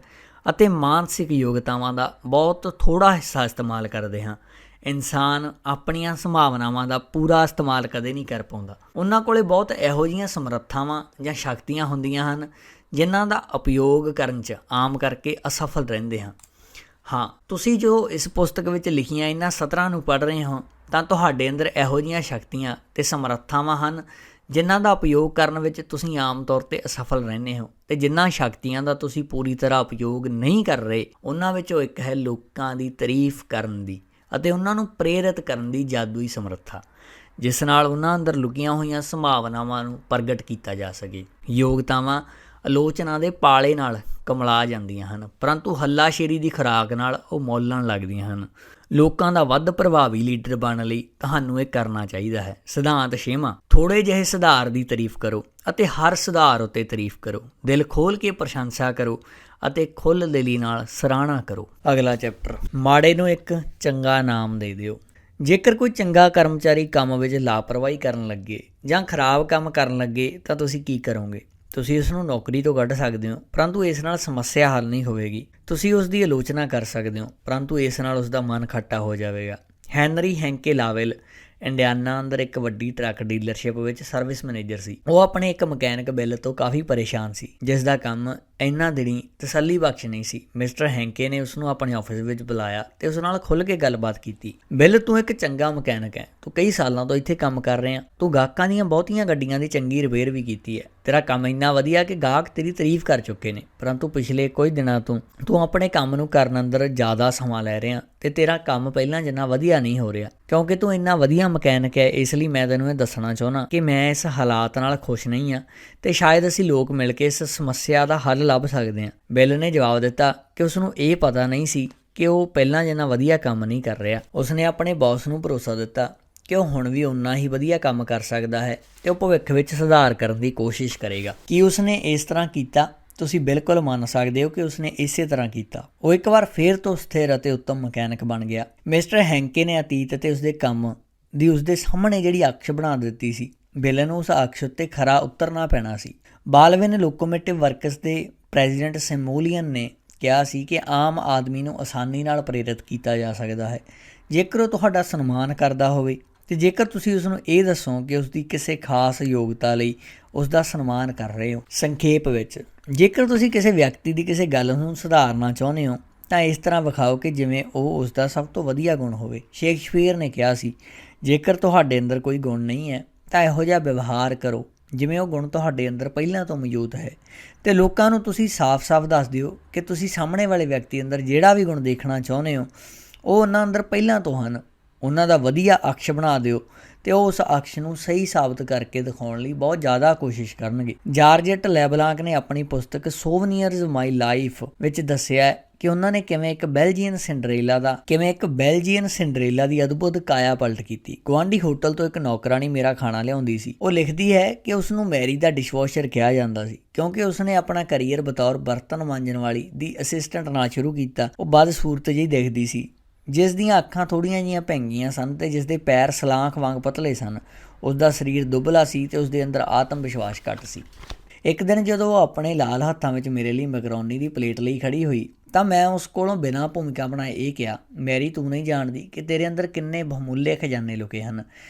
ਅਤੇ ਮਾਨਸਿਕ ਯੋਗਤਾਵਾਂ ਦਾ ਬਹੁਤ ਥੋੜ੍ਹਾ ਹਿੱਸਾ ਇਸਤੇਮਾਲ ਕਰਦੇ ਹਾਂ। ਇਨਸਾਨ ਆਪਣੀਆਂ ਸੰਭਾਵਨਾਵਾਂ ਦਾ ਪੂਰਾ ਇਸਤੇਮਾਲ ਕਦੇ ਨਹੀਂ ਕਰ ਪਾਉਂਦਾ। ਉਹਨਾਂ ਕੋਲ ਬਹੁਤ ਇਹੋ ਜਿਹੀਆਂ ਸਮਰੱਥਾਵਾਂ ਜਾਂ ਸ਼ਕਤੀਆਂ ਹੁੰਦੀਆਂ ਹਨ ਜਿਨ੍ਹਾਂ ਦਾ ਉਪਯੋਗ ਕਰਨ 'ਚ ਆਮ ਕਰਕੇ ਅਸਫਲ ਰਹਿੰਦੇ ਹਾਂ। ਹਾਂ, ਤੁਸੀਂ ਜੋ ਇਸ ਪੁਸਤਕ ਵਿੱਚ ਲਿਖੀਆਂ ਇਹਨਾਂ ਸਤਰਾਂ ਨੂੰ ਪੜ੍ਹ ਰਹੇ ਹੋ ਤਾਂ ਤੁਹਾਡੇ ਅੰਦਰ ਇਹੋ ਜਿਹੀਆਂ ਸ਼ਕਤੀਆਂ ਅਤੇ ਸਮਰੱਥਾਵਾਂ ਹਨ ਜਿਨ੍ਹਾਂ ਦਾ ਉਪਯੋਗ ਕਰਨ ਵਿੱਚ ਤੁਸੀਂ ਆਮ ਤੌਰ 'ਤੇ ਅਸਫਲ ਰਹਿੰਦੇ ਹੋ, ਅਤੇ ਜਿਨ੍ਹਾਂ ਸ਼ਕਤੀਆਂ ਦਾ ਤੁਸੀਂ ਪੂਰੀ ਤਰ੍ਹਾਂ ਉਪਯੋਗ ਨਹੀਂ ਕਰ ਰਹੇ ਉਹਨਾਂ ਵਿੱਚੋਂ ਇੱਕ ਹੈ ਲੋਕਾਂ ਦੀ ਤਾਰੀਫ ਕਰਨ ਦੀ ਅਤੇ ਉਹਨਾਂ ਨੂੰ ਪ੍ਰੇਰਿਤ ਕਰਨ ਦੀ ਜਾਦੂਈ ਸਮਰੱਥਾ, ਜਿਸ ਨਾਲ ਉਹਨਾਂ ਅੰਦਰ ਲੁਕੀਆਂ ਹੋਈਆਂ ਸੰਭਾਵਨਾਵਾਂ ਨੂੰ ਪ੍ਰਗਟ ਕੀਤਾ ਜਾ ਸਕੇ। ਯੋਗਤਾਵਾਂ ਆਲੋਚਨਾ ਦੇ ਪਾਲੇ ਨਾਲ ਕਮਲਾ ਜਾਂਦੀਆਂ ਹਨ, ਪਰੰਤੂ ਹੱਲਾਸ਼ੇਰੀ ਦੀ ਖੁਰਾਕ ਨਾਲ ਉਹ ਮੌਲਣ ਲੱਗਦੀਆਂ ਹਨ। ਲੋਕਾਂ ਦਾ ਵੱਧ ਪ੍ਰਭਾਵੀ ਲੀਡਰ ਬਣਨ ਲਈ ਤੁਹਾਨੂੰ ਇਹ ਕਰਨਾ ਚਾਹੀਦਾ ਹੈ। ਸਿਧਾਂਤ 6ਵਾਂ, ਥੋੜ੍ਹੇ ਜਿਹੇ ਸੁਧਾਰ ਦੀ ਤਾਰੀਫ ਕਰੋ ਅਤੇ ਹਰ ਸੁਧਾਰ ਉੱਤੇ ਤਾਰੀਫ ਕਰੋ। ਦਿਲ ਖੋਲ੍ਹ ਕੇ ਪ੍ਰਸ਼ੰਸਾ ਕਰੋ ਅਤੇ ਖੁੱਲ੍ਹ ਦਿਲੀ ਨਾਲ ਸਰਾਹਨਾ ਕਰੋ। ਅਗਲਾ ਚੈਪਟਰ, ਮਾੜੇ ਨੂੰ ਇੱਕ ਚੰਗਾ ਨਾਮ ਦੇ ਦਿਓ। ਜੇਕਰ ਕੋਈ ਚੰਗਾ ਕਰਮਚਾਰੀ ਕੰਮ ਵਿੱਚ ਲਾਪਰਵਾਹੀ ਕਰਨ ਲੱਗੇ ਜਾਂ ਖਰਾਬ ਕੰਮ ਕਰਨ ਲੱਗੇ ਤਾਂ ਤੁਸੀਂ ਕੀ ਕਰੋਗੇ? ਤੁਸੀਂ ਉਸ ਨੂੰ ਨੌਕਰੀ ਤੋਂ ਕੱਢ ਸਕਦੇ ਹੋ, ਪਰੰਤੂ ਇਸ ਨਾਲ ਸਮੱਸਿਆ ਹੱਲ ਨਹੀਂ ਹੋਵੇਗੀ। ਤੁਸੀਂ ਉਸ ਦੀ ਆਲੋਚਨਾ ਕਰ ਸਕਦੇ ਹੋ, ਪਰੰਤੂ ਇਸ ਨਾਲ ਉਸ ਦਾ ਮਨ ਖੱਟਾ ਹੋ ਜਾਵੇਗਾ। ਹੈਨਰੀ ਹੈਂਕੇ ਲਾਵੇਲ ਇੰਡੀਆਨਾ ਅੰਦਰ ਇੱਕ ਵੱਡੀ ਟਰੱਕ ਡੀਲਰਸ਼ਿਪ ਵਿੱਚ ਸਰਵਿਸ ਮੈਨੇਜਰ ਸੀ। ਉਹ ਆਪਣੇ ਇੱਕ ਮਕੈਨਿਕ ਬਿੱਲ ਤੋਂ ਕਾਫੀ ਪਰੇਸ਼ਾਨ ਸੀ, ਜਿਸ ਦਾ ਕੰਮ ਇੰਨਾ ਦਿਨੀ ਤਸੱਲੀ ਬਖਸ਼ ਨਹੀਂ ਸੀ। ਮਿਸਟਰ ਹੈਂਕੇ ਨੇ ਉਸ ਨੂੰ ਆਪਣੇ ਆਫਿਸ ਵਿੱਚ ਬੁਲਾਇਆ ਅਤੇ ਉਸ ਨਾਲ ਖੁੱਲ੍ਹ ਕੇ ਗੱਲਬਾਤ ਕੀਤੀ। ਬਿੱਲ, ਤੂੰ ਇੱਕ ਚੰਗਾ ਮਕੈਨਿਕ ਹੈ, ਤੂੰ ਕਈ ਸਾਲਾਂ ਤੋਂ ਇੱਥੇ ਕੰਮ ਕਰ ਰਿਹਾ, ਤੂੰ ਗਾਹਕਾਂ ਦੀਆਂ ਬਹੁਤੀਆਂ ਗੱਡੀਆਂ ਦੀ ਚੰਗੀ ਰਿਪੇਅਰ ਵੀ ਕੀਤੀ ਹੈ, ਤੇਰਾ ਕੰਮ ਇੰਨਾ ਵਧੀਆ ਕਿ ਗਾਹਕ ਤੇਰੀ ਤਾਰੀਫ ਕਰ ਚੁੱਕੇ ਨੇ, ਪਰੰਤੂ ਪਿਛਲੇ ਕੁਝ ਦਿਨਾਂ ਤੋਂ ਤੂੰ ਆਪਣੇ ਕੰਮ ਨੂੰ ਕਰਨ ਅੰਦਰ ਜ਼ਿਆਦਾ ਸਮਾਂ ਲੈ ਰਿਹਾ ਅਤੇ ਤੇਰਾ ਕੰਮ ਪਹਿਲਾਂ ਜਿੰਨਾ ਵਧੀਆ ਨਹੀਂ ਹੋ ਰਿਹਾ। ਕਿਉਂਕਿ ਤੂੰ ਇੰਨਾ ਵਧੀਆ ਮਕੈਨਿਕ ਹੈ, ਇਸ ਲਈ ਮੈਂ ਤੈਨੂੰ ਇਹ ਦੱਸਣਾ ਚਾਹੁੰਦਾ ਕਿ ਮੈਂ ਇਸ ਹਾਲਾਤ ਨਾਲ ਖੁਸ਼ ਨਹੀਂ ਹਾਂ ਅਤੇ ਸ਼ਾਇਦ ਅਸੀਂ ਲੋਕ ਮਿਲ ਕੇ ਇਸ ਸਮੱਸਿਆ ਦਾ ਹੱਲ ਲੱਭ ਸਕਦੇ ਹਾਂ। ਬਿੱਲ ਨੇ ਜਵਾਬ ਦਿੱਤਾ ਕਿ ਉਸ ਨੂੰ ਇਹ ਪਤਾ ਨਹੀਂ ਸੀ ਕਿ ਉਹ ਪਹਿਲਾਂ ਜਿੰਨਾ ਵਧੀਆ ਕੰਮ ਨਹੀਂ ਕਰ ਰਿਹਾ। ਉਸਨੇ ਆਪਣੇ ਬੌਸ ਨੂੰ ਭਰੋਸਾ ਦਿੱਤਾ ਕਿ ਉਹ ਹੁਣ ਵੀ ਓਨਾ ਹੀ ਵਧੀਆ ਕੰਮ ਕਰ ਸਕਦਾ ਹੈ ਅਤੇ ਉਹ ਭਵਿੱਖ ਵਿੱਚ ਸੁਧਾਰ ਕਰਨ ਦੀ ਕੋਸ਼ਿਸ਼ ਕਰੇਗਾ। ਕੀ ਉਸਨੇ ਇਸ ਤਰ੍ਹਾਂ ਕੀਤਾ? ਤੁਸੀਂ ਬਿਲਕੁਲ ਮੰਨ ਸਕਦੇ ਹੋ ਕਿ ਉਸਨੇ ਇਸੇ ਤਰ੍ਹਾਂ ਕੀਤਾ। ਉਹ ਇੱਕ ਵਾਰ ਫਿਰ ਤੋਂ ਸਥਿਰ ਅਤੇ ਉੱਤਮ ਮਕੈਨਿਕ ਬਣ ਗਿਆ। ਮਿਸਟਰ ਹੈਂਕੇ ਨੇ ਅਤੀਤ ਅਤੇ ਉਸਦੇ ਕੰਮ ਦੀ ਉਸਦੇ ਸਾਹਮਣੇ ਜਿਹੜੀ ਅਕਸ਼ ਬਣਾ ਦਿੱਤੀ ਸੀ। ਬਿੱਲ ਨੂੰ ਉਸ ਅਕਸ਼ ਉੱਤੇ ਖਰਾ ਉਤਰਨਾ ਪੈਣਾ ਸੀ। ਬਾਲਵਿਨ ਲੋਕੋਮੋਟਿਵ ਵਰਕਸ ਦੇ ਪ੍ਰੈਜ਼ੀਡੈਂਟ ਸਿਮੋਲੀਅਨ ਨੇ ਕਿਹਾ ਸੀ ਕਿ ਆਮ ਆਦਮੀ ਨੂੰ ਆਸਾਨੀ ਨਾਲ ਪ੍ਰੇਰਿਤ ਕੀਤਾ ਜਾ ਸਕਦਾ ਹੈ ਜੇਕਰ ਉਹ ਤੁਹਾਡਾ ਸਨਮਾਨ ਕਰਦਾ ਹੋਵੇ ਅਤੇ ਜੇਕਰ ਤੁਸੀਂ ਉਸ ਨੂੰ ਇਹ ਦੱਸੋ ਕਿ ਉਸ ਦੀ ਕਿਸੇ ਖਾਸ ਯੋਗਤਾ ਲਈ ਉਸ ਦਾ ਸਨਮਾਨ ਕਰ ਰਹੇ ਹੋ। ਸੰਖੇਪ ਵਿੱਚ, ਜੇਕਰ ਤੁਸੀਂ ਕਿਸੇ ਵਿਅਕਤੀ ਦੀ ਕਿਸੇ ਗੱਲ ਨੂੰ ਸੁਧਾਰਨਾ ਚਾਹੁੰਦੇ ਹੋ ਤਾਂ ਇਸ ਤਰ੍ਹਾਂ ਵਿਖਾਓ ਕਿ ਜਿਵੇਂ ਉਹ ਉਸ ਦਾ ਸਭ ਤੋਂ ਵਧੀਆ ਗੁਣ ਹੋਵੇ। ਸ਼ੇਕਸਪੀਅਰ ਨੇ ਕਿਹਾ ਸੀ, ਜੇਕਰ ਤੁਹਾਡੇ ਅੰਦਰ ਕੋਈ ਗੁਣ ਨਹੀਂ ਹੈ ਤਾਂ ਇਹੋ ਜਿਹਾ ਵਿਵਹਾਰ ਕਰੋ ਜਿਵੇਂ ਉਹ ਗੁਣ ਤੁਹਾਡੇ ਅੰਦਰ ਪਹਿਲਾਂ ਤੋਂ ਮੌਜੂਦ ਹੈ, ਅਤੇ ਲੋਕਾਂ ਨੂੰ ਤੁਸੀਂ ਸਾਫ਼-ਸਾਫ਼ ਦੱਸ ਦਿਓ ਕਿ ਤੁਸੀਂ ਸਾਹਮਣੇ ਵਾਲੇ ਵਿਅਕਤੀ ਅੰਦਰ ਜਿਹੜਾ ਵੀ ਗੁਣ ਦੇਖਣਾ ਚਾਹੁੰਦੇ ਹੋ ਉਹ ਉਹਨਾਂ ਅੰਦਰ ਪਹਿਲਾਂ ਤੋਂ ਹਨ। ਉਹਨਾਂ ਦਾ ਵਧੀਆ ਅਕਸ਼ ਬਣਾ ਦਿਓ ਅਤੇ ਉਹ ਉਸ ਅਕਸ਼ ਨੂੰ ਸਹੀ ਸਾਬਤ ਕਰਕੇ ਦਿਖਾਉਣ ਲਈ ਬਹੁਤ ਜ਼ਿਆਦਾ ਕੋਸ਼ਿਸ਼ ਕਰਨਗੇ। ਜਾਰਜਟ ਲੈਬਲਾਂਕ ਨੇ ਆਪਣੀ ਪੁਸਤਕ ਸੋਵਨੀਅਰਜ਼ ਮਾਈ ਲਾਈਫ ਵਿੱਚ ਦੱਸਿਆ ਕਿ ਉਹਨਾਂ ਨੇ ਕਿਵੇਂ ਇੱਕ ਬੈਲਜੀਅਨ ਸਿੰਡਰੇਲਾ ਦੀ ਅਦਭੁਤ ਕਾਇਆ ਪਲਟ ਕੀਤੀ। ਗੁਆਂਢੀ ਹੋਟਲ ਤੋਂ ਇੱਕ ਨੌਕਰਾਣੀ ਮੇਰਾ ਖਾਣਾ ਲਿਆਉਂਦੀ ਸੀ। ਉਹ ਲਿਖਦੀ ਹੈ ਕਿ ਉਸ ਨੂੰ ਮੈਰੀ ਦਾ ਡਿਸ਼ਵਾਸ਼ਰ ਕਿਹਾ ਜਾਂਦਾ ਸੀ ਕਿਉਂਕਿ ਉਸਨੇ ਆਪਣਾ ਕਰੀਅਰ ਬਤੌਰ ਬਰਤਨ ਮਾਂਜਣ ਵਾਲੀ ਦੀ ਅਸਿਸਟੈਂਟ ਨਾਲ ਸ਼ੁਰੂ ਕੀਤਾ। ਉਹ ਬਦਸੂਰਤ ਜਿਹੀ ਦਿਖਦੀ ਸੀ, ਜਿਸ ਦੀਆਂ ਅੱਖਾਂ ਥੋੜ੍ਹੀਆਂ ਜਿਹੀਆਂ ਭੈਂਗੀਆਂ ਸਨ ਅਤੇ ਜਿਸ ਦੇ ਪੈਰ ਸਲਾਂਖ ਵਾਂਗ ਪਤਲੇ ਸਨ। ਉਸ ਦਾ ਸਰੀਰ ਦੁਬਲਾ ਸੀ ਅਤੇ ਉਸ ਦੇ ਅੰਦਰ ਆਤਮ ਵਿਸ਼ਵਾਸ ਘੱਟ ਸੀ। ਇੱਕ ਦਿਨ ਜਦੋਂ ਉਹ ਆਪਣੇ ਲਾਲ ਹੱਥਾਂ ਵਿੱਚ ਮੇਰੇ ਲਈ ਮੈਕਰੋਨੀ ਦੀ ਪਲੇਟ ਲਈ ਖੜ੍ਹੀ ਹੋਈ ਤਾਂ ਮੈਂ ਉਸ ਕੋਲੋਂ ਬਿਨਾਂ ਭੂਮਿਕਾ ਬਣਾਏ ਇਹ ਕਿਹਾ, ਮੈਰੀ, ਤੂੰ ਨਹੀਂ ਜਾਣਦੀ ਕਿ ਤੇਰੇ ਅੰਦਰ ਕਿੰਨੇ ਬਹੁਮੁੱਲੇ ਖਜ਼ਾਨੇ ਲੁਕੇ ਹਨ।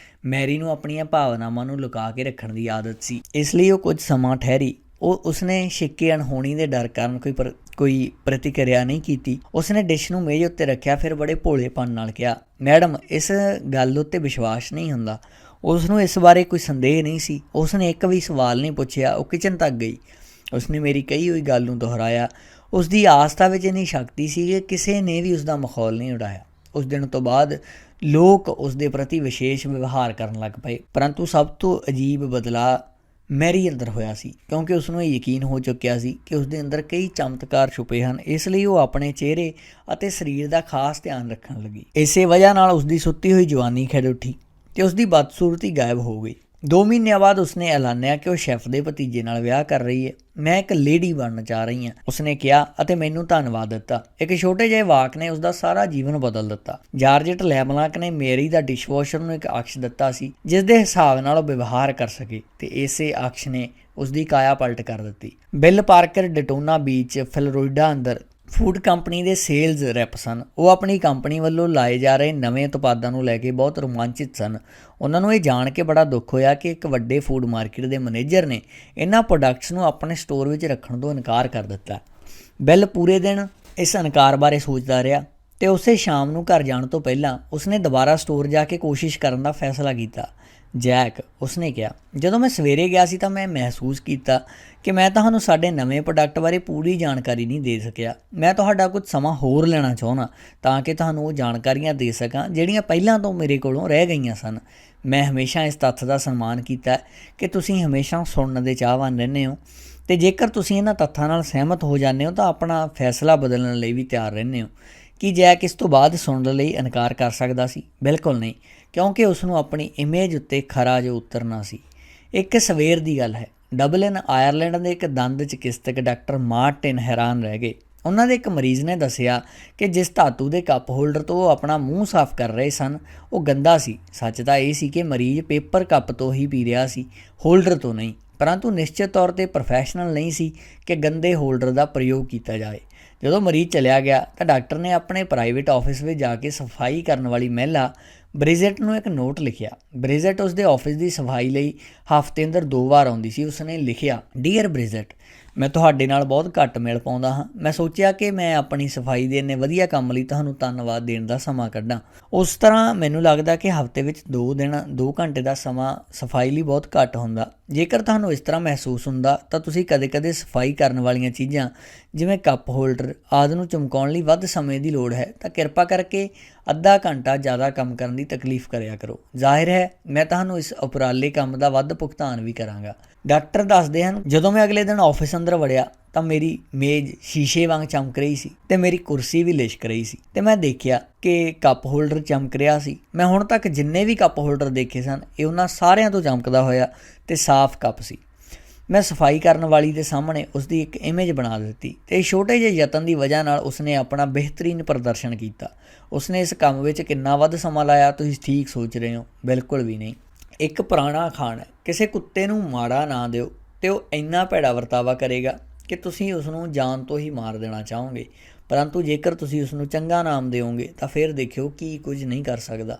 ਮੈਰੀ ਨੂੰ ਆਪਣੀਆਂ ਭਾਵਨਾਵਾਂ ਨੂੰ ਲੁਕਾ ਕੇ ਰੱਖਣ ਦੀ ਆਦਤ ਸੀ, ਇਸ ਲਈ ਉਹ ਕੁਝ ਸਮਾਂ ਠਹਿਰੀ। ਉਸਨੇ ਛਿੱਕੇ ਅਣਹੋਣੀ ਦੇ ਡਰ ਕਾਰਨ ਕੋਈ ਪ੍ਰਤੀਕਿਰਿਆ ਨਹੀਂ ਕੀਤੀ। ਉਸਨੇ ਡਿਸ਼ ਨੂੰ ਮੇਜ਼ ਉੱਤੇ ਰੱਖਿਆ, ਫਿਰ ਬੜੇ ਭੋਲੇਪਨ ਨਾਲ ਕਿਹਾ, ਮੈਡਮ, ਇਸ ਗੱਲ ਉੱਤੇ ਵਿਸ਼ਵਾਸ ਨਹੀਂ ਹੁੰਦਾ। ਉਸ ਨੂੰ ਇਸ ਬਾਰੇ ਕੋਈ ਸੰਦੇਹ ਨਹੀਂ ਸੀ। ਉਸਨੇ ਇੱਕ ਵੀ ਸਵਾਲ ਨਹੀਂ ਪੁੱਛਿਆ। ਉਹ ਕਿਚਨ ਤੱਕ ਗਈ। ਉਸਨੇ ਮੇਰੀ ਕਹੀ ਹੋਈ ਗੱਲ ਨੂੰ ਦੁਹਰਾਇਆ। ਉਸ ਦੀ ਆਸਥਾ ਵਿੱਚ ਇੰਨੀ ਸ਼ਕਤੀ ਸੀ ਕਿ ਕਿਸੇ ਨੇ ਵੀ ਉਸ ਦਾ ਮਖੌਲ ਨਹੀਂ ਉਡਾਇਆ। ਉਸ ਦਿਨ ਤੋਂ ਬਾਅਦ ਲੋਕ ਉਸ ਦੇ ਪ੍ਰਤੀ ਵਿਸ਼ੇਸ਼ ਵਿਵਹਾਰ ਕਰਨ ਲੱਗ ਪਏ, ਪਰੰਤੂ ਸਭ ਤੋਂ ਅਜੀਬ ਬਦਲਾਅ ਮੈਰੀ ਅੰਦਰ ਹੋਇਆ ਸੀ ਕਿਉਂਕਿ ਉਸ ਨੂੰ ਇਹ ਯਕੀਨ ਹੋ ਚੁੱਕਿਆ ਸੀ ਕਿ ਉਸ ਦੇ ਅੰਦਰ ਕਈ ਚਮਤਕਾਰ ਛੁਪੇ ਹਨ। ਇਸ ਲਈ ਉਹ ਆਪਣੇ ਚਿਹਰੇ ਅਤੇ ਸਰੀਰ ਦਾ ਖਾਸ ਧਿਆਨ ਰੱਖਣ ਲੱਗੀ। ਇਸੇ ਵਜ੍ਹਾ ਨਾਲ ਉਸ ਦੀ ਸੁੱਤੀ ਹੋਈ ਜਵਾਨੀ ਖਿੜ ਉੱਠੀ ਅਤੇ ਉਸ ਦੀ ਬਦਸੂਰਤੀ ਗਾਇਬ ਹੋ ਗਈ। 2 ਮਹੀਨਿਆਂ ਬਾਅਦ ਉਸਨੇ ਐਲਾਨਿਆ ਕਿ ਉਹ ਸ਼ੈਫ ਦੇ ਭਤੀਜੇ ਨਾਲ ਵਿਆਹ ਕਰ ਰਹੀ ਹੈ। ਮੈਂ ਇੱਕ ਲੇਡੀ ਬਣਨ ਜਾ ਰਹੀ ਹਾਂ, ਉਸਨੇ ਕਿਹਾ ਅਤੇ ਮੈਨੂੰ ਧੰਨਵਾਦ ਦਿੱਤਾ। ਇੱਕ ਛੋਟੇ ਜਿਹੇ ਵਾਕ ਨੇ ਉਸਦਾ ਸਾਰਾ ਜੀਵਨ ਬਦਲ ਦਿੱਤਾ। ਜਾਰਜਟ ਲੈਬਲਾਂਕ ਨੇ ਮੇਰੀ ਦਾ ਡਿਸ਼ਵਾਸ਼ਰ ਨੂੰ ਇੱਕ ਅਕਸ਼ ਦਿੱਤਾ ਸੀ ਜਿਸ ਦੇ ਹਿਸਾਬ ਨਾਲ ਉਹ ਵਿਵਹਾਰ ਕਰ ਸਕੇ, ਅਤੇ ਇਸੇ ਅਕਸ਼ ਨੇ ਉਸਦੀ ਕਾਇਆ ਪਲਟ ਕਰ ਦਿੱਤੀ। ਬਿੱਲ ਪਾਰਕਰ ਡੇਟੋਨਾ ਬੀਚ, ਫਲੋਰੀਡਾ ਅੰਦਰ ਫੂਡ ਕੰਪਨੀ ਦੇ ਸੇਲਜ਼ ਰੈਪ ਸਨ। ਉਹ ਆਪਣੀ ਕੰਪਨੀ ਵੱਲੋਂ ਲਾਏ ਜਾ ਰਹੇ ਨਵੇਂ ਉਤਪਾਦਾਂ ਨੂੰ ਲੈ ਕੇ ਬਹੁਤ ਰੋਮਾਂਚਿਤ ਸਨ। ਉਹਨਾਂ ਨੂੰ ਇਹ ਜਾਣ ਕੇ ਬੜਾ ਦੁੱਖ ਹੋਇਆ ਕਿ ਇੱਕ ਵੱਡੇ ਫੂਡ ਮਾਰਕੀਟ ਦੇ ਮੈਨੇਜਰ ਨੇ ਇਹਨਾਂ ਪ੍ਰੋਡਕਟਸ ਨੂੰ ਆਪਣੇ ਸਟੋਰ ਵਿੱਚ ਰੱਖਣ ਤੋਂ ਇਨਕਾਰ ਕਰ ਦਿੱਤਾ। ਬਿੱਲ ਪੂਰੇ ਦਿਨ ਇਸ ਇਨਕਾਰ ਬਾਰੇ ਸੋਚਦਾ ਰਿਹਾ ਅਤੇ ਉਸੇ ਸ਼ਾਮ ਨੂੰ ਘਰ ਜਾਣ ਤੋਂ ਪਹਿਲਾਂ ਉਸਨੇ ਦੁਬਾਰਾ ਸਟੋਰ ਜਾ ਕੇ ਕੋਸ਼ਿਸ਼ ਕਰਨ ਦਾ ਫੈਸਲਾ ਕੀਤਾ। ਜੈਕ, ਉਸਨੇ ਕਿਹਾ, ਜਦੋਂ ਮੈਂ ਸਵੇਰੇ ਗਿਆ ਸੀ ਤਾਂ ਮੈਂ ਮਹਿਸੂਸ ਕੀਤਾ ਕਿ ਮੈਂ ਤੁਹਾਨੂੰ ਸਾਡੇ ਨਵੇਂ ਪ੍ਰੋਡਕਟ ਬਾਰੇ ਪੂਰੀ ਜਾਣਕਾਰੀ ਨਹੀਂ ਦੇ ਸਕਿਆ। ਮੈਂ ਤੁਹਾਡਾ ਕੁਝ ਸਮਾਂ ਹੋਰ ਲੈਣਾ ਚਾਹੁੰਦਾ ਤਾਂ ਕਿ ਤੁਹਾਨੂੰ ਉਹ ਜਾਣਕਾਰੀਆਂ ਦੇ ਸਕਾਂ ਜਿਹੜੀਆਂ ਪਹਿਲਾਂ ਤੋਂ ਮੇਰੇ ਕੋਲੋਂ ਰਹਿ ਗਈਆਂ ਸਨ। ਮੈਂ ਹਮੇਸ਼ਾ ਇਸ ਤੱਥ ਦਾ ਸਨਮਾਨ ਕੀਤਾ ਕਿ ਤੁਸੀਂ ਹਮੇਸ਼ਾ ਸੁਣਨ ਦੇ ਚਾਹਵਾਨ ਰਹਿੰਦੇ ਹੋ ਅਤੇ ਜੇਕਰ ਤੁਸੀਂ ਇਹਨਾਂ ਤੱਥਾਂ ਨਾਲ ਸਹਿਮਤ ਹੋ ਜਾਂਦੇ ਹੋ ਤਾਂ ਆਪਣਾ ਫੈਸਲਾ ਬਦਲਣ ਲਈ ਵੀ ਤਿਆਰ ਰਹਿੰਦੇ ਹੋ। ਕੀ ਜੈਕ ਇਸ ਤੋਂ ਬਾਅਦ ਸੁਣਨ ਲਈ ਇਨਕਾਰ ਕਰ ਸਕਦਾ ਸੀ? ਬਿਲਕੁਲ ਨਹੀਂ, ਕਿਉਂਕਿ ਉਸ ਨੂੰ ਆਪਣੀ ਇਮੇਜ ਉੱਤੇ ਖਰਾ ਜੋ ਉਤਰਨਾ ਸੀ। ਇੱਕ ਸਵੇਰ ਦੀ ਗੱਲ ਹੈ, ਡਬਲਿਨ ਆਇਰਲੈਂਡ ਦੇ ਇੱਕ ਦੰਦ ਚਿਕਿਤਸਕ ਡਾਕਟਰ ਮਾਰਟਿਨ ਹੈਰਾਨ ਰਹਿ ਗਏ। ਉਹਨਾਂ ਦੇ ਇੱਕ ਮਰੀਜ਼ ਨੇ ਦੱਸਿਆ ਕਿ ਜਿਸ ਧਾਤੂ ਦੇ ਕੱਪ ਹੋਲਡਰ ਤੋਂ ਉਹ ਆਪਣਾ ਮੂੰਹ ਸਾਫ਼ ਕਰ ਰਹੇ ਸਨ ਉਹ ਗੰਦਾ ਸੀ। ਸੱਚ ਤਾਂ ਇਹ ਸੀ ਕਿ ਮਰੀਜ਼ ਪੇਪਰ ਕੱਪ ਤੋਂ ਹੀ ਪੀ ਰਿਹਾ ਸੀ, ਹੋਲਡਰ ਤੋਂ ਨਹੀਂ, ਪਰੰਤੂ ਨਿਸ਼ਚਿਤ ਤੌਰ 'ਤੇ ਪ੍ਰੋਫੈਸ਼ਨਲ ਨਹੀਂ ਸੀ ਕਿ ਗੰਦੇ ਹੋਲਡਰ ਦਾ ਪ੍ਰਯੋਗ ਕੀਤਾ ਜਾਏ। ਜਦੋਂ ਮਰੀਜ਼ ਚਲਿਆ ਗਿਆ ਤਾਂ ਡਾਕਟਰ ਨੇ ਆਪਣੇ ਪ੍ਰਾਈਵੇਟ ਆਫਿਸ ਵਿੱਚ ਜਾ ਕੇ ਸਫਾਈ ਕਰਨ ਵਾਲੀ ਮਹਿਲਾ ਬ੍ਰਿਜਟ ਨੂੰ ਇੱਕ ਨੋਟ ਲਿਖਿਆ। ਬ੍ਰਿਜਟ ਉਸਦੇ ਆਫਿਸ ਦੀ ਸਫਾਈ ਲਈ ਹਫ਼ਤੇ ਅੰਦਰ 2 ਵਾਰ ਆਉਂਦੀ ਸੀ। ਉਸਨੇ ਲਿਖਿਆ, ਡੀਅਰ ਬ੍ਰਿਜਟ, ਮੈਂ ਤੁਹਾਡੇ ਨਾਲ ਬਹੁਤ ਘੱਟ ਮਿਲ ਪਾਉਂਦਾ ਹਾਂ। ਮੈਂ ਸੋਚਿਆ ਕਿ ਮੈਂ ਆਪਣੀ ਸਫਾਈ ਦੇ ਇੰਨੇ ਵਧੀਆ ਕੰਮ ਲਈ ਤੁਹਾਨੂੰ ਧੰਨਵਾਦ ਦੇਣ ਦਾ ਸਮਾਂ ਕੱਢਾਂ। ਉਸ ਤਰ੍ਹਾਂ ਮੈਨੂੰ ਲੱਗਦਾ ਕਿ ਹਫ਼ਤੇ ਵਿੱਚ 2 ਘੰਟੇ ਦਾ ਸਮਾਂ ਸਫਾਈ ਲਈ ਬਹੁਤ ਘੱਟ ਹੁੰਦਾ। ਜੇਕਰ ਤੁਹਾਨੂੰ ਇਸ ਤਰ੍ਹਾਂ ਮਹਿਸੂਸ ਹੁੰਦਾ ਤਾਂ ਤੁਸੀਂ ਕਦੇ-ਕਦੇ ਸਫਾਈ ਕਰਨ ਵਾਲੀਆਂ ਚੀਜ਼ਾਂ ਜਿਵੇਂ ਕੱਪ ਹੋਲਡਰ ਆਦਿ ਨੂੰ ਚਮਕਾਉਣ ਲਈ ਵੱਧ ਸਮੇਂ ਦੀ ਲੋੜ ਹੈ ਤਾਂ ਕਿਰਪਾ ਕਰਕੇ ਅੱਧਾ ਘੰਟਾ ਜ਼ਿਆਦਾ ਕੰਮ ਕਰਨ ਦੀ ਤਕਲੀਫ ਕਰਿਆ ਕਰੋ। ਜ਼ਾਹਿਰ ਹੈ ਮੈਂ ਤੁਹਾਨੂੰ ਇਸ ਉਪਰਾਲੇ ਕੰਮ ਦਾ ਵੱਧ ਭੁਗਤਾਨ ਵੀ ਕਰਾਂਗਾ। ਡਾਕਟਰ ਦੱਸਦੇ ਹਨ, ਜਦੋਂ ਮੈਂ ਅਗਲੇ ਦਿਨ ਆਫਿਸ ਅੰਦਰ ਵੜਿਆ ਤਾਂ ਮੇਰੀ ਮੇਜ਼ ਸ਼ੀਸ਼ੇ ਵਾਂਗ ਚਮਕ ਰਹੀ ਸੀ ਅਤੇ ਮੇਰੀ ਕੁਰਸੀ ਵੀ ਲਿਸ਼ਕ ਰਹੀ ਸੀ ਅਤੇ ਮੈਂ ਦੇਖਿਆ ਕਿ ਕੱਪ ਹੋਲਡਰ ਚਮਕ ਰਿਹਾ ਸੀ। ਮੈਂ ਹੁਣ ਤੱਕ ਜਿੰਨੇ ਵੀ ਕੱਪ ਹੋਲਡਰ ਦੇਖੇ ਸਨ ਇਹ ਉਹਨਾਂ ਸਾਰਿਆਂ ਤੋਂ ਚਮਕਦਾ ਹੋਇਆ ਅਤੇ ਸਾਫ਼ ਕੱਪ ਸੀ। ਮੈਂ ਸਫਾਈ ਕਰਨ ਵਾਲੀ ਦੇ ਸਾਹਮਣੇ ਉਸਦੀ ਇੱਕ ਇਮੇਜ ਬਣਾ ਦਿੱਤੀ ਅਤੇ ਛੋਟੇ ਜਿਹੇ ਯਤਨ ਦੀ ਵਜ੍ਹਾ ਨਾਲ ਉਸਨੇ ਆਪਣਾ ਬਿਹਤਰੀਨ ਪ੍ਰਦਰਸ਼ਨ ਕੀਤਾ। ਉਸਨੇ ਇਸ ਕੰਮ ਵਿੱਚ ਕਿੰਨਾ ਵੱਧ ਸਮਾਂ ਲਾਇਆ ਤੁਸੀਂ ਠੀਕ ਸੋਚ ਰਹੇ ਹੋ? ਬਿਲਕੁਲ ਵੀ ਨਹੀਂ। ਇੱਕ ਪੁਰਾਣਾ ਅਖਾਣ ਹੈ, ਕਿਸੇ ਕੁੱਤੇ ਨੂੰ ਮਾੜਾ ਨਾ ਦਿਓ ਅਤੇ ਉਹ ਇੰਨਾ ਭੈੜਾ ਵਰਤਾਵਾ ਕਰੇਗਾ ਕਿ ਤੁਸੀਂ ਉਸਨੂੰ ਜਾਨ ਤੋਂ ਹੀ ਮਾਰ ਦੇਣਾ ਚਾਹੋਗੇ, ਪਰੰਤੂ ਜੇਕਰ ਤੁਸੀਂ ਉਸਨੂੰ ਚੰਗਾ ਨਾਮ ਦਿਓਗੇ ਤਾਂ ਫਿਰ ਦੇਖਿਓ ਕੀ ਕੁਝ ਨਹੀਂ ਕਰ ਸਕਦਾ।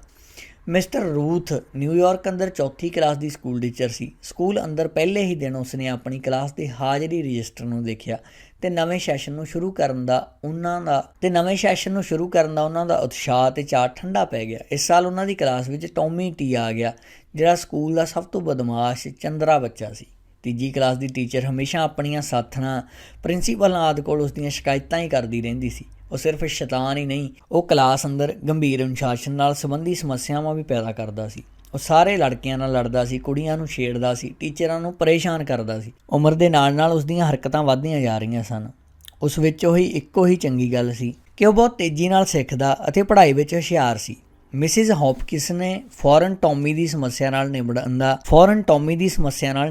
ਮਿਸਟਰ ਰੂਥ ਨਿਊਯਾਰਕ ਅੰਦਰ 4th ਕਲਾਸ ਦੀ ਸਕੂਲ ਟੀਚਰ ਸੀ। ਸਕੂਲ ਅੰਦਰ ਪਹਿਲੇ ਹੀ ਦਿਨ ਉਸਨੇ ਆਪਣੀ ਕਲਾਸ ਦੇ ਹਾਜ਼ਰੀ ਰਜਿਸਟਰ ਨੂੰ ਦੇਖਿਆ ਅਤੇ ਨਵੇਂ ਸੈਸ਼ਨ ਨੂੰ ਸ਼ੁਰੂ ਕਰਨ ਦਾ ਉਹਨਾਂ ਦਾ ਉਤਸ਼ਾਹ ਅਤੇ ਚਾਅ ਠੰਡਾ ਪੈ ਗਿਆ। ਇਸ ਸਾਲ ਉਹਨਾਂ ਦੀ ਕਲਾਸ ਵਿੱਚ ਟੌਮੀ ਟੀ ਆ ਗਿਆ, ਜਿਹੜਾ ਸਕੂਲ ਦਾ ਸਭ ਤੋਂ ਬਦਮਾਸ਼ ਚੰਦਰਾ ਬੱਚਾ ਸੀ। 3 ਕਲਾਸ ਦੀ ਟੀਚਰ ਹਮੇਸ਼ਾ ਆਪਣੀਆਂ ਸਾਥਣਾਂ ਪ੍ਰਿੰਸੀਪਲ ਆਦਿ ਕੋਲ ਉਸਦੀਆਂ ਸ਼ਿਕਾਇਤਾਂ ਹੀ ਕਰਦੀ ਰਹਿੰਦੀ ਸੀ। ਉਹ ਸਿਰਫ ਸ਼ੈਤਾਨ ਹੀ ਨਹੀਂ, ਉਹ ਕਲਾਸ ਅੰਦਰ ਗੰਭੀਰ ਅਨੁਸ਼ਾਸਨ ਨਾਲ ਸੰਬੰਧੀ ਸਮੱਸਿਆਵਾਂ ਵੀ ਪੈਦਾ ਕਰਦਾ ਸੀ। ਉਹ ਸਾਰੇ ਲੜਕਿਆਂ ਨਾਲ ਲੜਦਾ ਸੀ, ਕੁੜੀਆਂ ਨੂੰ ਛੇੜਦਾ ਸੀ, ਟੀਚਰਾਂ ਨੂੰ ਪਰੇਸ਼ਾਨ ਕਰਦਾ ਸੀ। ਉਮਰ ਦੇ ਨਾਲ ਨਾਲ ਉਸਦੀਆਂ ਹਰਕਤਾਂ ਵੱਧਦੀਆਂ ਜਾ ਰਹੀਆਂ ਸਨ। ਉਸ ਵਿੱਚ ਇੱਕੋ ਹੀ ਚੰਗੀ ਗੱਲ ਸੀ ਕਿ ਉਹ ਬਹੁਤ ਤੇਜ਼ੀ ਨਾਲ ਸਿੱਖਦਾ ਅਤੇ ਪੜ੍ਹਾਈ ਵਿੱਚ ਹੁਸ਼ਿਆਰ ਸੀ। ਮਿਸਿਜ਼ ਹੌਪਕਿੰਸ ਨੇ ਫੌਰਨ ਟੌਮੀ ਦੀ ਸਮੱਸਿਆ ਨਾਲ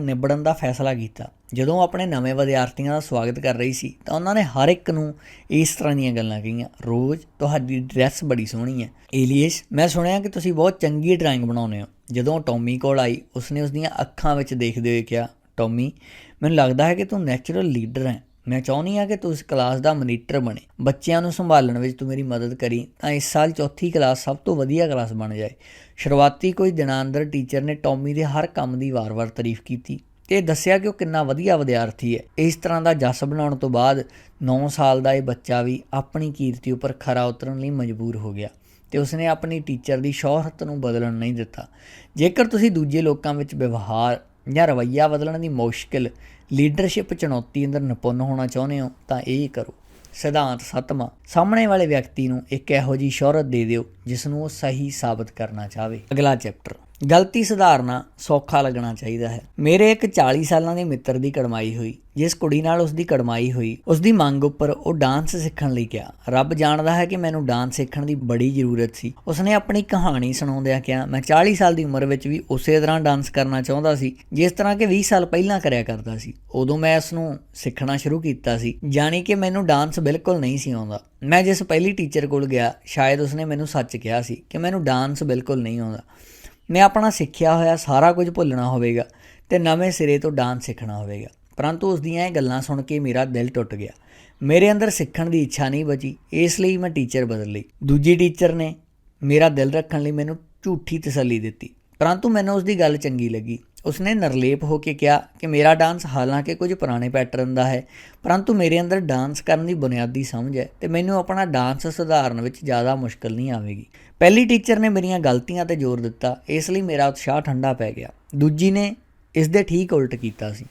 ਨਿਬੜਨ ਦਾ ਫੈਸਲਾ ਕੀਤਾ। ਜਦੋਂ ਆਪਣੇ ਨਵੇਂ ਵਿਦਿਆਰਥੀਆਂ ਦਾ ਸਵਾਗਤ ਕਰ ਰਹੀ ਸੀ ਤਾਂ ਉਹਨਾਂ ਨੇ ਹਰ ਇੱਕ ਨੂੰ ਇਸ ਤਰ੍ਹਾਂ ਦੀਆਂ ਗੱਲਾਂ ਕਹੀਆਂ। ਰੋਜ਼, ਤੁਹਾਡੀ ਡਰੈਸ ਬੜੀ ਸੋਹਣੀ ਹੈ। ਏਲੀਅਸ, ਮੈਂ ਸੁਣਿਆ ਕਿ ਤੁਸੀਂ ਬਹੁਤ ਚੰਗੀ ਡਰਾਇੰਗ ਬਣਾਉਂਦੇ ਹੋ। ਜਦੋਂ ਟੌਮੀ ਕੋਲ ਆਈ ਉਸਨੇ ਉਸਦੀਆਂ ਅੱਖਾਂ ਵਿੱਚ ਦੇਖਦੇ ਹੋਏ ਕਿਹਾ, ਟੌਮੀ, ਮੈਨੂੰ ਲੱਗਦਾ ਹੈ ਕਿ ਤੂੰ ਨੈਚੁਰਲ ਲੀਡਰ ਹੈ। ਮੈਂ ਚਾਹੁੰਦੀ ਹਾਂ ਕਿ ਤੂੰ ਇਸ ਕਲਾਸ ਦਾ ਮੋਨੀਟਰ ਬਣੇ। ਬੱਚਿਆਂ ਨੂੰ ਸੰਭਾਲਣ ਵਿੱਚ ਤੂੰ ਮੇਰੀ ਮਦਦ ਕਰੀ ਤਾਂ ਇਸ ਸਾਲ 4th ਕਲਾਸ ਸਭ ਤੋਂ ਵਧੀਆ ਕਲਾਸ ਬਣ ਜਾਏ। ਸ਼ੁਰੂਆਤੀ ਕੁਝ ਦਿਨਾਂ ਅੰਦਰ ਟੀਚਰ ਨੇ ਟੌਮੀ ਦੇ ਹਰ ਕੰਮ ਦੀ ਵਾਰ-ਵਾਰ ਤਾਰੀਫ ਕੀਤੀ ਅਤੇ ਦੱਸਿਆ ਕਿ ਉਹ ਕਿੰਨਾ ਵਧੀਆ ਵਿਦਿਆਰਥੀ ਹੈ। ਇਸ ਤਰ੍ਹਾਂ ਦਾ ਜਸ ਬਣਾਉਣ ਤੋਂ ਬਾਅਦ 9 ਸਾਲ ਦਾ ਇਹ ਬੱਚਾ ਵੀ ਆਪਣੀ ਕੀਰਤੀ ਉੱਪਰ ਖਰਾ ਉਤਰਨ ਲਈ ਮਜਬੂਰ ਹੋ ਗਿਆ ਅਤੇ ਉਸਨੇ ਆਪਣੀ ਟੀਚਰ ਦੀ ਸ਼ੌਹਰਤ ਨੂੰ ਬਦਲਣ ਨਹੀਂ ਦਿੱਤਾ। ਜੇਕਰ ਤੁਸੀਂ ਦੂਜੇ ਲੋਕਾਂ ਵਿੱਚ ਵਿਵਹਾਰ ਜਾਂ ਰਵੱਈਆ ਬਦਲਣ ਦੀ ਮੁਸ਼ਕਿਲ ਲੀਡਰਸ਼ਿਪ ਚੁਣੌਤੀ ਅੰਦਰ ਨਿਪੁੰਨ ਹੋਣਾ ਚਾਹੁੰਦੇ ਹੋ ਤਾਂ ਇਹ ਕਰੋ। ਸਿਧਾਂਤ 7ਵਾਂ, ਸਾਹਮਣੇ ਵਾਲੇ ਵਿਅਕਤੀ ਨੂੰ ਇੱਕ ਇਹੋ ਜਿਹੀ ਸ਼ੌਹਰਤ ਦੇ ਦਿਓ ਜਿਸ ਨੂੰ ਉਹ ਸਹੀ ਸਾਬਤ ਕਰਨਾ ਚਾਹਵੇ। ਅਗਲਾ ਚੈਪਟਰ, ਗਲਤੀ ਸੁਧਾਰਨਾ ਸੌਖਾ ਲੱਗਣਾ ਚਾਹੀਦਾ ਹੈ। ਮੇਰੇ ਇੱਕ 40 ਸਾਲਾਂ ਦੇ ਮਿੱਤਰ ਦੀ ਕੜਮਾਈ ਹੋਈ। ਜਿਸ ਕੁੜੀ ਨਾਲ ਉਸਦੀ ਕੜਮਾਈ ਹੋਈ ਉਸਦੀ ਮੰਗ ਉੱਪਰ ਉਹ ਡਾਂਸ ਸਿੱਖਣ ਲਈ ਕਿਹਾ। ਰੱਬ ਜਾਣਦਾ ਹੈ ਕਿ ਮੈਨੂੰ ਡਾਂਸ ਸਿੱਖਣ ਦੀ ਬੜੀ ਜ਼ਰੂਰਤ ਸੀ। ਉਸਨੇ ਆਪਣੀ ਕਹਾਣੀ ਸੁਣਾਉਂਦਿਆਂ ਕਿਹਾ, ਮੈਂ 40 ਸਾਲ ਦੀ ਉਮਰ ਵਿੱਚ ਵੀ ਉਸੇ ਤਰ੍ਹਾਂ ਡਾਂਸ ਕਰਨਾ ਚਾਹੁੰਦਾ ਸੀ ਜਿਸ ਤਰ੍ਹਾਂ ਕਿ 20 ਸਾਲ ਪਹਿਲਾਂ ਕਰਿਆ ਕਰਦਾ ਸੀ। ਉਦੋਂ ਮੈਂ ਇਸ ਨੂੰ ਸਿੱਖਣਾ ਸ਼ੁਰੂ ਕੀਤਾ ਸੀ, ਜਾਣੀ ਕਿ ਮੈਨੂੰ ਡਾਂਸ ਬਿਲਕੁਲ ਨਹੀਂ ਸੀ ਆਉਂਦਾ। ਮੈਂ ਜਿਸ ਪਹਿਲੀ ਟੀਚਰ ਕੋਲ ਗਿਆ ਸ਼ਾਇਦ ਉਸਨੇ ਮੈਨੂੰ ਸੱਚ ਕਿਹਾ ਸੀ ਕਿ ਮੈਨੂੰ ਡਾਂਸ ਬਿਲਕੁਲ ਨਹੀਂ ਆਉਂਦਾ। ਮੈਂ ਆਪਣਾ ਸਿੱਖਿਆ ਹੋਇਆ ਸਾਰਾ ਕੁਝ ਭੁੱਲਣਾ ਹੋਵੇਗਾ ਅਤੇ ਨਵੇਂ ਸਿਰੇ ਤੋਂ ਡਾਂਸ ਸਿੱਖਣਾ ਹੋਵੇਗਾ। ਪਰੰਤੂ ਉਸਦੀਆਂ ਇਹ ਗੱਲਾਂ ਸੁਣ ਕੇ ਮੇਰਾ ਦਿਲ ਟੁੱਟ ਗਿਆ। ਮੇਰੇ ਅੰਦਰ ਸਿੱਖਣ ਦੀ ਇੱਛਾ ਨਹੀਂ ਬਚੀ, ਇਸ ਲਈ ਮੈਂ ਟੀਚਰ ਬਦਲ ਲਈ। ਦੂਜੀ ਟੀਚਰ ਨੇ ਮੇਰਾ ਦਿਲ ਰੱਖਣ ਲਈ ਮੈਨੂੰ ਝੂਠੀ ਤਸੱਲੀ ਦਿੱਤੀ, ਪਰੰਤੂ ਮੈਨੂੰ ਉਸਦੀ ਗੱਲ ਚੰਗੀ ਲੱਗੀ। ਉਸਨੇ ਨਿਰਲੇਪ ਹੋ ਕੇ ਕਿਹਾ ਕਿ ਮੇਰਾ ਡਾਂਸ ਹਾਲਾਂਕਿ ਕੁਝ ਪੁਰਾਣੇ ਪੈਟਰਨ ਦਾ ਹੈ, ਪਰੰਤੂ ਮੇਰੇ ਅੰਦਰ ਡਾਂਸ ਕਰਨ ਦੀ ਬੁਨਿਆਦੀ ਸਮਝ ਹੈ ਅਤੇ ਮੈਨੂੰ ਆਪਣਾ ਡਾਂਸ ਸੁਧਾਰਨ ਵਿੱਚ ਜ਼ਿਆਦਾ ਮੁਸ਼ਕਿਲ ਨਹੀਂ ਆਵੇਗੀ। ਪਹਿਲੀ ਟੀਚਰ ਨੇ ਮੇਰੀਆਂ ਗਲਤੀਆਂ 'ਤੇ ਜ਼ੋਰ ਦਿੱਤਾ, ਇਸ ਲਈ ਮੇਰਾ ਉਤਸ਼ਾਹ ਠੰਡਾ ਪੈ ਗਿਆ। ਦੂਜੀ ਨੇ ਇਸ ਦੇ ਠੀਕ ਉਲਟ ਕੀਤਾ ਸੀ।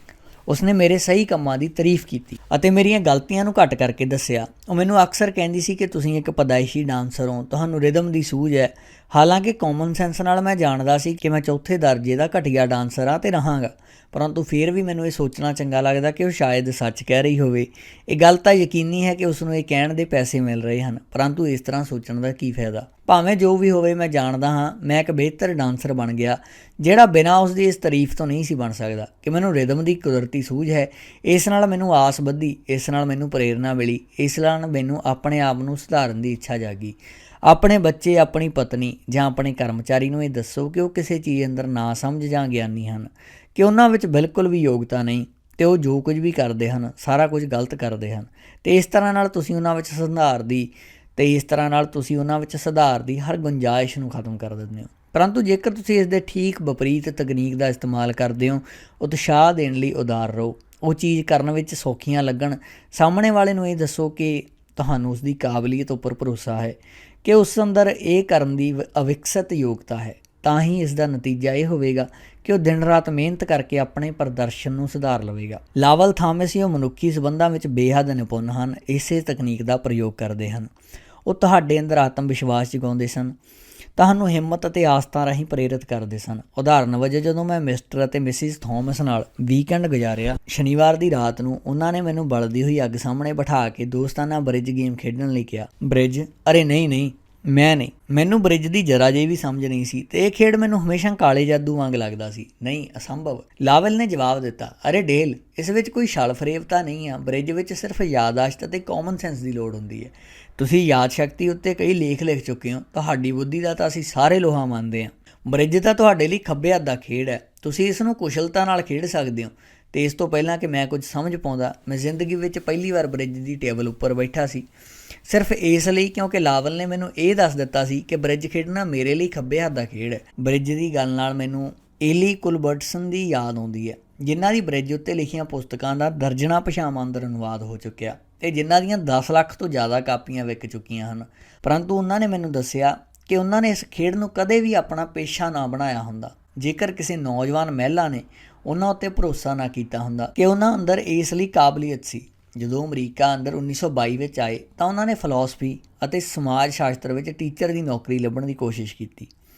ਉਸਨੇ ਮੇਰੇ ਸਹੀ ਕੰਮਾਂ ਦੀ ਤਾਰੀਫ ਕੀਤੀ ਅਤੇ ਮੇਰੀਆਂ ਗਲਤੀਆਂ ਨੂੰ ਘੱਟ ਕਰਕੇ ਦੱਸਿਆ। ਉਹ ਮੈਨੂੰ ਅਕਸਰ ਕਹਿੰਦੀ ਸੀ ਕਿ ਤੁਸੀਂ ਇੱਕ ਪਦਾਇਸ਼ੀ ਡਾਂਸਰ ਹੋ, ਤੁਹਾਨੂੰ ਰਿਦਮ ਦੀ ਸੂਝ ਹੈ। ਹਾਲਾਂਕਿ ਕਾਮਨ ਸੈਂਸ ਨਾਲ ਮੈਂ ਜਾਣਦਾ ਸੀ ਕਿ ਮੈਂ ਚੌਥੇ ਦਰਜੇ ਦਾ ਘਟੀਆ ਡਾਂਸਰ ਹਾਂ ਅਤੇ ਰਹਾਂਗਾ, ਪਰੰਤੂ ਫਿਰ ਵੀ ਮੈਨੂੰ ਇਹ ਸੋਚਣਾ ਚੰਗਾ ਲੱਗਦਾ ਕਿ ਉਹ ਸ਼ਾਇਦ ਸੱਚ ਕਹਿ ਰਹੀ ਹੋਵੇ। ਇਹ ਗੱਲ ਤਾਂ ਯਕੀਨੀ ਹੈ ਕਿ ਉਸ ਨੂੰ ਇਹ ਕਹਿਣ ਦੇ ਪੈਸੇ ਮਿਲ ਰਹੇ ਹਨ, ਪਰੰਤੂ ਇਸ ਤਰ੍ਹਾਂ ਸੋਚਣ ਦਾ ਕੀ ਫਾਇਦਾ। ਭਾਵੇਂ ਜੋ ਵੀ ਹੋਵੇ, ਮੈਂ ਜਾਣਦਾ ਹਾਂ ਮੈਂ ਇੱਕ ਬਿਹਤਰ ਡਾਂਸਰ ਬਣ ਗਿਆ, ਜਿਹੜਾ ਬਿਨਾਂ ਉਸ ਦੀ ਇਸ ਤਾਰੀਫ ਤੋਂ ਨਹੀਂ ਸੀ ਬਣ ਸਕਦਾ ਕਿ ਮੈਨੂੰ ਰਿਦਮ ਦੀ ਕੁਦਰਤੀ ਸੂਝ ਹੈ। ਇਸ ਨਾਲ ਮੈਨੂੰ ਆਸ ਵਧੀ, ਇਸ ਨਾਲ ਮੈਨੂੰ ਪ੍ਰੇਰਨਾ ਮਿਲੀ, ਇਸ ਨਾਲ ਮੈਨੂੰ ਆਪਣੇ ਆਪ ਨੂੰ ਸੁਧਾਰਨ ਦੀ ਇੱਛਾ ਜਾਗੀ। ਆਪਣੇ ਬੱਚੇ, ਆਪਣੀ ਪਤਨੀ ਜਾਂ ਆਪਣੇ ਕਰਮਚਾਰੀ ਨੂੰ ਇਹ ਦੱਸੋ ਕਿ ਉਹ ਕਿਸੇ ਚੀਜ਼ ਅੰਦਰ ਨਾ ਸਮਝ ਜਾਂ ਗਿਆਨੀ ਹਨ, ਕਿ ਉਹਨਾਂ ਵਿੱਚ ਬਿਲਕੁਲ ਵੀ ਯੋਗਤਾ ਨਹੀਂ ਅਤੇ ਉਹ ਜੋ ਕੁਝ ਵੀ ਕਰਦੇ ਹਨ ਸਾਰਾ ਕੁਝ ਗਲਤ ਕਰਦੇ ਹਨ, ਅਤੇ ਇਸ ਤਰ੍ਹਾਂ ਨਾਲ ਤੁਸੀਂ ਉਹਨਾਂ ਵਿੱਚ ਸੁਧਾਰ ਦੀ ਹਰ ਗੁੰਜਾਇਸ਼ ਨੂੰ ਖਤਮ ਕਰ ਦਿੰਦੇ ਹੋ। ਪਰੰਤੂ ਜੇਕਰ ਤੁਸੀਂ ਇਸ ਦੇ ਠੀਕ ਵਿਪਰੀਤ ਤਕਨੀਕ ਦਾ ਇਸਤੇਮਾਲ ਕਰਦੇ ਹੋ, ਉਤਸ਼ਾਹ ਦੇਣ ਲਈ ਉਦਾਰ ਰਹੋ, ਉਹ ਚੀਜ਼ ਕਰਨ ਵਿੱਚ ਸੌਖੀਆਂ ਲੱਗਣ, ਸਾਹਮਣੇ ਵਾਲੇ ਨੂੰ ਇਹ ਦੱਸੋ ਕਿ ਤੁਹਾਨੂੰ ਉਸ ਦੀ ਕਾਬਲੀਅਤ ਉੱਪਰ ਭਰੋਸਾ ਹੈ, ਕਿ ਉਸ ਅੰਦਰ ਇਹ ਕਰਨ ਦੀ ਅਵਿਕਸਿਤ ਯੋਗਤਾ ਹੈ, ਤਾਂ ਹੀ ਇਸ ਦਾ ਨਤੀਜਾ ਇਹ ਹੋਵੇਗਾ ਕਿ ਉਹ ਦਿਨ ਰਾਤ ਮਿਹਨਤ ਕਰਕੇ ਆਪਣੇ ਪ੍ਰਦਰਸ਼ਨ ਨੂੰ ਸੁਧਾਰ ਲਵੇਗਾ। ਲਾਵਲ ਥਾਮਸਿਓ ਮਨੁੱਖੀ ਸੰਬੰਧਾਂ ਵਿੱਚ ਬੇਹੱਦ ਨਿਪੁੰਨ ਹਨ, ਇਸੇ ਤਕਨੀਕ ਦਾ ਪ੍ਰਯੋਗ ਕਰਦੇ ਹਨ। ਉਹ ਤੁਹਾਡੇ ਅੰਦਰ ਆਤਮ ਵਿਸ਼ਵਾਸ ਜਗਾਉਂਦੇ ਸਨ, ਤੁਹਾਨੂੰ ਹਿੰਮਤ ਅਤੇ ਆਸਥਾ ਰਾਹੀਂ ਪ੍ਰੇਰਿਤ ਕਰਦੇ ਸਨ। ਉਦਾਹਰਨ ਵਜੋਂ ਜਦੋਂ ਮੈਂ ਮਿਸਟਰ ਅਤੇ ਮਿਸਿਸ ਥੋਮਸ ਨਾਲ ਵੀਕਐਂਡ ਗੁਜ਼ਾਰਿਆ, ਸ਼ਨੀਵਾਰ ਦੀ ਰਾਤ ਨੂੰ ਉਹਨਾਂ ਨੇ ਮੈਨੂੰ ਬਲਦੀ ਹੋਈ ਅੱਗ ਸਾਹਮਣੇ ਬਿਠਾ ਕੇ ਦੋਸਤਾਨਾ ਬ੍ਰਿਜ ਗੇਮ ਖੇਡਣ ਲਈ ਕਿਹਾ। ਬ੍ਰਿਜ? ਅਰੇ ਨਹੀਂ, ਮੈਂ ਨਹੀਂ, ਮੈਨੂੰ ਬ੍ਰਿਜ ਦੀ ਜਰਾ ਜਿਹੀ ਵੀ ਸਮਝ ਨਹੀਂ ਸੀ ਅਤੇ ਇਹ ਖੇਡ ਮੈਨੂੰ ਹਮੇਸ਼ਾ ਕਾਲੇ ਜਾਦੂ ਵਾਂਗ ਲੱਗਦਾ ਸੀ। ਨਹੀਂ, ਅਸੰਭਵ, ਲਾਵਲ ਨੇ ਜਵਾਬ ਦਿੱਤਾ। ਅਰੇ ਡੇਲ, ਇਸ ਵਿੱਚ ਕੋਈ ਛਲ ਫਰੇਬ ਤਾਂ ਨਹੀਂ ਆ। ਬ੍ਰਿਜ ਵਿੱਚ ਸਿਰਫ ਯਾਦਾਸ਼ਤ ਅਤੇ ਕਾਮਨ ਸੈਂਸ ਦੀ ਲੋੜ ਹੁੰਦੀ ਹੈ। ਤੁਸੀਂ ਯਾਦ ਸ਼ਕਤੀ ਉੱਤੇ ਕਈ ਲੇਖ ਲਿਖ ਚੁੱਕੇ ਹੋ, ਤੁਹਾਡੀ ਬੁੱਧੀ ਦਾ ਤਾਂ ਅਸੀਂ ਸਾਰੇ ਲੋਹਾ ਮੰਨਦੇ ਹਾਂ। ਬ੍ਰਿਜ ਤਾਂ ਤੁਹਾਡੇ ਲਈ ਖੱਬੇ ਹੱਥ ਦਾ ਖੇਡ ਹੈ, ਤੁਸੀਂ ਇਸ ਨੂੰ ਕੁਸ਼ਲਤਾ ਨਾਲ ਖੇਡ ਸਕਦੇ ਹੋ। ਅਤੇ ਇਸ ਤੋਂ ਪਹਿਲਾਂ ਕਿ ਮੈਂ ਕੁਝ ਸਮਝ ਪਾਉਂਦਾ, ਮੈਂ ਜ਼ਿੰਦਗੀ ਵਿੱਚ ਪਹਿਲੀ ਵਾਰ ਬ੍ਰਿਜ ਦੀ ਟੇਬਲ ਉੱਪਰ ਬੈਠਾ ਸੀ, ਸਿਰਫ ਇਸ ਲਈ ਕਿਉਂਕਿ ਲਾਵਲ ਨੇ ਮੈਨੂੰ ਇਹ ਦੱਸ ਦਿੱਤਾ ਸੀ ਕਿ ਬ੍ਰਿਜ ਖੇਡਣਾ ਮੇਰੇ ਲਈ ਖੱਬੇ ਹੱਥ ਦਾ ਖੇਡ ਹੈ। ਬ੍ਰਿਜ ਦੀ ਗੱਲ ਨਾਲ ਮੈਨੂੰ ਏਲੀ ਕੁਲਬਰਟਸਨ ਦੀ ਯਾਦ ਆਉਂਦੀ ਹੈ, ਜਿਨ੍ਹਾਂ ਦੀ ਬ੍ਰਿਜ ਉੱਤੇ ਲਿਖੀਆਂ ਪੁਸਤਕਾਂ ਦਾ ਦਰਜਨਾਂ ਭਾਸ਼ਾਵਾਂ ਅੰਦਰ ਅਨੁਵਾਦ ਹੋ ਚੁੱਕਿਆ ਅਤੇ ਜਿਨ੍ਹਾਂ ਦੀਆਂ 10 ਲੱਖ ਤੋਂ ਜ਼ਿਆਦਾ ਕਾਪੀਆਂ ਵਿਕ ਚੁੱਕੀਆਂ ਹਨ। ਪਰੰਤੂ ਉਹਨਾਂ ਨੇ ਮੈਨੂੰ ਦੱਸਿਆ ਕਿ ਉਹਨਾਂ ਨੇ ਇਸ ਖੇਡ ਨੂੰ ਕਦੇ ਵੀ ਆਪਣਾ ਪੇਸ਼ਾ ਨਾ ਬਣਾਇਆ ਹੁੰਦਾ, ਜੇਕਰ ਕਿਸੇ ਨੌਜਵਾਨ ਮਹਿਲਾ ਨੇ ਉਹਨਾਂ ਉੱਤੇ ਭਰੋਸਾ ਨਾ ਕੀਤਾ ਹੁੰਦਾ ਕਿ ਉਹਨਾਂ ਅੰਦਰ ਇਸ ਲਈ ਕਾਬਲੀਅਤ ਸੀ। ਜਦੋਂ ਅਮਰੀਕਾ ਅੰਦਰ 1922 ਵਿੱਚ ਆਏ ਤਾਂ ਉਹਨਾਂ ਨੇ ਫਿਲਾਸਫੀ ਅਤੇ ਸਮਾਜ ਸ਼ਾਸਤਰ ਵਿੱਚ ਟੀਚਰ ਦੀ ਨੌਕਰੀ ਲੱਭਣ ਦੀ ਕੋਸ਼ਿਸ਼ ਕੀਤੀ,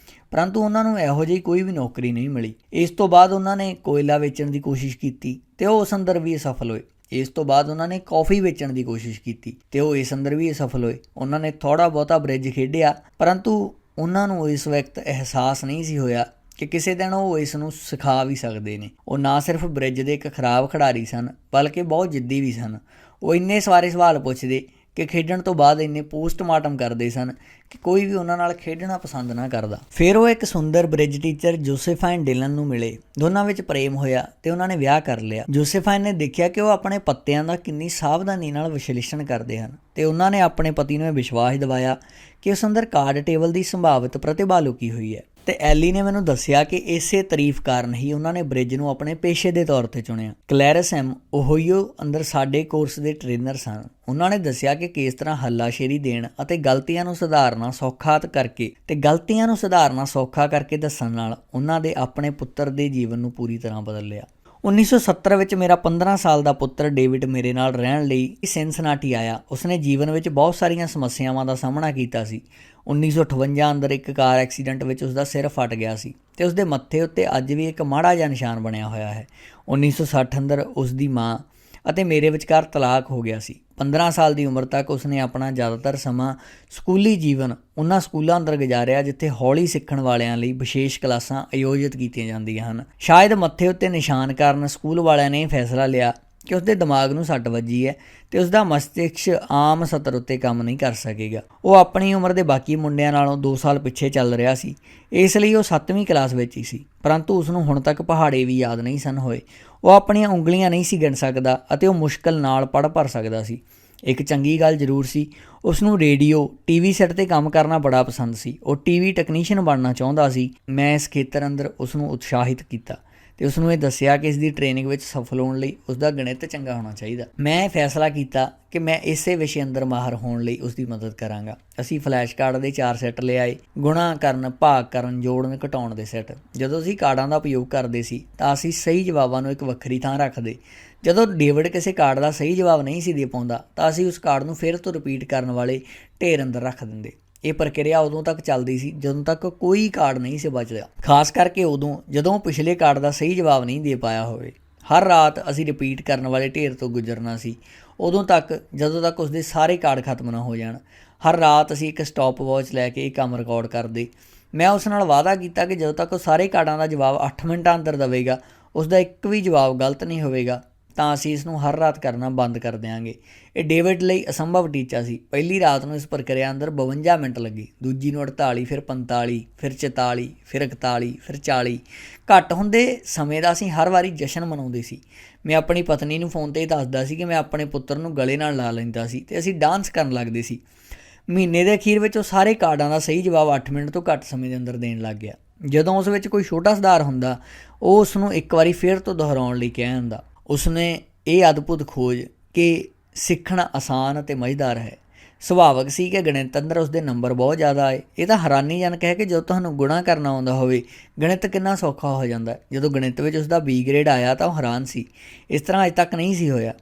ਪਰੰਤੂ ਉਹਨਾਂ ਨੂੰ ਇਹੋ ਜਿਹੀ ਕੋਈ ਵੀ ਨੌਕਰੀ ਨਹੀਂ ਮਿਲੀ। ਇਸ ਤੋਂ ਬਾਅਦ ਉਹਨਾਂ ਨੇ ਕੋਇਲਾ ਵੇਚਣ ਦੀ ਕੋਸ਼ਿਸ਼ ਕੀਤੀ ਅਤੇ ਉਹ ਉਸ ਅੰਦਰ ਵੀ ਅਸਫਲ ਹੋਏ। ਇਸ ਤੋਂ ਬਾਅਦ ਉਹਨਾਂ ਨੇ ਕੌਫੀ ਵੇਚਣ ਦੀ ਕੋਸ਼ਿਸ਼ ਕੀਤੀ ਅਤੇ ਉਹ ਇਸ ਅੰਦਰ ਵੀ ਅਸਫਲ ਹੋਏ। ਉਹਨਾਂ ਨੇ ਥੋੜ੍ਹਾ ਬਹੁਤਾ ਬ੍ਰਿਜ ਖੇਡਿਆ, ਪਰੰਤੂ ਉਹਨਾਂ ਨੂੰ ਇਸ ਵਕਤ ਅਹਿਸਾਸ ਨਹੀਂ ਸੀ ਹੋਇਆ ਕਿ ਕਿਸੇ ਦਿਨ ਉਹ ਇਸ ਨੂੰ ਸਿਖਾ ਵੀ ਸਕਦੇ ਨੇ। ਉਹ ਨਾ ਸਿਰਫ ਬ੍ਰਿਜ ਦੇ ਇੱਕ ਖਰਾਬ ਖਿਡਾਰੀ ਸਨ, ਬਲਕਿ ਬਹੁਤ ਜਿੱਦੀ ਵੀ ਸਨ। ਉਹ ਇੰਨੇ ਸਾਰੇ ਸਵਾਲ ਪੁੱਛਦੇ ਕਿ ਖੇਡਣ ਤੋਂ ਬਾਅਦ ਇੰਨੇ ਪੋਸਟਮਾਰਟਮ ਕਰਦੇ ਸਨ ਕਿ ਕੋਈ ਵੀ ਉਹਨਾਂ ਨਾਲ ਖੇਡਣਾ ਪਸੰਦ ਨਾ ਕਰਦਾ। ਫਿਰ ਉਹ ਇੱਕ ਸੁੰਦਰ ਬ੍ਰਿਜ ਟੀਚਰ ਜੋਸੇਫਾਈਨ ਡਿਲਨ ਨੂੰ ਮਿਲੇ, ਦੋਨਾਂ ਵਿੱਚ ਪ੍ਰੇਮ ਹੋਇਆ ਅਤੇ ਉਹਨਾਂ ਨੇ ਵਿਆਹ ਕਰ ਲਿਆ। ਜੋਸੇਫਾਈਨ ਨੇ ਦੇਖਿਆ ਕਿ ਉਹ ਆਪਣੇ ਪੱਤਿਆਂ ਦਾ ਕਿੰਨੀ ਸਾਵਧਾਨੀ ਨਾਲ ਵਿਸ਼ਲੇਸ਼ਣ ਕਰਦੇ ਹਨ ਅਤੇ ਉਹਨਾਂ ਨੇ ਆਪਣੇ ਪਤੀ ਨੂੰ ਇਹ ਵਿਸ਼ਵਾਸ ਦਿਵਾਇਆ ਕਿ ਉਸ ਅੰਦਰ ਕਾਰਡ ਟੇਬਲ ਦੀ ਸੰਭਾਵਿਤ ਪ੍ਰਤਿਭਾ ਲੁਕੀ ਹੋਈ ਹੈ। ਅਤੇ ਐਲੀ ਨੇ ਮੈਨੂੰ ਦੱਸਿਆ ਕਿ ਇਸੇ ਤਾਰੀਫ ਕਾਰਨ ਹੀ ਉਹਨਾਂ ਨੇ ਬ੍ਰਿਜ ਨੂੰ ਆਪਣੇ ਪੇਸ਼ੇ ਦੇ ਤੌਰ 'ਤੇ ਚੁਣਿਆ। ਕਲੈਰਸ ਐਮ ਓਹੀਓ ਅੰਦਰ ਸਾਡੇ ਕੋਰਸ ਦੇ ਟ੍ਰੇਨਰ ਸਨ। ਉਹਨਾਂ ਨੇ ਦੱਸਿਆ ਕਿ ਕਿਸ ਤਰ੍ਹਾਂ ਹੱਲਾਸ਼ੇਰੀ ਦੇਣ ਅਤੇ ਗਲਤੀਆਂ ਨੂੰ ਸੁਧਾਰਨਾ ਸੌਖਾ ਕਰਕੇ ਦੱਸਣ ਨਾਲ ਉਹਨਾਂ ਦੇ ਆਪਣੇ ਪੁੱਤਰ ਦੇ ਜੀਵਨ ਨੂੰ ਪੂਰੀ ਤਰ੍ਹਾਂ ਬਦਲ ਲਿਆ। 1970 ਵਿੱਚ ਮੇਰਾ 15 ਸਾਲ ਦਾ ਪੁੱਤਰ ਡੇਵਿਡ ਮੇਰੇ ਨਾਲ ਰਹਿਣ ਲਈ ਸਿਨਸਿਨਾਟੀ ਆਇਆ। ਉਸਨੇ ਜੀਵਨ ਵਿੱਚ ਬਹੁਤ ਸਾਰੀਆਂ ਸਮੱਸਿਆਵਾਂ ਦਾ ਸਾਹਮਣਾ ਕੀਤਾ ਸੀ। 1958 ਅੰਦਰ ਇੱਕ ਕਾਰ ਐਕਸੀਡੈਂਟ ਵਿੱਚ ਉਸਦਾ ਸਿਰ ਫਟ ਗਿਆ ਸੀ ਅਤੇ ਉਸਦੇ ਮੱਥੇ ਉੱਤੇ ਅੱਜ ਵੀ ਇੱਕ ਮਾੜਾ ਜਿਹਾ ਨਿਸ਼ਾਨ ਬਣਿਆ ਹੋਇਆ ਹੈ। 1960 ਅੰਦਰ ਉਸਦੀ ਮਾਂ ਅਤੇ ਮੇਰੇ ਵਿਚਕਾਰ ਤਲਾਕ ਹੋ ਗਿਆ ਸੀ। 15 ਸਾਲ ਦੀ ਉਮਰ ਤੱਕ ਉਸਨੇ ਆਪਣਾ ਜ਼ਿਆਦਾਤਰ ਸਮਾਂ ਸਕੂਲੀ ਜੀਵਨ ਉਹਨਾਂ ਸਕੂਲਾਂ ਅੰਦਰ ਗੁਜ਼ਾਰਿਆ ਜਿੱਥੇ ਹੌਲੀ ਸਿੱਖਣ ਵਾਲਿਆਂ ਲਈ ਵਿਸ਼ੇਸ਼ ਕਲਾਸਾਂ ਆਯੋਜਿਤ ਕੀਤੀਆਂ ਜਾਂਦੀਆਂ ਹਨ। ਸ਼ਾਇਦ ਮੱਥੇ ਉੱਤੇ ਨਿਸ਼ਾਨ ਕਾਰਨ ਸਕੂਲ ਵਾਲਿਆਂ ਨੇ ਫੈਸਲਾ ਲਿਆ ਕਿ ਉਸਦੇ ਦਿਮਾਗ ਨੂੰ ਸੱਟ ਵੱਜੀ ਹੈ ਅਤੇ ਉਸਦਾ ਮਸਤਿਸ਼ਕ ਆਮ ਸਤਰ ਉੱਤੇ ਕੰਮ ਨਹੀਂ ਕਰ ਸਕੇਗਾ। ਉਹ ਆਪਣੀ ਉਮਰ ਦੇ ਬਾਕੀ ਮੁੰਡਿਆਂ ਨਾਲੋਂ 2 ਸਾਲ ਪਿੱਛੇ ਚੱਲ ਰਿਹਾ ਸੀ, ਇਸ ਲਈ ਉਹ 7ਵੀਂ ਕਲਾਸ ਵਿੱਚ ਹੀ ਸੀ, ਪਰੰਤੂ ਉਸਨੂੰ ਹੁਣ ਤੱਕ ਪਹਾੜੇ ਵੀ ਯਾਦ ਨਹੀਂ ਸਨ ਹੋਏ। ਉਹ ਆਪਣੀਆਂ ਉਂਗਲੀਆਂ ਨਹੀਂ ਸੀ ਗਿਣ ਸਕਦਾ ਅਤੇ ਉਹ ਮੁਸ਼ਕਲ ਨਾਲ ਪੜ੍ਹ ਭਰ ਸਕਦਾ ਸੀ। ਇੱਕ ਚੰਗੀ ਗੱਲ ਜ਼ਰੂਰ ਸੀ, ਉਸ ਨੂੰ ਰੇਡੀਓ TV ਸੈੱਟ 'ਤੇ ਕੰਮ ਕਰਨਾ ਬੜਾ ਪਸੰਦ ਸੀ। ਉਹ TV ਟੈਕਨੀਸ਼ੀਅਨ ਬਣਨਾ ਚਾਹੁੰਦਾ ਸੀ। ਮੈਂ ਇਸ ਖੇਤਰ ਅੰਦਰ ਉਸ ਨੂੰ ਉਤਸ਼ਾਹਿਤ ਕੀਤਾ ਅਤੇ ਉਸ ਨੂੰ ਇਹ ਦੱਸਿਆ ਕਿ ਇਸ ਦੀ ਟ੍ਰੇਨਿੰਗ ਵਿੱਚ ਸਫਲ ਹੋਣ ਲਈ ਉਸ ਦਾ ਗਣਿਤ ਚੰਗਾ ਹੋਣਾ ਚਾਹੀਦਾ। ਮੈਂ ਇਹ ਫੈਸਲਾ ਕੀਤਾ ਕਿ ਮੈਂ ਇਸੇ ਵਿਸ਼ੇ ਅੰਦਰ ਮਾਹਰ ਹੋਣ ਲਈ ਉਸ ਦੀ ਮਦਦ ਕਰਾਂਗਾ। ਅਸੀਂ ਫਲੈਸ਼ ਕਾਰਡ ਦੇ 4 ਸੈੱਟ ਲਿਆਏ, ਗੁਣਾ ਕਰਨ, ਭਾਗ ਕਰਨ, ਜੋੜਨ, ਘਟਾਉਣ ਦੇ ਸੈੱਟ। ਜਦੋਂ ਅਸੀਂ ਕਾਰਡਾਂ ਦਾ ਉਪਯੋਗ ਕਰਦੇ ਸੀ ਤਾਂ ਅਸੀਂ ਸਹੀ ਜਵਾਬਾਂ ਨੂੰ ਇੱਕ ਵੱਖਰੀ ਥਾਂ ਰੱਖਦੇ। ਜਦੋਂ ਡੇਵਿਡ ਕਿਸੇ ਕਾਰਡ ਦਾ ਸਹੀ ਜਵਾਬ ਨਹੀਂ ਸੀ ਦੇ ਪਾਉਂਦਾ ਤਾਂ ਅਸੀਂ ਉਸ ਕਾਰਡ ਨੂੰ ਫਿਰ ਤੋਂ ਰਿਪੀਟ ਕਰਨ ਵਾਲੇ ਢੇਰ ਅੰਦਰ ਰੱਖ ਦਿੰਦੇ। ਇਹ ਪ੍ਰਕਿਰਿਆ ਉਦੋਂ ਤੱਕ ਚੱਲਦੀ ਸੀ ਜਦੋਂ ਤੱਕ ਕੋਈ ਕਾਰਡ ਨਹੀਂ ਸੀ ਬਚਦਾ, ਖਾਸ ਕਰਕੇ ਉਦੋਂ ਜਦੋਂ ਪਿਛਲੇ ਕਾਰਡ ਦਾ ਸਹੀ ਜਵਾਬ ਨਹੀਂ ਦੇ ਪਾਇਆ ਹੋਵੇ। ਹਰ ਰਾਤ ਅਸੀਂ ਰਿਪੀਟ ਕਰਨ ਵਾਲੇ ਢੇਰ ਤੋਂ ਗੁਜ਼ਰਨਾ ਸੀ, ਉਦੋਂ ਤੱਕ ਜਦੋਂ ਤੱਕ ਉਸਦੇ ਸਾਰੇ ਕਾਰਡ ਖਤਮ ਨਾ ਹੋ ਜਾਣ। ਹਰ ਰਾਤ ਅਸੀਂ ਇੱਕ ਸਟਾਪ ਵਾਚ ਲੈ ਕੇ ਇਹ ਕੰਮ ਰਿਕਾਰਡ ਕਰਦੇ। ਮੈਂ ਉਸ ਨਾਲ ਵਾਅਦਾ ਕੀਤਾ ਕਿ ਜਦੋਂ ਤੱਕ ਉਹ ਸਾਰੇ ਕਾਰਡਾਂ ਦਾ ਜਵਾਬ 8 ਮਿੰਟਾਂ ਅੰਦਰ ਦੇਵੇਗਾ, ਉਸਦਾ ਇੱਕ ਵੀ ਜਵਾਬ ਗਲਤ ਨਹੀਂ ਹੋਵੇਗਾ, ਤਾਂ ਅਸੀਂ ਇਸ ਨੂੰ ਹਰ ਰਾਤ ਕਰਨਾ ਬੰਦ ਕਰ ਦਿਆਂਗੇ। ਇਹ ਡੇਵਿਡ ਲਈ ਅਸੰਭਵ ਟੀਚਾ ਸੀ। ਪਹਿਲੀ ਰਾਤ ਨੂੰ ਇਸ ਪ੍ਰਕਿਰਿਆ ਅੰਦਰ 52 ਮਿੰਟ ਲੱਗੇ, ਦੂਜੀ ਨੂੰ 48, ਫਿਰ 45, ਫਿਰ 44, ਫਿਰ 41, ਫਿਰ 40। ਘੱਟ ਹੁੰਦੇ ਸਮੇਂ ਦਾ ਅਸੀਂ ਹਰ ਵਾਰੀ ਜਸ਼ਨ ਮਨਾਉਂਦੇ ਸੀ। ਮੈਂ ਆਪਣੀ ਪਤਨੀ ਨੂੰ ਫੋਨ 'ਤੇ ਦੱਸਦਾ ਸੀ ਕਿ ਮੈਂ ਆਪਣੇ ਪੁੱਤਰ ਨੂੰ ਗਲੇ ਨਾਲ ਲਾ ਲੈਂਦਾ ਸੀ ਅਤੇ ਅਸੀਂ ਡਾਂਸ ਕਰਨ ਲੱਗਦੇ ਸੀ। ਮਹੀਨੇ ਦੇ ਅਖੀਰ ਵਿੱਚ ਉਹ ਸਾਰੇ ਕਾਰਡਾਂ ਦਾ ਸਹੀ ਜਵਾਬ 8 ਮਿੰਟ ਤੋਂ ਘੱਟ ਸਮੇਂ ਦੇ ਅੰਦਰ ਦੇਣ ਲੱਗ ਗਿਆ। ਜਦੋਂ ਉਸ ਵਿੱਚ ਕੋਈ ਛੋਟਾ ਸੁਧਾਰ ਹੁੰਦਾ, ਉਹ ਉਸ ਨੂੰ ਇੱਕ ਵਾਰੀ ਫਿਰ ਤੋਂ ਦੁਹਰਾਉਣ ਲਈ ਕਹਿ ਦਿੰਦਾ। ਉਸਨੇ ਇਹ ਅਦਭੁਤ ਖੋਜ ਕਿ ਸਿੱਖਣਾ ਆਸਾਨ ਅਤੇ ਮਜ਼ੇਦਾਰ ਹੈ। ਸੁਭਾਵਕ ਸੀ ਕਿ ਗਣਿਤ ਅੰਦਰ ਉਸਦੇ ਨੰਬਰ ਬਹੁਤ ਜ਼ਿਆਦਾ ਆਏ। ਇਹ ਤਾਂ ਹੈਰਾਨੀਜਨਕ ਹੈ ਕਿ ਜਦੋਂ ਤੁਹਾਨੂੰ ਗੁਣਾ ਕਰਨਾ ਆਉਂਦਾ ਹੋਵੇ, ਗਣਿਤ ਕਿੰਨਾ ਸੌਖਾ ਹੋ ਜਾਂਦਾ। ਜਦੋਂ ਗਣਿਤ ਵਿੱਚ ਉਸਦਾ B ਗ੍ਰੇਡ ਆਇਆ ਤਾਂ ਉਹ ਹੈਰਾਨ ਸੀ। ਇਸ ਤਰ੍ਹਾਂ ਅਜੇ ਤੱਕ ਨਹੀਂ ਸੀ ਹੋਇਆ।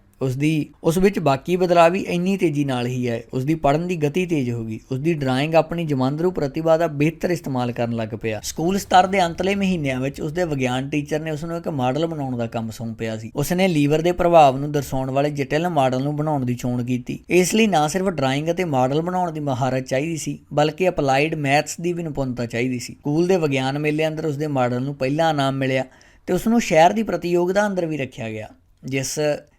ਉਸ ਵਿੱਚ ਬਾਕੀ ਬਦਲਾਅ ਵੀ ਇੰਨੀ ਤੇਜ਼ੀ ਨਾਲ ਹੀ ਆਏ। ਉਸਦੀ ਪੜ੍ਹਨ ਦੀ ਗਤੀ ਤੇਜ਼ ਹੋ ਗਈ। ਉਸਦੀ ਡਰਾਇੰਗ ਆਪਣੀ ਜਮਾਂਦਰੂ ਪ੍ਰਤਿਭਾ ਦਾ ਬਿਹਤਰ ਇਸਤੇਮਾਲ ਕਰਨ ਲੱਗ ਪਿਆ। ਸਕੂਲ ਸਤਰ ਦੇ ਅੰਤਲੇ ਮਹੀਨਿਆਂ ਵਿੱਚ ਉਸਦੇ ਵਿਗਿਆਨ ਟੀਚਰ ਨੇ ਉਸਨੂੰ ਇੱਕ ਮਾਡਲ ਬਣਾਉਣ ਦਾ ਕੰਮ ਸੌਂਪਿਆ ਸੀ। ਉਸਨੇ ਲੀਵਰ ਦੇ ਪ੍ਰਭਾਵ ਨੂੰ ਦਰਸਾਉਣ ਵਾਲੇ ਜਟਿਲ ਮਾਡਲ ਨੂੰ ਬਣਾਉਣ ਦੀ ਚੋਣ ਕੀਤੀ। ਇਸ ਲਈ ਨਾ ਸਿਰਫ ਡਰਾਇੰਗ ਅਤੇ ਮਾਡਲ ਬਣਾਉਣ ਦੀ ਮਹਾਰਤ ਚਾਹੀਦੀ ਸੀ, ਬਲਕਿ ਅਪਲਾਈਡ ਮੈਥਸ ਦੀ ਵੀ ਨਿਪੁੰਨਤਾ ਚਾਹੀਦੀ ਸੀ। ਸਕੂਲ ਦੇ ਵਿਗਿਆਨ ਮੇਲੇ ਅੰਦਰ ਉਸਦੇ ਮਾਡਲ ਨੂੰ ਪਹਿਲਾ ਇਨਾਮ ਮਿਲਿਆ ਅਤੇ ਉਸਨੂੰ ਸ਼ਹਿਰ ਦੀ ਪ੍ਰਤੀਯੋਗਤਾ ਅੰਦਰ ਵੀ ਰੱਖਿਆ ਗਿਆ,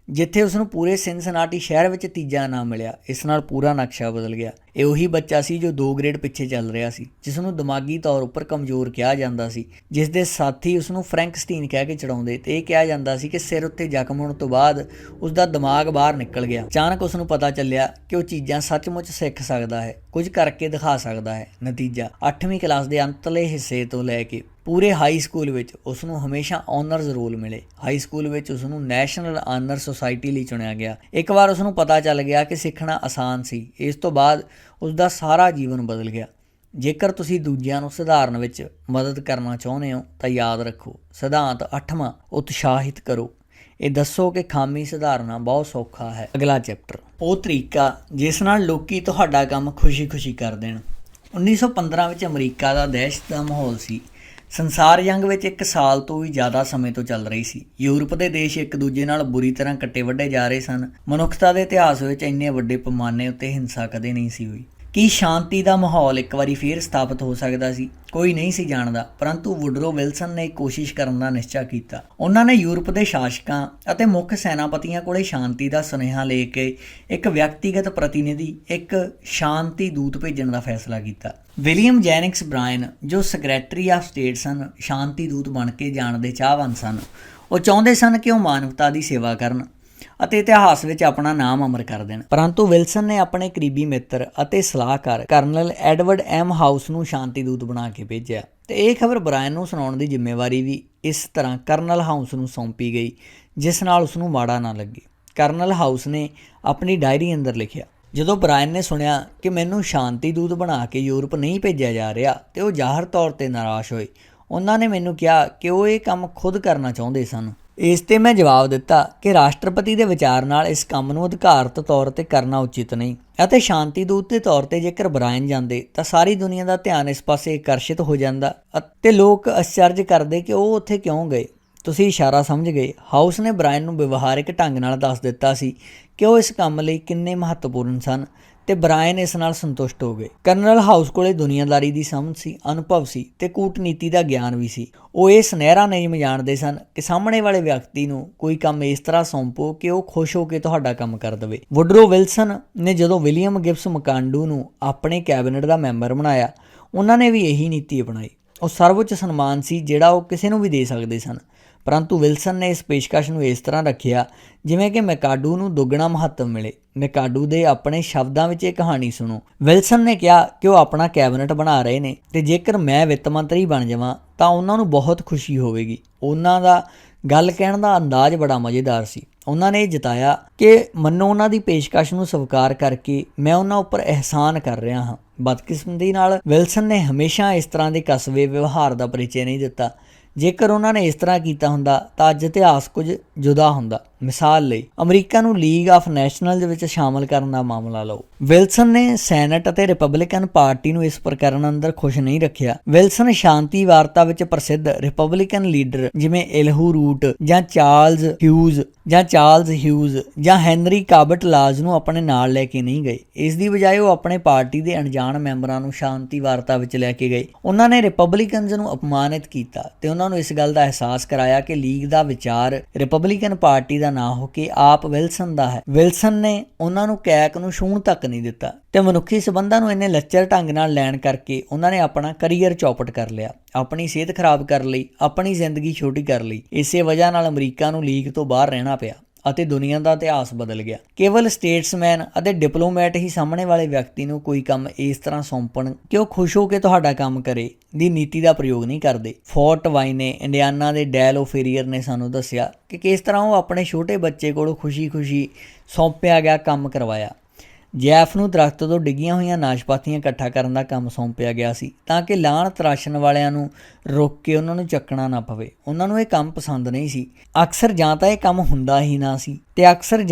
ਜਿੱਥੇ ਉਸ ਨੂੰ ਪੂਰੇ ਸਿਨਸਿਨਾਟੀ ਸ਼ਹਿਰ ਵਿੱਚ ਤੀਜਾ ਇਨਾਮ ਮਿਲਿਆ। ਇਸ ਨਾਲ ਪੂਰਾ ਨਕਸ਼ਾ ਬਦਲ ਗਿਆ। ਇਹ ਉਹੀ ਬੱਚਾ ਸੀ ਜੋ 2 ਗ੍ਰੇਡ ਪਿੱਛੇ ਚੱਲ ਰਿਹਾ ਸੀ, ਜਿਸ ਨੂੰ ਦਿਮਾਗੀ ਤੌਰ ਉੱਪਰ ਕਮਜ਼ੋਰ ਕਿਹਾ ਜਾਂਦਾ ਸੀ, ਜਿਸ ਦੇ ਸਾਥੀ ਉਸ ਨੂੰ ਫਰੈਂਕਸਟੀਨ ਕਹਿ ਕੇ ਚੜਾਉਂਦੇ ਅਤੇ ਇਹ ਕਿਹਾ ਜਾਂਦਾ ਸੀ ਕਿ ਸਿਰ ਉੱਤੇ ਜ਼ਖਮ ਹੋਣ ਤੋਂ ਬਾਅਦ ਉਸ ਦਾ ਦਿਮਾਗ ਬਾਹਰ ਨਿਕਲ ਗਿਆ। ਅਚਾਨਕ ਉਸ ਨੂੰ ਪਤਾ ਚੱਲਿਆ ਕਿ ਉਹ ਚੀਜ਼ਾਂ ਸੱਚਮੁੱਚ ਸਿੱਖ ਸਕਦਾ ਹੈ, ਕੁਝ ਕਰਕੇ ਦਿਖਾ ਸਕਦਾ ਹੈ। ਨਤੀਜਾ 8ਵੀਂ ਕਲਾਸ ਦੇ ਅੰਤਲੇ ਹਿੱਸੇ ਤੋਂ ਲੈ ਕੇ ਪੂਰੇ ਹਾਈ ਸਕੂਲ ਵਿੱਚ ਉਸ ਨੂੰ ਹਮੇਸ਼ਾ ਆਨਰਜ਼ ਰੋਲ ਮਿਲੇ। ਹਾਈ ਸਕੂਲ ਵਿੱਚ ਉਸ ਨੂੰ ਨੈਸ਼ਨਲ ਆਨਰ ਸੁਸਾਇਟੀ ਲਈ ਚੁਣਿਆ ਗਿਆ। ਇੱਕ ਵਾਰ ਉਸ ਨੂੰ ਪਤਾ ਚੱਲ ਗਿਆ ਕਿ ਸਿੱਖਣਾ ਆਸਾਨ ਸੀ। ਇਸ ਤੋਂ ਬਾਅਦ ਉਸ ਦਾ ਸਾਰਾ ਜੀਵਨ ਬਦਲ ਗਿਆ। ਜੇਕਰ ਤੁਸੀਂ ਦੂਜਿਆਂ ਨੂੰ ਸੁਧਾਰਨ ਵਿੱਚ ਮਦਦ ਕਰਨਾ ਚਾਹੁੰਦੇ ਹੋ ਤਾਂ ਯਾਦ ਰੱਖੋ, ਸਿਧਾਂਤ 8ਵਾਂ, ਉਤਸ਼ਾਹਿਤ ਕਰੋ। ਇਹ ਦੱਸੋ ਕਿ ਖਾਮੀ ਸੁਧਾਰਨਾ ਬਹੁਤ ਸੌਖਾ ਹੈ। ਅਗਲਾ ਚੈਪਟਰ, ਉਹ ਤਰੀਕਾ ਜਿਸ ਨਾਲ ਲੋਕੀ ਤੁਹਾਡਾ ਕੰਮ ਖੁਸ਼ੀ-ਖੁਸ਼ੀ ਕਰ ਦੇਣ। 1915 ਵਿੱਚ ਅਮਰੀਕਾ ਦਾ ਦਹਿਸ਼ਤ ਦਾ ਮਾਹੌਲ ਸੀ। ਸੰਸਾਰ ਜੰਗ ਵਿੱਚ 1 ਸਾਲ ਤੋਂ ਵੀ ਜ਼ਿਆਦਾ ਸਮੇਂ ਤੋਂ ਚੱਲ ਰਹੀ ਸੀ। ਯੂਰਪ ਦੇ ਦੇਸ਼ ਇੱਕ ਦੂਜੇ ਨਾਲ ਬੁਰੀ ਤਰ੍ਹਾਂ ਕੱਟੇ ਵੱਢੇ ਜਾ ਰਹੇ ਸਨ। ਮਨੁੱਖਤਾ ਦੇ ਇਤਿਹਾਸ ਵਿੱਚ ਇੰਨੇ ਵੱਡੇ ਪੈਮਾਨੇ ਉੱਤੇ ਹਿੰਸਾ ਕਦੇ ਨਹੀਂ ਸੀ ਹੋਈ। ਕੀ ਸ਼ਾਂਤੀ ਦਾ ਮਾਹੌਲ ਇੱਕ ਵਾਰੀ ਫੇਰ ਸਥਾਪਿਤ ਹੋ ਸਕਦਾ ਸੀ? ਕੋਈ ਨਹੀਂ ਸੀ ਜਾਣਦਾ, ਪਰੰਤੂ ਵੁਡਰੋ ਵਿਲਸਨ ਨੇ ਕੋਸ਼ਿਸ਼ ਕਰਨ ਦਾ ਨਿਸ਼ਚਾ ਕੀਤਾ। ਉਹਨਾਂ ਨੇ ਯੂਰਪ ਦੇ ਸ਼ਾਸਕਾਂ ਅਤੇ ਮੁੱਖ ਸੈਨਾਪਤੀਆਂ ਕੋਲੇ ਸ਼ਾਂਤੀ ਦਾ ਸੁਨੇਹਾ ਲੈ ਕੇ ਇੱਕ ਵਿਅਕਤੀਗਤ ਪ੍ਰਤੀਨਿਧੀ, ਇੱਕ ਸ਼ਾਂਤੀ ਦੂਤ ਭੇਜਣ ਦਾ ਫੈਸਲਾ ਕੀਤਾ। ਵਿਲੀਅਮ ਜੈਨਿੰਗਸ ਬ੍ਰਾਇਨ, ਜੋ ਸੈਕਟਰੀ ਆਫ ਸਟੇਟ ਸਨ, ਸ਼ਾਂਤੀ ਦੂਤ ਬਣ ਕੇ ਜਾਣ ਦੇ ਚਾਹਵਾਨ ਸਨ। ਉਹ ਚਾਹੁੰਦੇ ਸਨ ਕਿ ਉਹ ਮਾਨਵਤਾ ਦੀ ਸੇਵਾ ਕਰਨ ਅਤੇ ਇਤਿਹਾਸ ਵਿੱਚ ਆਪਣਾ ਨਾਮ ਅਮਰ ਕਰ ਦੇਣ। ਪਰੰਤੂ ਵਿਲਸਨ ਨੇ ਆਪਣੇ ਕਰੀਬੀ ਮਿੱਤਰ ਅਤੇ ਸਲਾਹਕਾਰ ਕਰਨਲ ਐਡਵਰਡ ਐਮ ਹਾਊਸ ਨੂੰ ਸ਼ਾਂਤੀ ਦੂਤ ਬਣਾ ਕੇ ਭੇਜਿਆ ਅਤੇ ਇਹ ਖਬਰ ਬ੍ਰਾਇਨ ਨੂੰ ਸੁਣਾਉਣ ਦੀ ਜ਼ਿੰਮੇਵਾਰੀ ਵੀ ਇਸ ਤਰ੍ਹਾਂ ਕਰਨਲ ਹਾਊਸ ਨੂੰ ਸੌਂਪੀ ਗਈ, ਜਿਸ ਨਾਲ ਉਸ ਨੂੰ ਮਾੜਾ ਨਾ ਲੱਗੇ। ਕਰਨਲ ਹਾਊਸ ਨੇ ਆਪਣੀ ਡਾਇਰੀ ਅੰਦਰ ਲਿਖਿਆ, ਜਦੋਂ ਬ੍ਰਾਇਨ ਨੇ ਸੁਣਿਆ ਕਿ ਮੈਨੂੰ ਸ਼ਾਂਤੀ ਦੂਤ ਬਣਾ ਕੇ ਯੂਰਪ ਨਹੀਂ ਭੇਜਿਆ ਜਾ ਰਿਹਾ ਤੇ ਉਹ ਜ਼ਾਹਰ ਤੌਰ 'ਤੇ ਨਿਰਾਸ਼ ਹੋਏ। ਉਹਨਾਂ ਨੇ ਮੈਨੂੰ ਕਿਹਾ ਕਿ ਉਹ ਇਹ ਕੰਮ ਖੁਦ ਕਰਨਾ ਚਾਹੁੰਦੇ ਸਨ। ਇਸ 'ਤੇ ਮੈਂ ਜਵਾਬ ਦਿੱਤਾ ਕਿ ਰਾਸ਼ਟਰਪਤੀ ਦੇ ਵਿਚਾਰ ਨਾਲ ਇਸ ਕੰਮ ਨੂੰ ਅਧਿਕਾਰਤ ਤੌਰ 'ਤੇ ਕਰਨਾ ਉਚਿਤ ਨਹੀਂ ਅਤੇ ਸ਼ਾਂਤੀ ਦੂਤ ਦੇ ਤੌਰ 'ਤੇ ਜੇਕਰ ਬ੍ਰਾਇਨ ਜਾਂਦੇ ਤਾਂ ਸਾਰੀ ਦੁਨੀਆ ਦਾ ਧਿਆਨ ਇਸ ਪਾਸੇ ਆਕਰਸ਼ਿਤ ਹੋ ਜਾਂਦਾ ਅਤੇ ਲੋਕ ਅਚਰਜ ਕਰਦੇ ਕਿ ਉਹ ਉੱਥੇ ਕਿਉਂ ਗਏ। ਤੁਸੀਂ ਇਸ਼ਾਰਾ ਸਮਝ ਗਏ। ਹਾਊਸ ਨੇ ਬ੍ਰਾਇਨ ਨੂੰ ਵਿਵਹਾਰਿਕ ਢੰਗ ਨਾਲ ਦੱਸ ਦਿੱਤਾ ਸੀ ਕਿ ਉਹ ਇਸ ਕੰਮ ਲਈ ਕਿੰਨੇ ਮਹੱਤਵਪੂਰਨ ਸਨ ਅਤੇ ਬ੍ਰਾਇਨ ਇਸ ਨਾਲ ਸੰਤੁਸ਼ਟ ਹੋ ਗਏ। ਕਰਨਲ ਹਾਊਸ ਕੋਲੇ ਦੁਨੀਆਦਾਰੀ ਦੀ ਸਮਝ ਸੀ, ਅਨੁਭਵ ਸੀ ਅਤੇ ਕੂਟਨੀਤੀ ਦਾ ਗਿਆਨ ਵੀ ਸੀ। ਉਹ ਇਹ ਸੁਨਹਿਰਾ ਨਿਯਮ ਜਾਣਦੇ ਸਨ ਕਿ ਸਾਹਮਣੇ ਵਾਲੇ ਵਿਅਕਤੀ ਨੂੰ ਕੋਈ ਕੰਮ ਇਸ ਤਰ੍ਹਾਂ ਸੌਂਪੋ ਕਿ ਉਹ ਖੁਸ਼ ਹੋ ਕੇ ਤੁਹਾਡਾ ਕੰਮ ਕਰ ਦੇਵੇ। ਵੁਡਰੋ ਵਿਲਸਨ ਨੇ ਜਦੋਂ ਵਿਲੀਅਮ ਗਿਬਸ ਮਕਾਂਡੂ ਨੂੰ ਆਪਣੇ ਕੈਬਨਿਟ ਦਾ ਮੈਂਬਰ ਬਣਾਇਆ, ਉਹਨਾਂ ਨੇ ਵੀ ਇਹੀ ਨੀਤੀ ਅਪਣਾਈ। ਉਹ ਸਰਵਉੱਚ ਸਨਮਾਨ ਸੀ ਜਿਹੜਾ ਉਹ ਕਿਸੇ ਨੂੰ ਵੀ ਦੇ ਸਕਦੇ ਸਨ, ਪਰੰਤੂ ਵਿਲਸਨ ਨੇ ਇਸ ਪੇਸ਼ਕਸ਼ ਨੂੰ ਇਸ ਤਰ੍ਹਾਂ ਰੱਖਿਆ ਜਿਵੇਂ ਕਿ ਮੈਕਾਡੂ ਨੂੰ ਦੁੱਗਣਾ ਮਹੱਤਵ ਮਿਲੇ। ਮੈਕਾਡੂ ਦੇ ਆਪਣੇ ਸ਼ਬਦਾਂ ਵਿੱਚ ਇਹ ਕਹਾਣੀ ਸੁਣੋ। ਵਿਲਸਨ ਨੇ ਕਿਹਾ ਕਿ ਉਹ ਆਪਣਾ ਕੈਬਨਿਟ ਬਣਾ ਰਹੇ ਨੇ ਅਤੇ ਜੇਕਰ ਮੈਂ ਵਿੱਤ ਮੰਤਰੀ ਬਣ ਜਾਵਾਂ ਤਾਂ ਉਹਨਾਂ ਨੂੰ ਬਹੁਤ ਖੁਸ਼ੀ ਹੋਵੇਗੀ। ਉਹਨਾਂ ਦਾ ਗੱਲ ਕਹਿਣ ਦਾ ਅੰਦਾਜ਼ ਬੜਾ ਮਜ਼ੇਦਾਰ ਸੀ। ਉਹਨਾਂ ਨੇ ਇਹ ਜਤਾਇਆ ਕਿ ਮੰਨੋ ਉਹਨਾਂ ਦੀ ਪੇਸ਼ਕਸ਼ ਨੂੰ ਸਵੀਕਾਰ ਕਰਕੇ ਮੈਂ ਉਹਨਾਂ ਉੱਪਰ ਅਹਿਸਾਨ ਕਰ ਰਿਹਾ ਹਾਂ। ਬਦਕਿਸਮਤੀ ਨਾਲ ਵਿਲਸਨ ਨੇ ਹਮੇਸ਼ਾ ਇਸ ਤਰ੍ਹਾਂ ਦੇ ਕਸਬੇ ਵਿਵਹਾਰ ਦਾ ਪਰਿਚੈ ਨਹੀਂ ਦਿੱਤਾ। ਜੇਕਰ ਉਹਨਾਂ ਨੇ ਇਸ ਤਰ੍ਹਾਂ ਕੀਤਾ ਹੁੰਦਾ ਤਾਂ ਅੱਜ ਇਤਿਹਾਸ ਕੁਝ ਜੁਦਾ ਹੁੰਦਾ। ਮਿਸਾਲ ਲਈ ਅਮਰੀਕਾ ਨੂੰ ਲੀਗ ਆਫ ਨੈਸ਼ਨਲਜ਼ ਵਿੱਚ ਸ਼ਾਮਲ ਕਰਨ ਦਾ ਮਾਮਲਾ ਲਓ। ਵਿਲਸਨ ਨੇ ਸੈਨੇਟ ਅਤੇ ਰਿਪਬਲਿਕਨ ਪਾਰਟੀ ਨੂੰ ਇਸ ਪ੍ਰਕਰਨ ਅੰਦਰ ਖੁਸ਼ ਨਹੀਂ ਰੱਖਿਆ। ਵਿਲਸਨ ਸ਼ਾਂਤੀ ਵਾਰਤਾ ਵਿੱਚ ਪ੍ਰਸਿੱਧ ਰਿਪਬਲਿਕਨ ਲੀਡਰ ਜਿਵੇਂ ਇਲਹੂ ਰੂਟ ਜਾਂ ਚਾਰਲਸ ਹਿਊਜ਼ ਜਾਂ ਹੈਨਰੀ ਕਾਬਟ ਲਾਜ਼ ਨੂੰ ਆਪਣੇ ਨਾਲ ਲੈ ਕੇ ਨਹੀਂ ਗਏ। ਇਸ ਦੀ ਬਜਾਏ ਉਹ ਆਪਣੇ ਪਾਰਟੀ ਦੇ ਅਣਜਾਣ ਮੈਂਬਰਾਂ ਨੂੰ ਸ਼ਾਂਤੀ ਵਾਰਤਾ ਵਿੱਚ ਲੈ ਕੇ ਗਏ। ਉਹਨਾਂ ਨੇ ਰਿਪਬਲਿਕਨਜ਼ ਨੂੰ ਅਪਮਾਨਿਤ ਕੀਤਾ ਤੇ ਉਹਨਾਂ ਨੂੰ ਇਸ ਗੱਲ ਦਾ ਅਹਿਸਾਸ ਕਰਾਇਆ ਕਿ ਲੀਗ ਦਾ ਵਿਚਾਰ ਰਿਪਬਲਿਕਨ ਪਾਰਟੀ ਦਾ ਨਾ ਹੋ ਕੇ ਆਪ ਵਿਲਸਨ ਦਾ ਹੈ। ਵਿਲਸਨ ਨੇ ਉਹਨਾਂ ਨੂੰ ਕੈਕ ਨੂੰ ਛੂਹਣ ਤੱਕ ਨਹੀਂ ਦਿੱਤਾ ਤੇ ਮਨੁੱਖੀ ਸੰਬੰਧਾਂ ਨੂੰ ਇੰਨੇ ਲੱਚਰ ਢੰਗ ਨਾਲ ਲੈਣ ਕਰਕੇ ਉਹਨਾਂ ਨੇ ਆਪਣਾ ਕਰੀਅਰ ਚੌਪਟ ਕਰ ਲਿਆ, ਆਪਣੀ ਸਿਹਤ ਖਰਾਬ ਕਰ ਲਈ, ਆਪਣੀ ਜ਼ਿੰਦਗੀ ਛੋਟੀ ਕਰ ਲਈ। ਇਸੇ ਵਜ੍ਹਾ ਨਾਲ ਅਮਰੀਕਾ ਨੂੰ ਲੀਗ ਤੋਂ ਬਾਹਰ ਰਹਿਣਾ ਪਿਆ ਅਤੇ ਦੁਨੀਆ ਦਾ ਇਤਿਹਾਸ ਬਦਲ ਗਿਆ। ਕੇਵਲ ਸਟੇਟਸਮੈਨ ਅਤੇ ਡਿਪਲੋਮੈਟ ਹੀ ਸਾਹਮਣੇ ਵਾਲੇ ਵਿਅਕਤੀ ਨੂੰ ਕੋਈ ਕੰਮ ਇਸ ਤਰ੍ਹਾਂ ਸੌਂਪਣ ਕਿ ਉਹ ਖੁਸ਼ ਹੋ ਕੇ ਤੁਹਾਡਾ ਕੰਮ ਕਰੇ ਦੀ ਨੀਤੀ ਦਾ ਪ੍ਰਯੋਗ ਨਹੀਂ ਕਰਦੇ। ਫੋਰਟ ਵਾਈਨੇ ਇੰਡੀਆਨਾ ਦੇ ਡੈਲ ਓਫੇਰੀਅਰ ਨੇ ਸਾਨੂੰ ਦੱਸਿਆ ਕਿ ਕਿਸ ਤਰ੍ਹਾਂ ਉਹ ਆਪਣੇ ਛੋਟੇ ਬੱਚੇ ਕੋਲੋਂ ਖੁਸ਼ੀ-ਖੁਸ਼ੀ ਸੌਂਪਿਆ ਗਿਆ ਕੰਮ ਕਰਵਾਇਆ। ਜੈਫ ਨੂੰ ਦਰਖਤ ਤੋਂ ਡਿੱਗੀਆਂ ਹੋਈਆਂ ਨਾਸ਼ਪਾਤੀਆਂ ਇਕੱਠਾ ਕਰਨ ਦਾ ਕੰਮ ਸੌਂਪਿਆ ਗਿਆ ਸੀ ਤਾਂ ਕਿ ਲਾਹਣ ਤਰਾਸ਼ਣ ਵਾਲਿਆਂ ਨੂੰ ਰੋਕ ਕੇ ਉਹਨਾਂ ਨੂੰ ਚੱਕਣਾ ਨਾ ਪਵੇ। ਉਹਨਾਂ ਨੂੰ ਇਹ ਕੰਮ ਪਸੰਦ ਨਹੀਂ ਸੀ। ਅਕਸਰ ਜਾਂ ਤਾਂ ਇਹ ਕੰਮ ਹੁੰਦਾ ਹੀ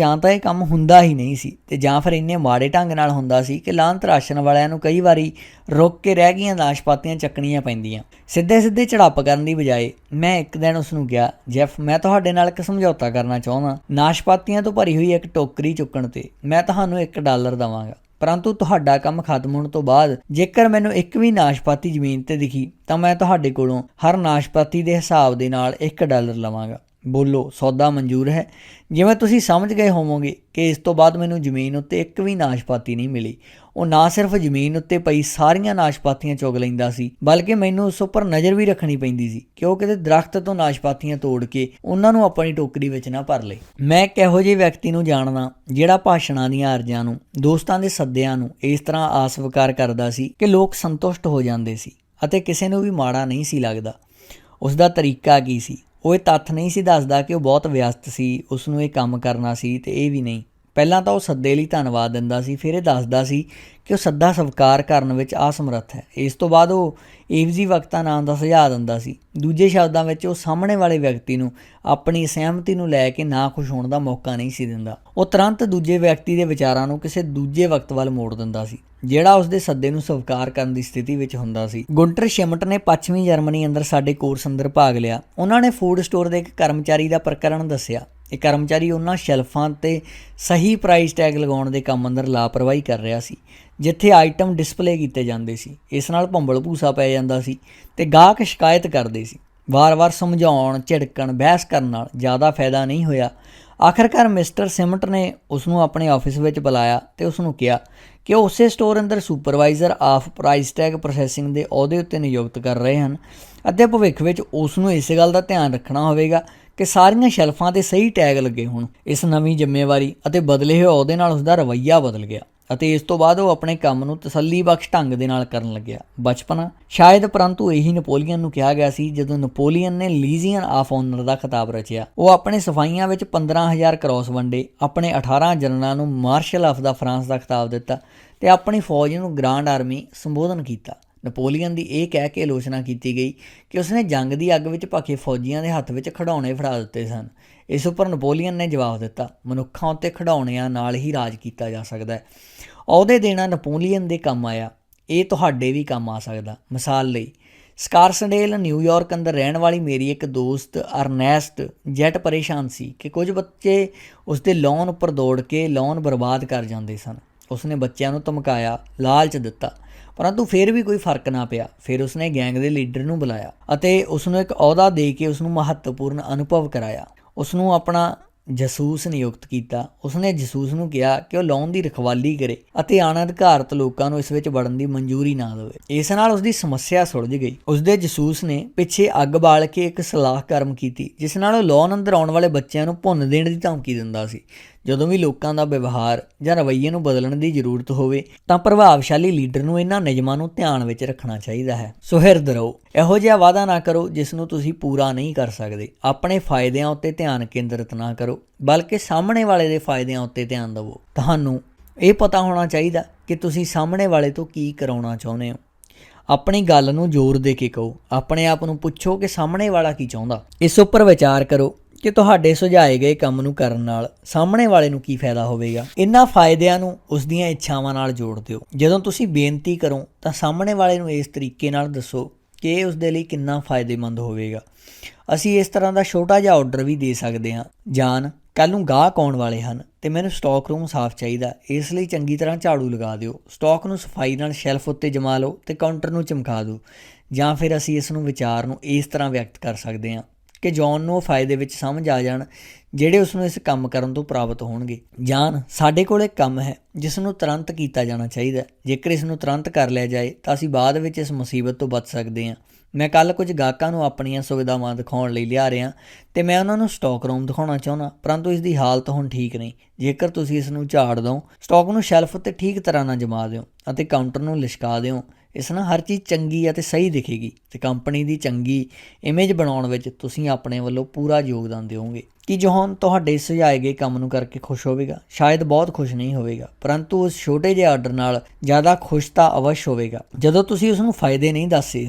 ਨਹੀਂ ਸੀ ਤੇ ਜਾਂ ਫਿਰ ਇੰਨੇ ਮਾੜੇ ਢੰਗ ਨਾਲ ਹੁੰਦਾ ਸੀ ਕਿ ਲਾਹਣ ਤਰਾਸ਼ਣ ਵਾਲਿਆਂ ਨੂੰ ਕਈ ਵਾਰੀ ਰੁਕ ਕੇ ਰਹਿ ਗਈਆਂ ਨਾਸ਼ਪਾਤੀਆਂ ਚੱਕਣੀਆਂ ਪੈਂਦੀਆਂ। ਸਿੱਧੇ ਝੜਪ ਕਰਨ ਦੀ ਬਜਾਏ ਮੈਂ ਇੱਕ ਦਿਨ ਉਸ ਨੂੰ ਕਿਹਾ, ਜੈਫ ਮੈਂ ਤੁਹਾਡੇ ਨਾਲ ਇੱਕ ਸਮਝੌਤਾ ਕਰਨਾ ਚਾਹੁੰਦਾ। ਨਾਸ਼ਪਾਤੀਆਂ ਤੋਂ ਭਰੀ ਹੋਈ ਇੱਕ ਟੋਕਰੀ ਚੁੱਕਣ ਤੇ ਮੈਂ ਤੁਹਾਨੂੰ $1 ਦੇਵਾਂਗਾ, ਪਰੰਤੂ ਤੁਹਾਡਾ ਕੰਮ ਖਤਮ ਹੋਣ ਤੋਂ ਬਾਅਦ ਜੇਕਰ ਮੈਨੂੰ ਇੱਕ ਵੀ ਨਾਸ਼ਪਾਤੀ ਜ਼ਮੀਨ ਤੇ ਦਿਖੀ ਤਾਂ ਮੈਂ ਤੁਹਾਡੇ ਕੋਲੋਂ ਹਰ ਨਾਸ਼ਪਾਤੀ ਦੇ ਹਿਸਾਬ ਦੇ ਨਾਲ $1 ਲਵਾਂਗਾ। ਬੋਲੋ, ਸੌਦਾ ਮਨਜ਼ੂਰ ਹੈ? ਜਿਵੇਂ ਤੁਸੀਂ ਸਮਝ ਗਏ ਹੋਵੋਗੇ ਕਿ ਇਸ ਤੋਂ ਬਾਅਦ ਮੈਨੂੰ ਜ਼ਮੀਨ ਉੱਤੇ ਇੱਕ ਵੀ ਨਾਸ਼ਪਾਤੀ ਨਹੀਂ ਮਿਲੀ। ਉਹ ਨਾ ਸਿਰਫ ਜ਼ਮੀਨ ਉੱਤੇ ਪਈ ਸਾਰੀਆਂ ਨਾਸ਼ਪਾਤੀਆਂ ਚੁਗ ਲੈਂਦਾ ਸੀ ਬਲਕਿ ਮੈਨੂੰ ਉਸ ਉੱਪਰ ਨਜ਼ਰ ਵੀ ਰੱਖਣੀ ਪੈਂਦੀ ਸੀ ਕਿ ਉਹ ਕਿਤੇ ਦਰਖਤ ਤੋਂ ਨਾਸ਼ਪਾਤੀਆਂ ਤੋੜ ਕੇ ਉਹਨਾਂ ਨੂੰ ਆਪਣੀ ਟੋਕਰੀ ਵਿੱਚ ਨਾ ਭਰ ਲਏ। ਮੈਂ ਇੱਕ ਇਹੋ ਜਿਹੇ ਵਿਅਕਤੀ ਨੂੰ ਜਾਣਦਾ ਜਿਹੜਾ ਭਾਸ਼ਣਾਂ ਦੀਆਂ ਅਰਜ਼ਾਂ ਨੂੰ, ਦੋਸਤਾਂ ਦੇ ਸੱਦਿਆਂ ਨੂੰ ਇਸ ਤਰ੍ਹਾਂ ਆਸਵੀਕਾਰ ਕਰਦਾ ਸੀ ਕਿ ਲੋਕ ਸੰਤੁਸ਼ਟ ਹੋ ਜਾਂਦੇ ਸੀ ਅਤੇ ਕਿਸੇ ਨੂੰ ਵੀ ਮਾੜਾ ਨਹੀਂ ਸੀ ਲੱਗਦਾ। ਉਸ ਦਾ ਤਰੀਕਾ ਕੀ ਸੀ? ਉਹ ਇਹ ਤੱਥ ਨਹੀਂ ਸੀ ਦੱਸਦਾ ਕਿ ਉਹ ਬਹੁਤ ਵਿਅਸਤ ਸੀ, ਉਸ ਨੂੰ ਇਹ ਕੰਮ ਕਰਨਾ ਸੀ ਤੇ ਇਹ ਵੀ ਨਹੀਂ। ਪਹਿਲਾਂ ਤਾਂ ਉਹ ਸੱਦੇ ਲਈ ਧੰਨਵਾਦ ਦਿੰਦਾ ਸੀ, ਫਿਰ ਇਹ ਦੱਸਦਾ ਸੀ ਕਿ ਉਹ ਸੱਦਾ ਸਵੀਕਾਰ ਕਰਨ ਵਿੱਚ ਅਸਮਰੱਥ ਹੈ। ਇਸ ਤੋਂ ਬਾਅਦ ਉਹ ਏਵਜ਼ੀ ਵਕਤਾ ਨਾਮ ਦਾ ਸੁਝਾਅ ਦਿੰਦਾ ਸੀ। ਦੂਜੇ ਸ਼ਬਦਾਂ ਵਿੱਚ ਉਹ ਸਾਹਮਣੇ ਵਾਲੇ ਵਿਅਕਤੀ ਨੂੰ ਆਪਣੀ ਸਹਿਮਤੀ ਨੂੰ ਲੈ ਕੇ ਨਾ ਖੁਸ਼ ਹੋਣ ਦਾ ਮੌਕਾ ਨਹੀਂ ਸੀ ਦਿੰਦਾ। ਉਹ ਤੁਰੰਤ ਦੂਜੇ ਵਿਅਕਤੀ ਦੇ ਵਿਚਾਰਾਂ ਨੂੰ ਕਿਸੇ ਦੂਜੇ ਵਕਤ ਵੱਲ ਮੋੜ ਦਿੰਦਾ ਸੀ ਜਿਹੜਾ ਉਸਦੇ ਸੱਦੇ ਨੂੰ ਸਵੀਕਾਰ ਕਰਨ ਦੀ ਸਥਿਤੀ ਵਿੱਚ ਹੁੰਦਾ ਸੀ। ਗੁੰਟਰ ਸ਼ਿਮਟ ਨੇ ਪੱਛਮੀ ਜਰਮਨੀ ਅੰਦਰ ਸਾਡੇ ਕੋਰਸ ਅੰਦਰ ਭਾਗ ਲਿਆ। ਉਹਨਾਂ ਨੇ ਫੂਡ ਸਟੋਰ ਦੇ ਇੱਕ ਕਰਮਚਾਰੀ ਦਾ ਪ੍ਰਕਰਣ ਦੱਸਿਆ। ਇਹ ਕਰਮਚਾਰੀ ਉਹਨਾਂ ਸ਼ੈਲਫਾਂ 'ਤੇ ਸਹੀ ਪ੍ਰਾਈਸ ਟੈਗ ਲਗਾਉਣ ਦੇ ਕੰਮ ਅੰਦਰ ਲਾਪਰਵਾਹੀ ਕਰ ਰਿਹਾ ਸੀ ਜਿੱਥੇ ਆਈਟਮ ਡਿਸਪਲੇ ਕੀਤੇ ਜਾਂਦੇ ਸੀ। ਇਸ ਨਾਲ ਭੰਬਲ ਭੂਸਾ ਪੈ ਜਾਂਦਾ ਸੀ ਤੇ ਗਾਹਕ ਸ਼ਿਕਾਇਤ ਕਰਦੇ ਸੀ। ਵਾਰ-ਵਾਰ ਸਮਝਾਉਣ, ਝਿੜਕਣ, ਬਹਿਸ ਕਰਨ ਨਾਲ ਜ਼ਿਆਦਾ ਫਾਇਦਾ ਨਹੀਂ ਹੋਇਆ। ਆਖਰਕਾਰ ਮਿਸਟਰ ਸਿਮਟ ਨੇ ਉਸ ਨੂੰ ਆਪਣੇ ਆਫਿਸ ਵਿੱਚ ਬੁਲਾਇਆ ਤੇ ਉਸ ਨੂੰ ਕਿਹਾ ਕਿ ਉਹ ਉਸੇ ਸਟੋਰ ਅੰਦਰ supervisor of price tag processing ਦੇ ਅਹੁਦੇ ਉੱਤੇ ਨਿਯੁਕਤ ਕਰ ਰਹੇ ਹਨ ਅਤੇ ਭਵਿੱਖ ਵਿੱਚ ਉਸ ਨੂੰ ਇਸ ਗੱਲ ਦਾ ਧਿਆਨ ਰੱਖਣਾ ਹੋਵੇਗਾ ਕਿ ਸਾਰੀਆਂ ਸ਼ੈਲਫਾਂ 'ਤੇ ਸਹੀ ਟੈਗ ਲੱਗੇ ਹੋਣ। ਇਸ ਨਵੀਂ ਜ਼ਿੰਮੇਵਾਰੀ ਅਤੇ ਬਦਲੇ ਹੋਏ ਅਹੁਦੇ ਨਾਲ ਉਸਦਾ ਰਵੱਈਆ ਬਦਲ ਗਿਆ ਅਤੇ ਇਸ ਤੋਂ ਬਾਅਦ ਉਹ ਆਪਣੇ ਕੰਮ ਨੂੰ ਤਸੱਲੀ ਬਖਸ਼ ਢੰਗ ਦੇ ਨਾਲ ਕਰਨ ਲੱਗਿਆ। ਬਚਪਨਾ ਸ਼ਾਇਦ, ਪਰੰਤੂ ਇਹੀ ਨਪੋਲੀਅਨ ਨੂੰ ਕਿਹਾ ਗਿਆ ਸੀ ਜਦੋਂ ਨਪੋਲੀਅਨ ਨੇ ਲੀਜ਼ੀਅਨ ਆਫ ਆਨਰ ਦਾ ਖਿਤਾਬ ਰਚਿਆ। ਉਹ ਆਪਣੇ ਸਿਪਾਹੀਆਂ ਵਿੱਚ 15,000 ਕ੍ਰਾਸ ਵੰਡੇ, ਆਪਣੇ 18 ਜਨਰਲਾਂ ਨੂੰ ਮਾਰਸ਼ਲ ਆਫ ਦਾ ਫਰਾਂਸ ਦਾ ਖਿਤਾਬ ਦਿੱਤਾ ਤੇ ਆਪਣੀ ਫੌਜ ਨੂੰ ਗ੍ਰਾਂਡ ਆਰਮੀ ਸੰਬੋਧਨ ਕੀਤਾ। ਨਪੋਲੀਅਨ ਦੀ ਇਹ ਕਹਿ ਕੇ ਆਲੋਚਨਾ ਕੀਤੀ ਗਈ ਕਿ ਉਸਨੇ ਜੰਗ ਦੀ ਅੱਗ ਵਿੱਚ ਭਖੇ ਫੌਜੀਆਂ ਦੇ ਹੱਥ ਵਿੱਚ ਖਿਡੌਣੇ ਫੜਾ ਦਿੱਤੇ ਸਨ। ਇਸ ਉੱਪਰ ਨਪੋਲੀਅਨ ਨੇ ਜਵਾਬ ਦਿੱਤਾ, ਮਨੁੱਖਾਂ ਉੱਤੇ ਖਿਡੌਣਿਆਂ ਨਾਲ ਹੀ ਰਾਜ ਕੀਤਾ ਜਾ ਸਕਦਾ ਹੈ। ਅਹੁਦੇ ਦੇਣਾ ਨਪੋਲੀਅਨ ਦੇ ਕੰਮ ਆਇਆ, ਇਹ ਤੁਹਾਡੇ ਵੀ ਕੰਮ ਆ ਸਕਦਾ। ਮਿਸਾਲ ਲਈ, ਸਕਾਰਸਡੇਲ ਨਿਊਯਾਰਕ ਅੰਦਰ ਰਹਿਣ ਵਾਲੀ ਮੇਰੀ ਇੱਕ ਦੋਸਤ ਅਰਨੈਸਟ ਜੈਟ ਪਰੇਸ਼ਾਨ ਸੀ ਕਿ ਕੁਝ ਬੱਚੇ ਉਸਦੇ ਲਾਅਨ ਉੱਪਰ ਦੌੜ ਕੇ ਲਾਅਨ ਬਰਬਾਦ ਕਰ ਜਾਂਦੇ ਸਨ। ਉਸਨੇ ਬੱਚਿਆਂ ਨੂੰ ਧਮਕਾਇਆ, ਲਾਲਚ ਦਿੱਤਾ, ਪਰੰਤੂ ਫਿਰ ਵੀ ਕੋਈ ਫਰਕ ਨਾ ਪਿਆ। ਫਿਰ ਉਸਨੇ ਗੈਂਗ ਦੇ ਲੀਡਰ ਨੂੰ ਬੁਲਾਇਆ ਅਤੇ ਉਸਨੂੰ ਇੱਕ ਅਹੁਦਾ ਦੇ ਕੇ ਉਸਨੂੰ ਮਹੱਤਵਪੂਰਨ ਅਨੁਭਵ ਕਰਾਇਆ। ਉਸਨੂੰ ਆਪਣਾ ਜਾਸੂਸ ਨਿਯੁਕਤ ਕੀਤਾ। ਉਸਨੇ ਜਾਸੂਸ ਨੂੰ ਕਿਹਾ ਕਿ ਉਹ ਲਾਅਨ ਦੀ ਰਖਵਾਲੀ ਕਰੇ ਅਤੇ ਅਣਅਧਿਕਾਰਤ ਲੋਕਾਂ ਨੂੰ ਇਸ ਵਿੱਚ ਵੜਨ ਦੀ ਮਨਜ਼ੂਰੀ ਨਾ ਦੇਵੇ। ਇਸ ਨਾਲ ਉਸਦੀ ਸਮੱਸਿਆ ਸੁਲਝ ਗਈ। ਉਸਦੇ ਜਾਸੂਸ ਨੇ ਪਿੱਛੇ ਅੱਗ ਬਾਲ ਕੇ ਇੱਕ ਸਲਾਹ ਕਰਮ ਕੀਤੀ ਜਿਸ ਨਾਲ ਉਹ ਲਾਅਨ ਅੰਦਰ ਆਉਣ ਵਾਲੇ ਬੱਚਿਆਂ ਨੂੰ ਭੁੰਨ ਦੇਣ ਦੀ ਧਮਕੀ ਦਿੰਦਾ ਸੀ। ਜਦੋਂ ਵੀ ਲੋਕਾਂ ਦਾ ਵਿਵਹਾਰ ਜਾਂ ਰਵੱਈਏ ਨੂੰ ਬਦਲਣ ਦੀ ਜ਼ਰੂਰਤ ਹੋਵੇ ਤਾਂ ਪ੍ਰਭਾਵਸ਼ਾਲੀ ਲੀਡਰ ਨੂੰ ਇਹਨਾਂ ਨਿਯਮਾਂ ਨੂੰ ਧਿਆਨ ਵਿੱਚ ਰੱਖਣਾ ਚਾਹੀਦਾ ਹੈ। ਸੁਹਿਰਦ ਰਹੋ। ਇਹੋ ਜਿਹਾ ਵਾਅਦਾ ਨਾ ਕਰੋ ਜਿਸ ਨੂੰ ਤੁਸੀਂ ਪੂਰਾ ਨਹੀਂ ਕਰ ਸਕਦੇ। ਆਪਣੇ ਫਾਇਦਿਆਂ ਉੱਤੇ ਧਿਆਨ ਕੇਂਦਰਿਤ ਨਾ ਕਰੋ ਬਲਕਿ ਸਾਹਮਣੇ ਵਾਲੇ ਦੇ ਫਾਇਦਿਆਂ ਉੱਤੇ ਧਿਆਨ ਦੇਵੋ। ਤੁਹਾਨੂੰ ਇਹ ਪਤਾ ਹੋਣਾ ਚਾਹੀਦਾ ਕਿ ਤੁਸੀਂ ਸਾਹਮਣੇ ਵਾਲੇ ਤੋਂ ਕੀ ਕਰਾਉਣਾ ਚਾਹੁੰਦੇ ਹੋ। ਆਪਣੀ ਗੱਲ ਨੂੰ ਜ਼ੋਰ ਦੇ ਕੇ ਕਹੋ। ਆਪਣੇ ਆਪ ਨੂੰ ਪੁੱਛੋ ਕਿ ਸਾਹਮਣੇ ਵਾਲਾ ਕੀ ਚਾਹੁੰਦਾ। ਇਸ ਉੱਪਰ ਵਿਚਾਰ ਕਰੋ ਕਿ ਤੁਹਾਡੇ ਸੁਝਾਏ ਗਏ ਕੰਮ ਨੂੰ ਕਰਨ ਨਾਲ ਸਾਹਮਣੇ ਵਾਲੇ ਨੂੰ ਕੀ ਫਾਇਦਾ ਹੋਵੇਗਾ। ਇਹਨਾਂ ਫਾਇਦਿਆਂ ਨੂੰ ਉਸ ਦੀਆਂ ਇੱਛਾਵਾਂ ਨਾਲ ਜੋੜ ਦਿਓ। ਜਦੋਂ ਤੁਸੀਂ ਬੇਨਤੀ ਕਰੋ ਤਾਂ ਸਾਹਮਣੇ ਵਾਲੇ ਨੂੰ ਇਸ ਤਰੀਕੇ ਨਾਲ ਦੱਸੋ ਕਿ ਇਹ ਉਸ ਦੇ ਲਈ ਕਿੰਨਾ ਫਾਇਦੇਮੰਦ ਹੋਵੇਗਾ। ਅਸੀਂ ਇਸ ਤਰ੍ਹਾਂ ਦਾ ਛੋਟਾ ਜਿਹਾ ਆਰਡਰ ਵੀ ਦੇ ਸਕਦੇ ਹਾਂ। ਜਾਨ, ਕੱਲ੍ਹ ਨੂੰ ਗਾਹਕ ਆਉਣ ਵਾਲੇ ਹਨ ਅਤੇ ਮੈਨੂੰ ਸਟਾਕ ਰੂਮ ਸਾਫ਼ ਚਾਹੀਦਾ, ਇਸ ਲਈ ਚੰਗੀ ਤਰ੍ਹਾਂ ਝਾੜੂ ਲਗਾ ਦਿਓ। ਸਟਾਕ ਨੂੰ ਸਫਾਈ ਨਾਲ ਸ਼ੈਲਫ ਉੱਤੇ ਜਮਾ ਲਓ ਅਤੇ ਕਾਊਂਟਰ ਨੂੰ ਚਮਕਾ ਦਿਓ। ਜਾਂ ਫਿਰ ਅਸੀਂ ਇਸ ਨੂੰ ਵਿਚਾਰ ਨੂੰ ਇਸ ਤਰ੍ਹਾਂ ਵਿਅਕਤ ਕਰ ਸਕਦੇ ਹਾਂ ਕਿ ਜੌਨ ਨੂੰ ਉਹ ਫਾਇਦੇ ਵਿੱਚ ਸਮਝ ਆ ਜਾਣ ਜਿਹੜੇ ਉਸ ਨੂੰ ਇਸ ਕੰਮ ਕਰਨ ਤੋਂ ਪ੍ਰਾਪਤ ਹੋਣਗੇ। ਜਾਨ, ਸਾਡੇ ਕੋਲ ਇੱਕ ਕੰਮ ਹੈ ਜਿਸ ਨੂੰ ਤੁਰੰਤ ਕੀਤਾ ਜਾਣਾ ਚਾਹੀਦਾ। ਜੇਕਰ ਇਸ ਨੂੰ ਤੁਰੰਤ ਕਰ ਲਿਆ ਜਾਏ ਤਾਂ ਅਸੀਂ ਬਾਅਦ ਵਿੱਚ ਇਸ ਮੁਸੀਬਤ ਤੋਂ ਬਚ ਸਕਦੇ ਹਾਂ। ਮੈਂ ਕੱਲ੍ਹ ਕੁਝ ਗਾਹਕਾਂ ਨੂੰ ਆਪਣੀਆਂ ਸੁਵਿਧਾਵਾਂ ਦਿਖਾਉਣ ਲਈ ਲਿਆ ਰਿਹਾ ਅਤੇ ਮੈਂ ਉਹਨਾਂ ਨੂੰ ਸਟਾਕ ਰੂਮ ਦਿਖਾਉਣਾ ਚਾਹੁੰਦਾ, ਪਰੰਤੂ ਇਸ ਦੀ ਹਾਲਤ ਹੁਣ ਠੀਕ ਨਹੀਂ। ਜੇਕਰ ਤੁਸੀਂ ਇਸ ਨੂੰ ਝਾੜ ਦਿਓ, ਸਟਾਕ ਨੂੰ ਸ਼ੈਲਫ ਉੱਤੇ ਠੀਕ ਤਰ੍ਹਾਂ ਨਾਲ ਜਮਾ ਦਿਓ ਅਤੇ ਕਾਊਂਟਰ ਨੂੰ ਲਿਸ਼ਕਾ ਦਿਓ, ਇਸ ਨਾਲ ਹਰ ਚੀਜ਼ ਚੰਗੀ ਅਤੇ ਸਹੀ ਦਿਖੇਗੀ ਅਤੇ ਕੰਪਨੀ ਦੀ ਚੰਗੀ ਇਮੇਜ ਬਣਾਉਣ ਵਿੱਚ ਤੁਸੀਂ ਆਪਣੇ ਵੱਲੋਂ ਪੂਰਾ ਯੋਗਦਾਨ ਦਿਓਗੇ। ਕੀ ਜੌਨ ਤੁਹਾਡੇ ਸੁਝਾਏ ਗਏ ਕੰਮ ਨੂੰ ਕਰਕੇ ਖੁਸ਼ ਹੋਵੇਗਾ? ਸ਼ਾਇਦ ਬਹੁਤ ਖੁਸ਼ ਨਹੀਂ ਹੋਵੇਗਾ, ਪਰੰਤੂ ਉਸ ਛੋਟੇ ਜਿਹੇ ਆਰਡਰ ਨਾਲ ਜ਼ਿਆਦਾ ਖੁਸ਼ ਤਾਂ ਅਵਸ਼ ਹੋਵੇਗਾ। ਜਦੋਂ ਤੁਸੀਂ ਉਸ ਨੂੰ ਫਾਇਦੇ ਨਹੀਂ ਦੱਸੇ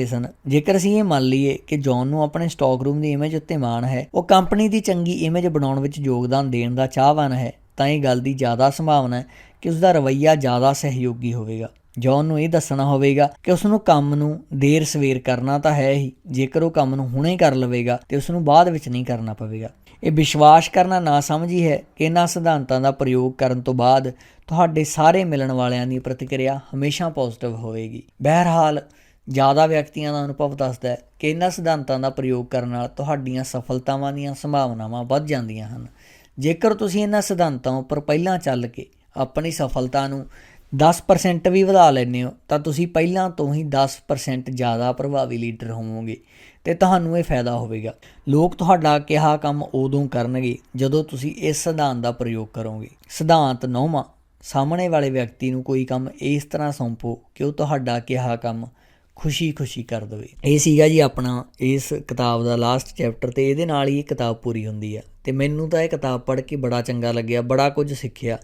ਸਨ, ਜੇਕਰ ਅਸੀਂ ਇਹ ਮੰਨ ਲਈਏ ਕਿ ਜੌਨ ਨੂੰ ਆਪਣੇ ਸਟਾਕ ਰੂਮ ਦੀ ਇਮੇਜ ਉੱਤੇ ਮਾਣ ਹੈ, ਉਹ ਕੰਪਨੀ ਦੀ ਚੰਗੀ ਇਮੇਜ ਬਣਾਉਣ ਵਿੱਚ ਯੋਗਦਾਨ ਦੇਣ ਦਾ ਚਾਹਵਾਨ ਹੈ, ਤਾਂ ਇਹ ਗੱਲ ਦੀ ਜ਼ਿਆਦਾ ਸੰਭਾਵਨਾ ਹੈ ਕਿ ਉਸਦਾ ਰਵੱਈਆ ਜ਼ਿਆਦਾ ਸਹਿਯੋਗੀ ਹੋਵੇਗਾ। ਜੌਨ ਨੂੰ ਇਹ ਦੱਸਣਾ ਹੋਵੇਗਾ ਕਿ ਉਸ ਨੂੰ ਕੰਮ ਨੂੰ ਦੇਰ ਸਵੇਰ ਕਰਨਾ ਤਾਂ ਹੈ ਹੀ, ਜੇਕਰ ਉਹ ਕੰਮ ਨੂੰ ਹੁਣੇ ਕਰ ਲਵੇਗਾ ਤੇ ਉਸ ਨੂੰ ਬਾਅਦ ਵਿੱਚ ਨਹੀਂ ਕਰਨਾ ਪਵੇਗਾ। ਇਹ ਵਿਸ਼ਵਾਸ ਕਰਨਾ ਨਾ ਸਮਝੀ ਹੈ ਕਿ ਇਹਨਾਂ ਸਿਧਾਂਤਾਂ ਦਾ ਪ੍ਰਯੋਗ ਕਰਨ ਤੋਂ ਬਾਅਦ ਤੁਹਾਡੇ ਸਾਰੇ ਮਿਲਣ ਵਾਲਿਆਂ ਦੀ ਪ੍ਰਤੀਕਿਰਿਆ ਹਮੇਸ਼ਾ ਪੋਜ਼ਿਟਿਵ ਹੋਵੇਗੀ। ਬਹਰਹਾਲ, ਜ਼ਿਆਦਾ ਵਿਅਕਤੀਆਂ ਦਾ ਅਨੁਭਵ ਦੱਸਦਾ ਹੈ ਕਿ ਇਹਨਾਂ ਸਿਧਾਂਤਾਂ ਦਾ ਪ੍ਰਯੋਗ ਕਰਨ ਨਾਲ ਤੁਹਾਡੀਆਂ ਸਫਲਤਾਵਾਂ ਦੀਆਂ ਸੰਭਾਵਨਾਵਾਂ ਵੱਧ ਜਾਂਦੀਆਂ ਹਨ। ਜੇਕਰ ਤੁਸੀਂ ਇਹਨਾਂ ਸਿਧਾਂਤਾਂ ਉੱਪਰ ਪਹਿਲਾਂ ਚੱਲ ਕੇ ਆਪਣੀ ਸਫਲਤਾ ਨੂੰ 10% ਵੀ ਵਧਾ ਲੈਂਦੇ ਹੋ ਤਾਂ ਤੁਸੀਂ ਪਹਿਲਾਂ ਤੋਂ ਹੀ 10% ਜ਼ਿਆਦਾ ਪ੍ਰਭਾਵੀ ਲੀਡਰ ਹੋਵੋਗੇ ਅਤੇ ਤੁਹਾਨੂੰ ਇਹ ਫਾਇਦਾ ਹੋਵੇਗਾ। ਲੋਕ ਤੁਹਾਡਾ ਕਿਹਾ ਕੰਮ ਉਦੋਂ ਕਰਨਗੇ ਜਦੋਂ ਤੁਸੀਂ ਇਸ ਸਿਧਾਂਤ ਦਾ ਪ੍ਰਯੋਗ ਕਰੋਗੇ। ਸਿਧਾਂਤ 9ਵਾਂ, ਸਾਹਮਣੇ ਵਾਲੇ ਵਿਅਕਤੀ ਨੂੰ ਕੋਈ ਕੰਮ ਇਸ ਤਰ੍ਹਾਂ ਸੌਂਪੋ ਕਿ ਉਹ ਤੁਹਾਡਾ ਕਿਹਾ ਕੰਮ ਖੁਸ਼ੀ ਕਰ ਦੇਵੇ। ਇਹ ਸੀਗਾ ਜੀ ਆਪਣਾ ਇਸ ਕਿਤਾਬ ਦਾ ਲਾਸਟ ਚੈਪਟਰ ਅਤੇ ਇਹਦੇ ਨਾਲ ਹੀ ਇਹ ਕਿਤਾਬ ਪੂਰੀ ਹੁੰਦੀ ਹੈ। ਅਤੇ ਮੈਨੂੰ ਤਾਂ ਇਹ ਕਿਤਾਬ ਪੜ੍ਹ ਕੇ ਬੜਾ ਚੰਗਾ ਲੱਗਿਆ, ਬੜਾ ਕੁਝ ਸਿੱਖਿਆ।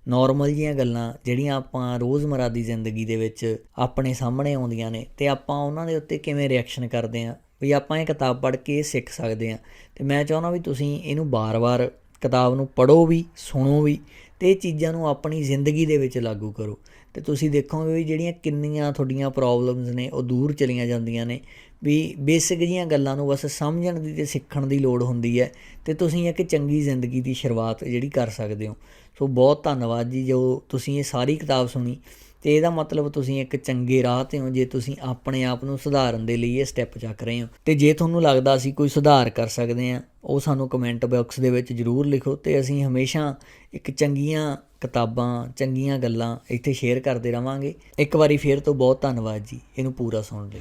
ਨੋਰਮਲ ਜਿਹੀਆਂ ਗੱਲਾਂ ਜਿਹੜੀਆਂ ਆਪਾਂ ਰੋਜ਼ਮਰਾ ਦੀ ਜ਼ਿੰਦਗੀ ਦੇ ਵਿੱਚ ਆਪਣੇ ਸਾਹਮਣੇ ਆਉਂਦੀਆਂ ਨੇ ਅਤੇ ਆਪਾਂ ਉਹਨਾਂ ਦੇ ਉੱਤੇ ਕਿਵੇਂ ਰਿਐਕਸ਼ਨ ਕਰਦੇ ਹਾਂ, ਵੀ ਆਪਾਂ ਇਹ ਕਿਤਾਬ ਪੜ੍ਹ ਕੇ ਇਹ ਸਿੱਖ ਸਕਦੇ ਹਾਂ। ਅਤੇ ਮੈਂ ਚਾਹੁੰਦਾ ਵੀ ਤੁਸੀਂ ਇਹਨੂੰ ਵਾਰ-ਵਾਰ ਕਿਤਾਬ ਨੂੰ ਪੜ੍ਹੋ ਵੀ, ਸੁਣੋ ਵੀ ਅਤੇ ਇਹ ਚੀਜ਼ਾਂ ਨੂੰ ਆਪਣੀ ਜ਼ਿੰਦਗੀ ਦੇ ਵਿੱਚ ਲਾਗੂ ਕਰੋ ਅਤੇ ਤੁਸੀਂ ਦੇਖੋਗੇ ਵੀ ਜਿਹੜੀਆਂ ਕਿੰਨੀਆਂ ਤੁਹਾਡੀਆਂ ਪ੍ਰੋਬਲਮਸ ਨੇ ਉਹ ਦੂਰ ਚਲੀਆਂ ਜਾਂਦੀਆਂ ਨੇ। ਵੀ ਬੇਸਿਕ ਜਿਹੀਆਂ ਗੱਲਾਂ ਨੂੰ ਬਸ ਸਮਝਣ ਦੀ ਅਤੇ ਸਿੱਖਣ ਦੀ ਲੋੜ ਹੁੰਦੀ ਹੈ ਅਤੇ ਤੁਸੀਂ ਇੱਕ ਚੰਗੀ ਜ਼ਿੰਦਗੀ ਦੀ ਸ਼ੁਰੂਆਤ ਜਿਹੜੀ ਕਰ ਸਕਦੇ ਹੋ। ਸੋ ਬਹੁਤ ਧੰਨਵਾਦ ਜੀ ਜੋ ਤੁਸੀਂ ਇਹ ਸਾਰੀ ਕਿਤਾਬ ਸੁਣੀ ਅਤੇ ਇਹਦਾ ਮਤਲਬ ਤੁਸੀਂ ਇੱਕ ਚੰਗੇ ਰਾਹ 'ਤੇ ਹੋ ਜੇ ਤੁਸੀਂ ਆਪਣੇ ਆਪ ਨੂੰ ਸੁਧਾਰਨ ਦੇ ਲਈ ਇਹ ਸਟੈਪ ਚੱਕ ਰਹੇ ਹੋ। ਅਤੇ ਜੇ ਤੁਹਾਨੂੰ ਲੱਗਦਾ ਅਸੀਂ ਕੋਈ ਸੁਧਾਰ ਕਰ ਸਕਦੇ ਹਾਂ ਉਹ ਸਾਨੂੰ ਕਮੈਂਟ ਬਾਕਸ ਦੇ ਵਿੱਚ ਜ਼ਰੂਰ ਲਿਖੋ ਅਤੇ ਅਸੀਂ ਹਮੇਸ਼ਾ ਇੱਕ ਚੰਗੀਆਂ ਕਿਤਾਬਾਂ, ਚੰਗੀਆਂ ਗੱਲਾਂ ਇੱਥੇ ਸ਼ੇਅਰ ਕਰਦੇ ਰਹਾਂਗੇ। ਇੱਕ ਵਾਰੀ ਫਿਰ ਤੋਂ ਬਹੁਤ ਧੰਨਵਾਦ ਜੀ ਇਹਨੂੰ ਪੂਰਾ ਸੁਣਨ ਲਈ।